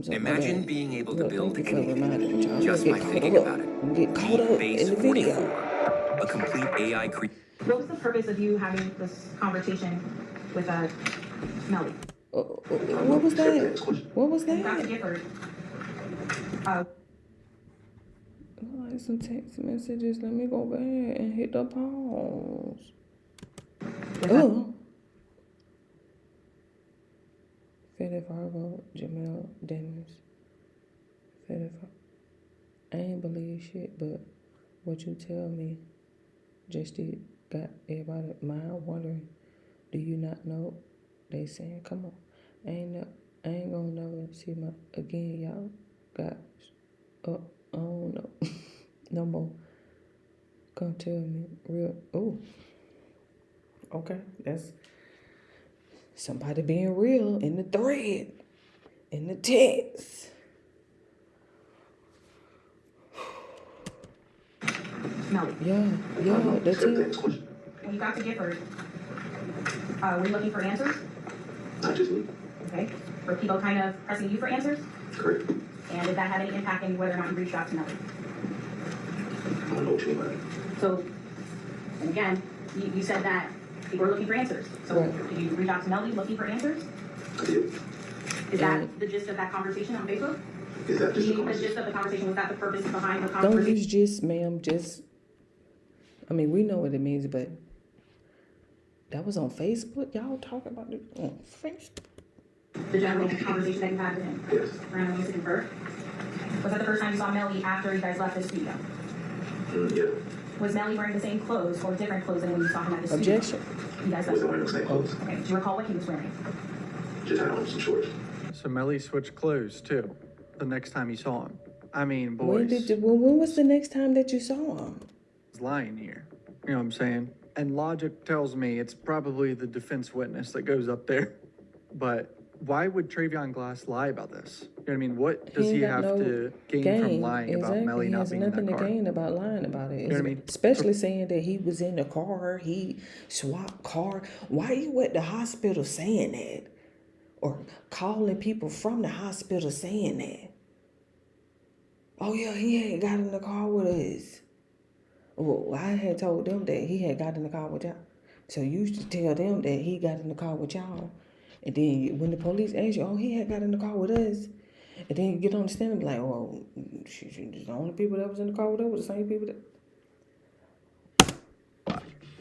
Imagine being able to build Thank you for reminding me, anything Charles. just by thinking about it. Get caught up in the video. A complete AI What was the purpose of you having this conversation with Melly? What was that? What was You got to that? Gifford. Like some text messages. Let me go back and hit the pause. Oh. Fede Fargo, Jamel Dennis. Fede Fargo. I ain't believe shit, but what you tell me just got everybody mind wondering. Do you not know? They saying, come on. I ain't gonna never see my again, y'all. Got I don't know. No more. Come tell me real. Oh. Okay, that's somebody being real in the thread, in the text. Melly. Yeah, that's it. When you got to Gifford, were you looking for answers? Not just me. Okay. Were people kind of pressing you for answers? Correct. And did that have any impact in whether or not you reached out to Melly? I don't know what you mean by that. So, and again, you said that people were looking for answers. So Right. did you reach out to Melly looking for answers? I did. Is that the gist of that conversation on Facebook? Is that just a The conversation? gist of the conversation, was that the purpose behind the Don't conversation? use just, ma'am, just. I mean, we know what it means, but that was on Facebook. Y'all talking about it on Facebook. The general conversation that you had with him? Yes. Randomly to confer? Was that the first time you saw Melly after you guys left the studio? Yeah. Was Melly wearing the same clothes or different clothes than when you saw him at the studio? Objection. You guys left. Wasn't wearing the same clothes. Okay, do you recall what he was wearing? Just had on some shorts. So Melly switched clothes too. The next time you saw him. I mean, When boys. when was the next time that you saw him? He's lying here. You know what I'm saying? And logic tells me it's probably the defense witness that goes up there. But why would Travion Glass lie about this? You know what I mean? What does he ain't got have no to gain from lying about Exactly. Melly He not has being in nothing that to car? gain about lying about it. You know what I mean? Especially saying that he was in the car, he swapped car. Why you at the hospital saying that? Or calling people from the hospital saying that? Oh yeah, he had got in the car with us. Well, I had told them that he had got in the car with y'all. So you should tell them that he got in the car with y'all. And then when the police ask you, oh, he had got in the car with us. And then you get on the stand and be like, oh, the only people that was in the car with us were the same people that...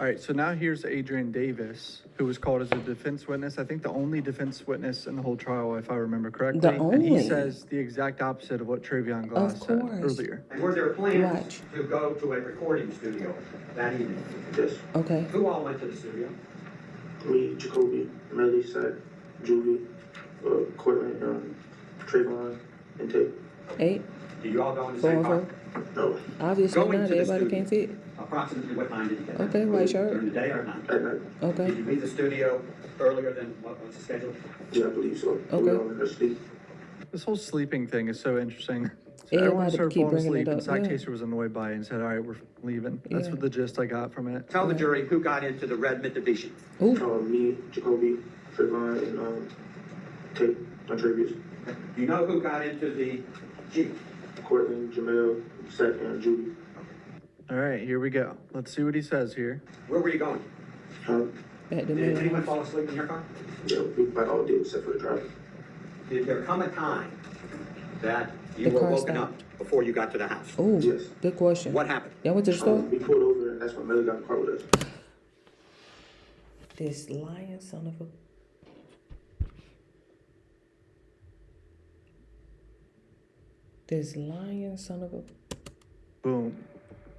All right, so now here's Adrian Davis, who was called as a defense witness. I think the only defense witness in the whole trial, if I remember correctly. The And he only? says the exact opposite of what Travion Glass said course. earlier. And were there plans Watch. to go to a recording studio that evening? Yes. Okay. Who all went to the studio? Me, Jacoby, Melly, Sack, Juvie, Cortland, Trayvon, and Tate. 8, Did you all go in the 4 same and car? 4. No. Obviously Going not. to the Everybody studio. can't fit. Approximately what time did you get there? Okay, white shirt. During the day or night? At night. Okay. Did you leave the studio earlier than what was scheduled? Yeah, I believe so. Okay. We were all in our sleep. This whole sleeping thing is so interesting. So everyone Everybody started keep falling bringing asleep, it and up. Zach Yeah. Taser was annoyed by it and said, all right, we're leaving. That's Yeah. what the gist I got from it. Tell the jury who got into the red Mitsubishi. Ooh. Me, Jacoby, Trayvon, and Tate, Trevius. Do you know who got into the Jeep? Cortland, Jamel, Sack, and Juvie. All right, here we go. Let's see what he says here. Where were you going? Huh? At the Did Miller anyone house? fall asleep in your car? Yeah, we might all did except for the driver. Did there come a time that you The were car woken stopped. up before you got to the house? Oh, Yes. good question. What happened? Y'all went to the store? We pulled over and that's when Melly got in the car with us. This lying son of a. This lying son of a. Boom.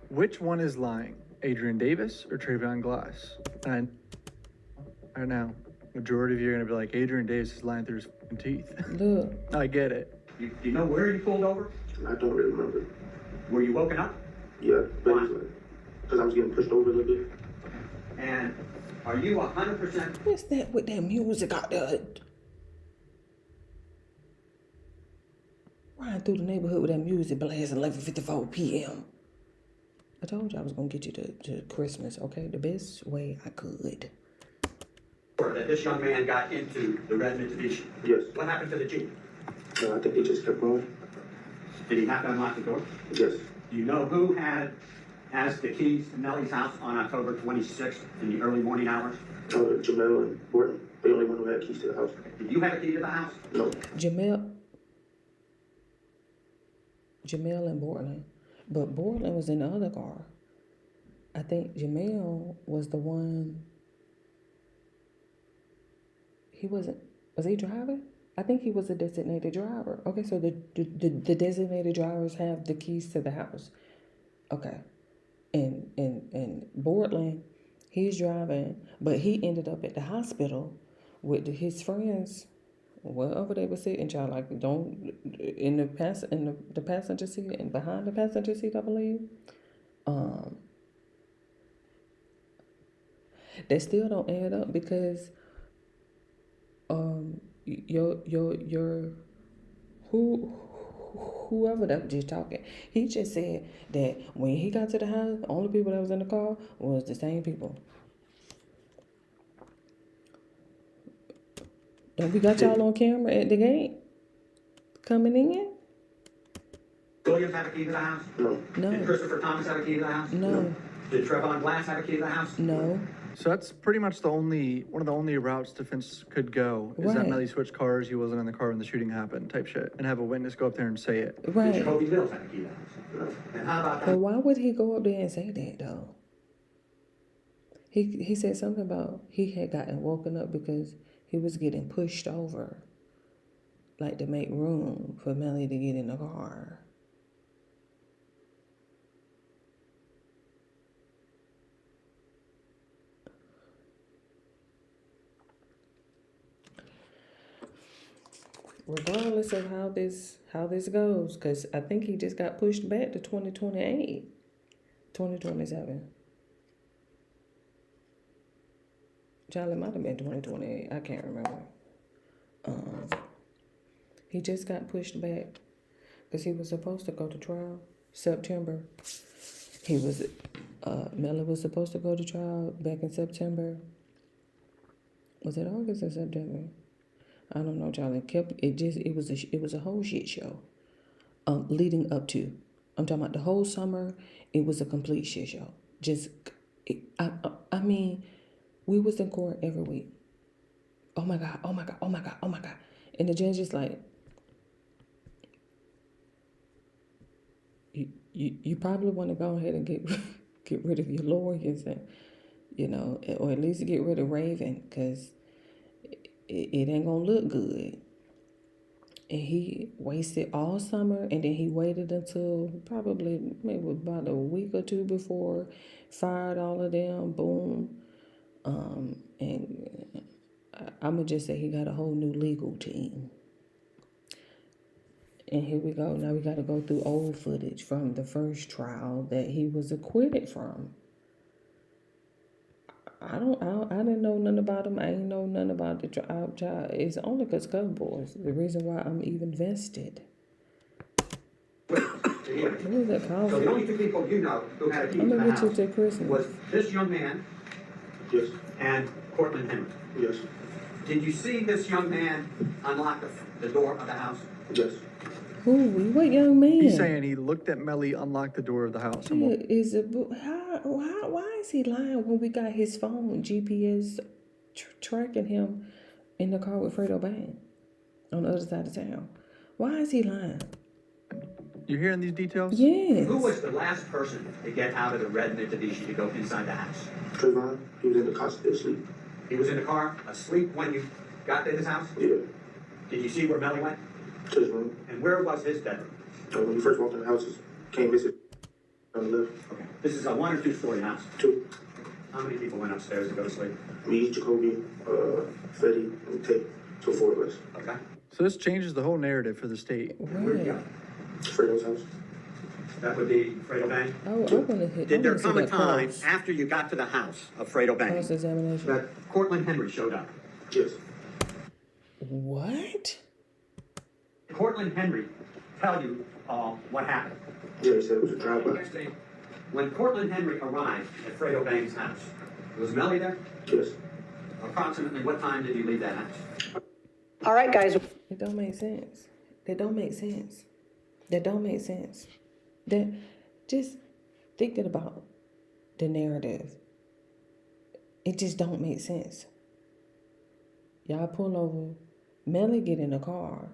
Which one is lying? Adrian Davis or Travion Glass? And right now, majority of you are gonna be like, Adrian Davis is lying through his fucking teeth. Look. I get it. You know where you pulled over? I don't really remember. Were you woken up? Yeah, Why? because I was getting pushed over a little bit. And are you 100%? What's that with that music out there? Riding through the neighborhood with that music blasting 11:54 p.m. I told you I was gonna get you to Christmas, okay? The best way I could. That this young man got into the red Mitsubishi? Yes. What happened to the Jeep? No, I think they just kept going. Did he have to unlock the door? Yes. Do you know who has the keys to Nellie's house on October 26th in the early morning hours? Jamel and Borton, the only one who had keys to the house. Did you have a key to the house? No. Jamel and Bortland. But Bortland was in the other car. I think Jamel was the one. He wasn't. Was he driving? I think he was a designated driver. Okay, so the designated drivers have the keys to the house. Okay. And Bortland, he's driving, but he ended up at the hospital with his friends, wherever they were sitting, child, like don't in the passenger seat and behind the passenger seat, I believe. They still don't add up because whoever that was just talking, he just said that when he got to the house, the only people that was in the car was the same people. Don't we got y'all on camera at the gate coming in? Williams have a key to the house? No. No. Did Christopher Thomas have a key to the house? No. Did Trevon Glass have a key to the house? No. So that's pretty much one of the only routes defense could go is that Right. Melly switched cars, he wasn't in the car when the shooting happened, type shit, and have a witness go up there and say it. Did Right. Jacoby Mills have a key to the house? No. And how about But why would he go up there and say that though? He said something about he had gotten woken up because he was getting pushed over, like to make room for Melly to get in the car. Regardless of how this goes, because I think he just got pushed back to 2028, 2027. Child, it might have been 2028. I can't remember. He just got pushed back because he was supposed to go to trial September. Melly was supposed to go to trial back in September. Was it August or September? I don't know, Charlie. It was a whole shit show. Leading up to, I'm talking about the whole summer. It was a complete shit show. I mean, we was in court every week. Oh my God, oh my God, oh my God, oh my God. And the judge is like, you probably want to go ahead and get rid of your lawyers and, or at least get rid of Raven, because it ain't gonna look good. And he wasted all summer, and then he waited until probably maybe about a week or two before, fired all of them, boom. And I'm gonna just say he got a whole new legal team. And here we go. Now we got to go through old footage from the first trial that he was acquitted from. I didn't know nothing about him. I ain't know nothing about the trial. It's only because Cub Boys. The reason why I'm even vested. What is that called? So the only two people you know who had a key to I'm the gonna get you house to Christmas. was this young man Yes. and Cortland Henry. Yes. Did you see this young man unlock the door of the house? Yes. Who? What young man? He's saying he looked at Melly unlock the door of the house. And Is it, why is he lying when we got his phone GPS tracking him in the car with Fredo Bang on the other side of town? Why is he lying? You hearing these details? Yes. Who was the last person to get out of the red Mitsubishi to go inside the house? Trayvon, he was in the car still asleep. He was in the car, asleep when you got to his house? Yeah. Did you see where Melly went? To his room. And where was his bedroom? When you first walked in the house, came visit on the left. Okay. This is a 1 or 2 story house? 2. How many people went upstairs to go to sleep? Me, Jacoby, Fetty, and Tate. So 4 of us. Okay. So this changes the whole narrative for the state. Where'd you go? Fredo's house. That would be Fredo Bang? I want to hit. Did there come a time after you got to the house of Fredo Bang Cross-examination. that Cortland Henry showed up? Yes. What? Did Cortland Henry tell you what happened? Yeah, he said it was a drive-by. When Cortland Henry arrived at Fredo Bang's house, was Melly there? Yes. Approximately what time did you leave that house? All right, guys. It don't make sense. That don't make sense. That don't make sense. That just thinking about the narrative. It just don't make sense. Y'all pull over, Melly get in the car,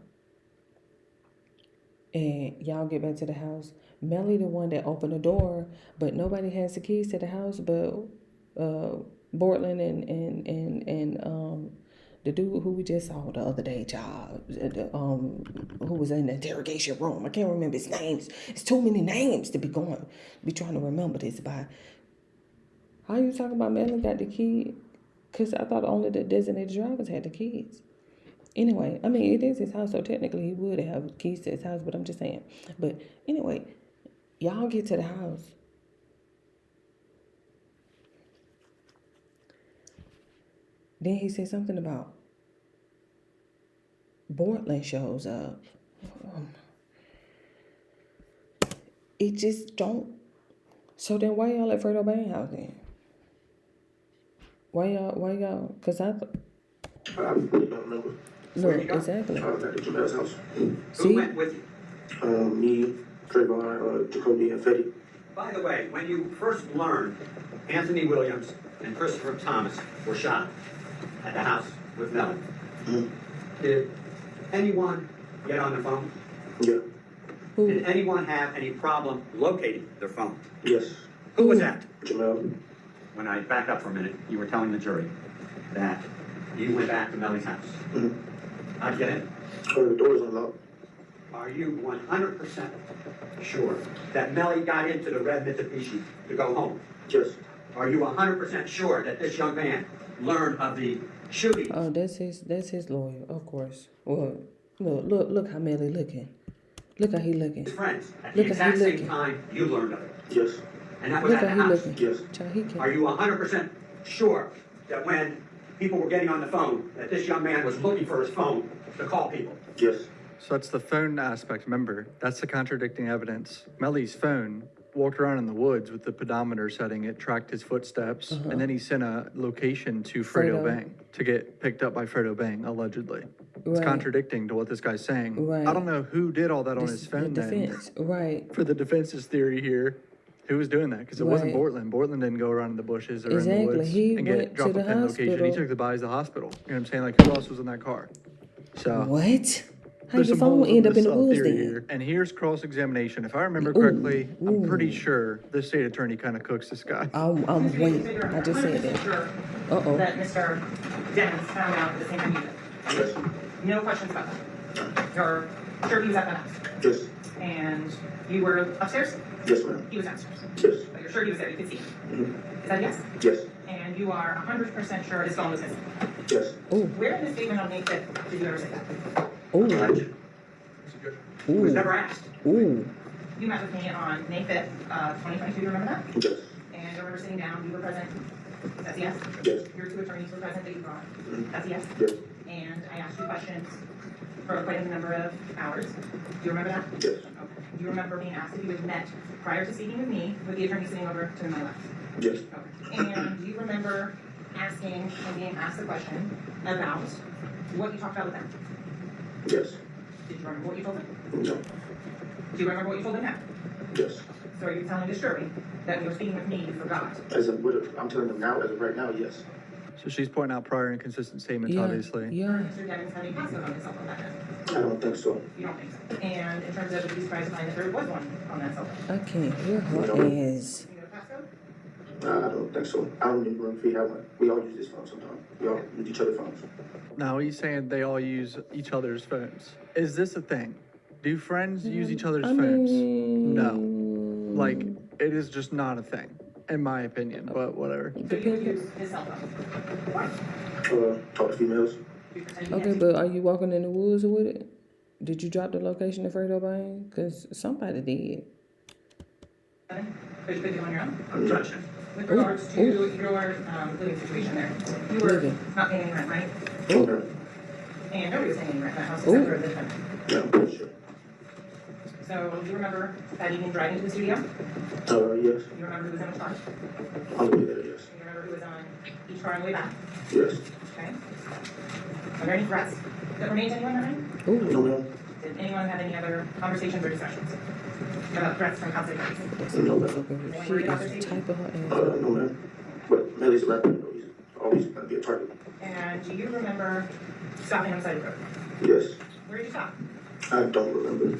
and y'all get back to the house. Melly the one that opened the door, but nobody has the keys to the house but Bortland and the dude who we just saw the other day, child, who was in the interrogation room. I can't remember his names. It's too many names to be trying to remember this by. How you talking about Melly got the key? Because I thought only the designated drivers had the keys. Anyway, I mean, it is his house, so technically he would have keys to his house, but I'm just saying. But anyway, y'all get to the house. Then he said something about Bortland shows up. It just don't. So then why y'all at Fredo Bang house then? Why y'all, because I really don't remember. Look, exactly. I was at the Jamel's house. Who went with you? Me, Trayvon, Jacoby, and Fetty. By the way, when you first learned Anthony Williams and Christopher Thomas were shot at the house with Melly, did anyone get on the phone? Yeah. Did anyone have any problem locating their phone? Yes. Who was that? Jamel. When I back up for a minute, you were telling the jury that you went back to Melly's house. How'd you get in? The door was unlocked. Are you 100% sure that Melly got into the red Mitsubishi to go home? Yes. Are you 100% sure that this young man learned of the shooting? Oh, that's his lawyer, of course. Well, look how Melly looking. Look how he looking. His friends, at Look the how he exact same looking. time you learned of it. Yes. And that was Look at how the he house. looking. Yes. Child, he can't. Are you 100% sure that when people were getting on the phone, that this young man was looking for his phone to call people? Yes. So that's the phone aspect. Remember, that's the contradicting evidence. Melly's phone walked around in the woods with the pedometer setting. It tracked his footsteps, and then he sent a location to Fredo Bang to get picked up by Fredo Bang, allegedly. It's Right. contradicting to what this guy's saying. Right. I don't know who did all that on his phone the then. defense, right? For the defense's theory here, who was doing that? Because it wasn't Right. Bortland. Bortland didn't go around in the bushes or in Exactly. the woods He and went to drop the a pin location. He hospital. took the bodies to the hospital. You know what I'm saying? Like, who else was in that car? So What? How there's your some phone holes end up in this the woods theory then? here. And here's cross-examination. If I remember correctly, I'm pretty sure the state attorney kind of cooks this guy. I'm waiting. I just said that. Sure Uh-oh. that Mr. Dennis found out at the same time you did. Yes. No questions about that. You're sure he was at the house? Yes. And you were upstairs? Yes, ma'am. He was downstairs. Yes. But you're sure he was there, you could see him? Is that a yes? Yes. And you are 100% sure his phone was missing? Yes. Where in the statement on May 5th did you ever say that? Ooh. It was never asked. Ooh. You met with me on May 5th, 2022, you remember that? Yes. And I remember sitting down, you were present. That's a yes? Yes. Your 2 attorneys were present that you brought. That's a yes? Yes. And I asked you questions for quite a number of hours. Do you remember that? Yes. Okay. Do you remember being asked if you had met prior to speaking with me with the attorney sitting over to my left? Yes. Okay. And do you remember asking and being asked the question about what you talked about with them? Yes. Did you remember what you told him? No. Do you remember what you told him now? Yes. So are you telling this jury that when you were speaking with me, you forgot? I'm telling them now, as of right now, yes. So she's pointing out prior inconsistent statements, Yeah, obviously. yeah. Mr. Devon's having passcode on his cell phone that night. I don't think so. You don't think so? And in terms of if he's trying to find that there was one on that cell phone. I can't hear her ass. Do you know the passcode? I don't think so. I don't even remember if we have one. We all use this phone sometimes. We all use each other's phones. Now he's saying they all use each other's phones. Is this a thing? Do friends use each other's phones? No. Like, it is just not a thing, in my opinion, but whatever. So you use his cell phone. Why? Talk to females. Okay, but are you walking in the woods with it? Did you drop the location of Fredo Bang? Because somebody did. But you could do it on your own? Gotcha. With regards to your living situation there, you were not paying any rent, right? Okay. And nobody was paying any rent in that house except for the defendant. Yeah, I'm pretty sure. So do you remember that evening driving to the studio? Yes. You remember who was in which car? On the way there, yes. You remember who was on each car on the way back? Yes. Okay. Are there any threats that were made to anyone that night? No, ma'am. Did anyone have any other conversations or discussions about threats from outside parties? No, ma'am. She is typing her ass. No, ma'am. But Melly's a rapper, you know, he's always going to be a target. And do you remember stopping on the side of the road? Yes. Where did you stop? I don't remember.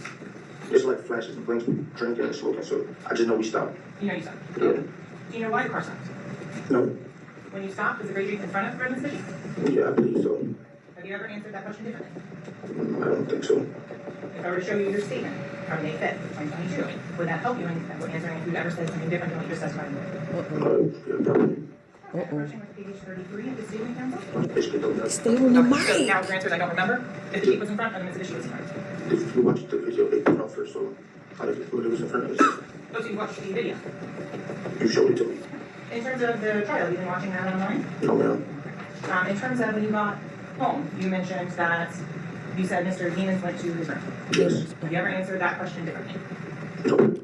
It's like flashes and blinks, drinking and smoking, so I just know we stopped. You know you stopped. Yeah. Do you know why the car stopped? No. When you stopped, was the Gray Jeep in front of Redmond City? Yeah, I believe so. Have you ever answered that question differently? I don't think so. If I were to show you your statement from May 5th, 2022, would that help you in answering if you'd ever said something different than what you just testified with? Yeah, probably. Approaching with page 33 of the statement, counsel? Basically, don't know. Stay on the So mic. now your answer is I don't remember if the Jeep was in front or the Mitsubishi was in front. If you watch the video, they put off first, so I didn't know it was in front of us. Oh, so you watched the video. You showed it to me. In terms of the trial, you've been watching that online? No, ma'am. In terms of when you got home, you mentioned that you said Mr. Demons went to his room. Yes. Have you ever answered that question differently? No.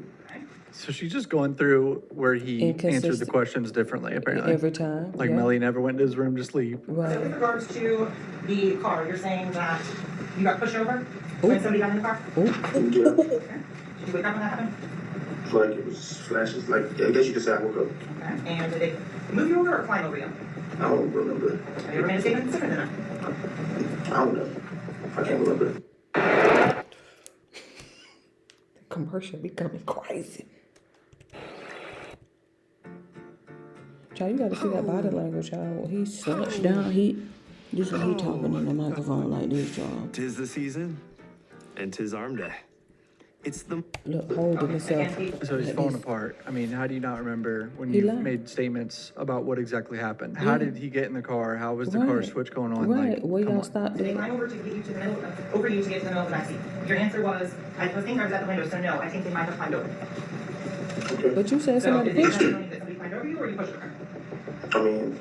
So she's just going through where he answered the Inconsistent. questions differently, apparently. Every time. Like yeah. Melly never went to his room to sleep. So Right. with regards to the car, you're saying that you got pushed over when somebody got in the car? Yeah. Okay. Did you wake up when that happened? It's like it was flashes, like, I guess you could say I woke up. Okay. And did they move you over or climb over you? I don't remember. Have you ever made a statement that's different than that? I don't know. I can't remember. The commercial becoming crazy. Child, you gotta see that body language, child. When he slouched down, this is he talking in the microphone like this, child. Tis the season, and tis arm day. It's the Look, holding himself. So he's like falling this. apart. I mean, how do you not remember when He you lied. made statements about what exactly happened? How did he get in the car? How was the car Right. switch going on? Right, Like, where come y'all on. stop Did they there? climb over to get you to the middle, over you to get to the middle of the backseat? Your answer was, I think I was at the window, so no, I think they might have climbed over. But you said So somebody is it pushed you. testimony that somebody climbed over you or you pushed her? I mean,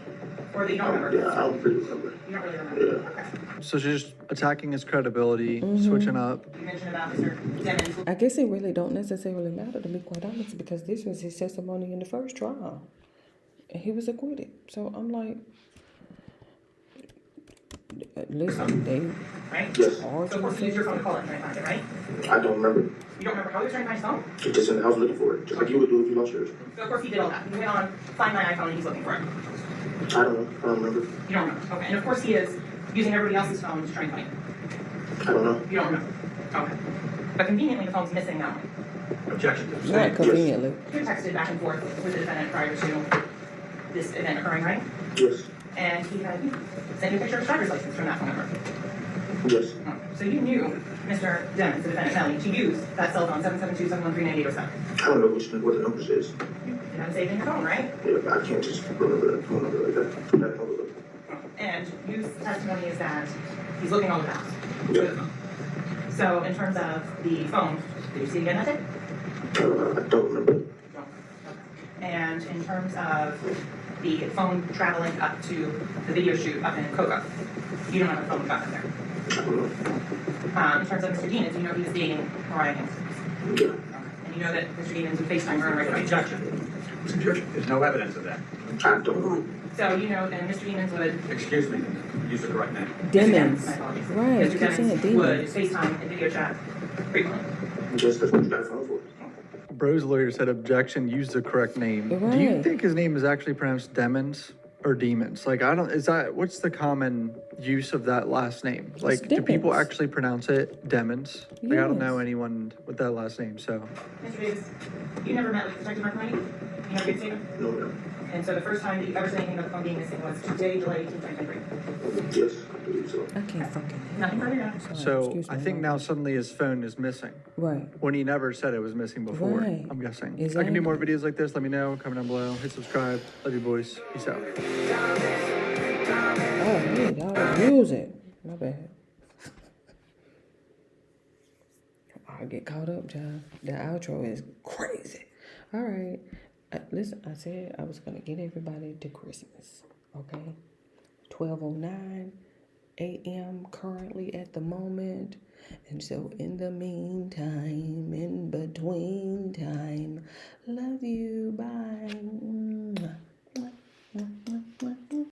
Or that you don't remember? yeah, I don't really remember. You don't really remember? Yeah. Okay. So she's just attacking his credibility, Mm-hmm. switching up. You mentioned about Mr. Demons. I guess it really don't necessarily matter, to be quite honest, because this was his testimony in the first trial. And he was acquitted. So I'm like, listen, they Right? Yes. So of course you used your phone to call it and try to find it, right? I don't remember. You don't remember how he was trying to find his phone? He's just in the house looking for it, just like you would do if you lost yours. So of course he did all that. He went on, find my iPhone and he's looking for it. I don't know. I don't remember. You don't remember? Okay. And of course he is using everybody else's phone to try and find it. I don't know. You don't remember? Okay. But conveniently the phone's missing now. Objection. not conveniently. You texted back and forth with the defendant prior to this event occurring, right? Yes. And he had sent you a picture of his driver's license from that phone number. Yes. So you knew Mr. Demons, the defendant Melly, to use that cell phone, 772-713-9807. I don't know what the numbers is. You have it saved in your phone, right? Yeah, but I can't just remember that phone number like that. That phone number. And his testimony is that he's looking all over the house. Yeah. So in terms of the phone, did you see it again that day? I don't remember. And in terms of the phone traveling up to the video shoot up in Cocoa, you don't know the phone got there. I don't know. In terms of Mr. Dean, do you know he was dating Mariah Hampton? Yeah. In And you know that Mr. Demons would FaceTime her on a regular basis. Objection. There's no evidence of that. I don't. So you know that Mr. Demons would. Excuse me, use the correct name. Demons. My apologies. Right, Mr. keep saying Demons would demons. FaceTime and video chat frequently. Just because what you got a phone for. Bro's lawyer said objection, use the correct name. Do you Right. think his name is actually pronounced Demons or Demons? Like, I don't, is that, what's the common use of that last name? Like, do people Demons. actually pronounce it Demons? Like, I don't know Yes. anyone with that last name, so. Mr. Davis, you never met with Detective Marconi? You never did see him? No, no. And so the first time that you ever said anything about the phone being missing was today, July 18th, 2023. Yes, I believe so. I can't fucking. Nothing further now. So excuse me, I think hold now on. suddenly his phone is missing, Right. when he never said it was missing before, Right. I'm guessing. I Exactly. can do more videos like this, let me know, comment down below, hit subscribe. Love you boys, peace out. Oh, man, y'all use it. My bad. I get caught up, John. The outro is crazy. All right. Listen, I said I was going to get everybody to Christmas. Okay? 12:09 a.m. currently at the moment. And so in the meantime, in between time, love you. Bye.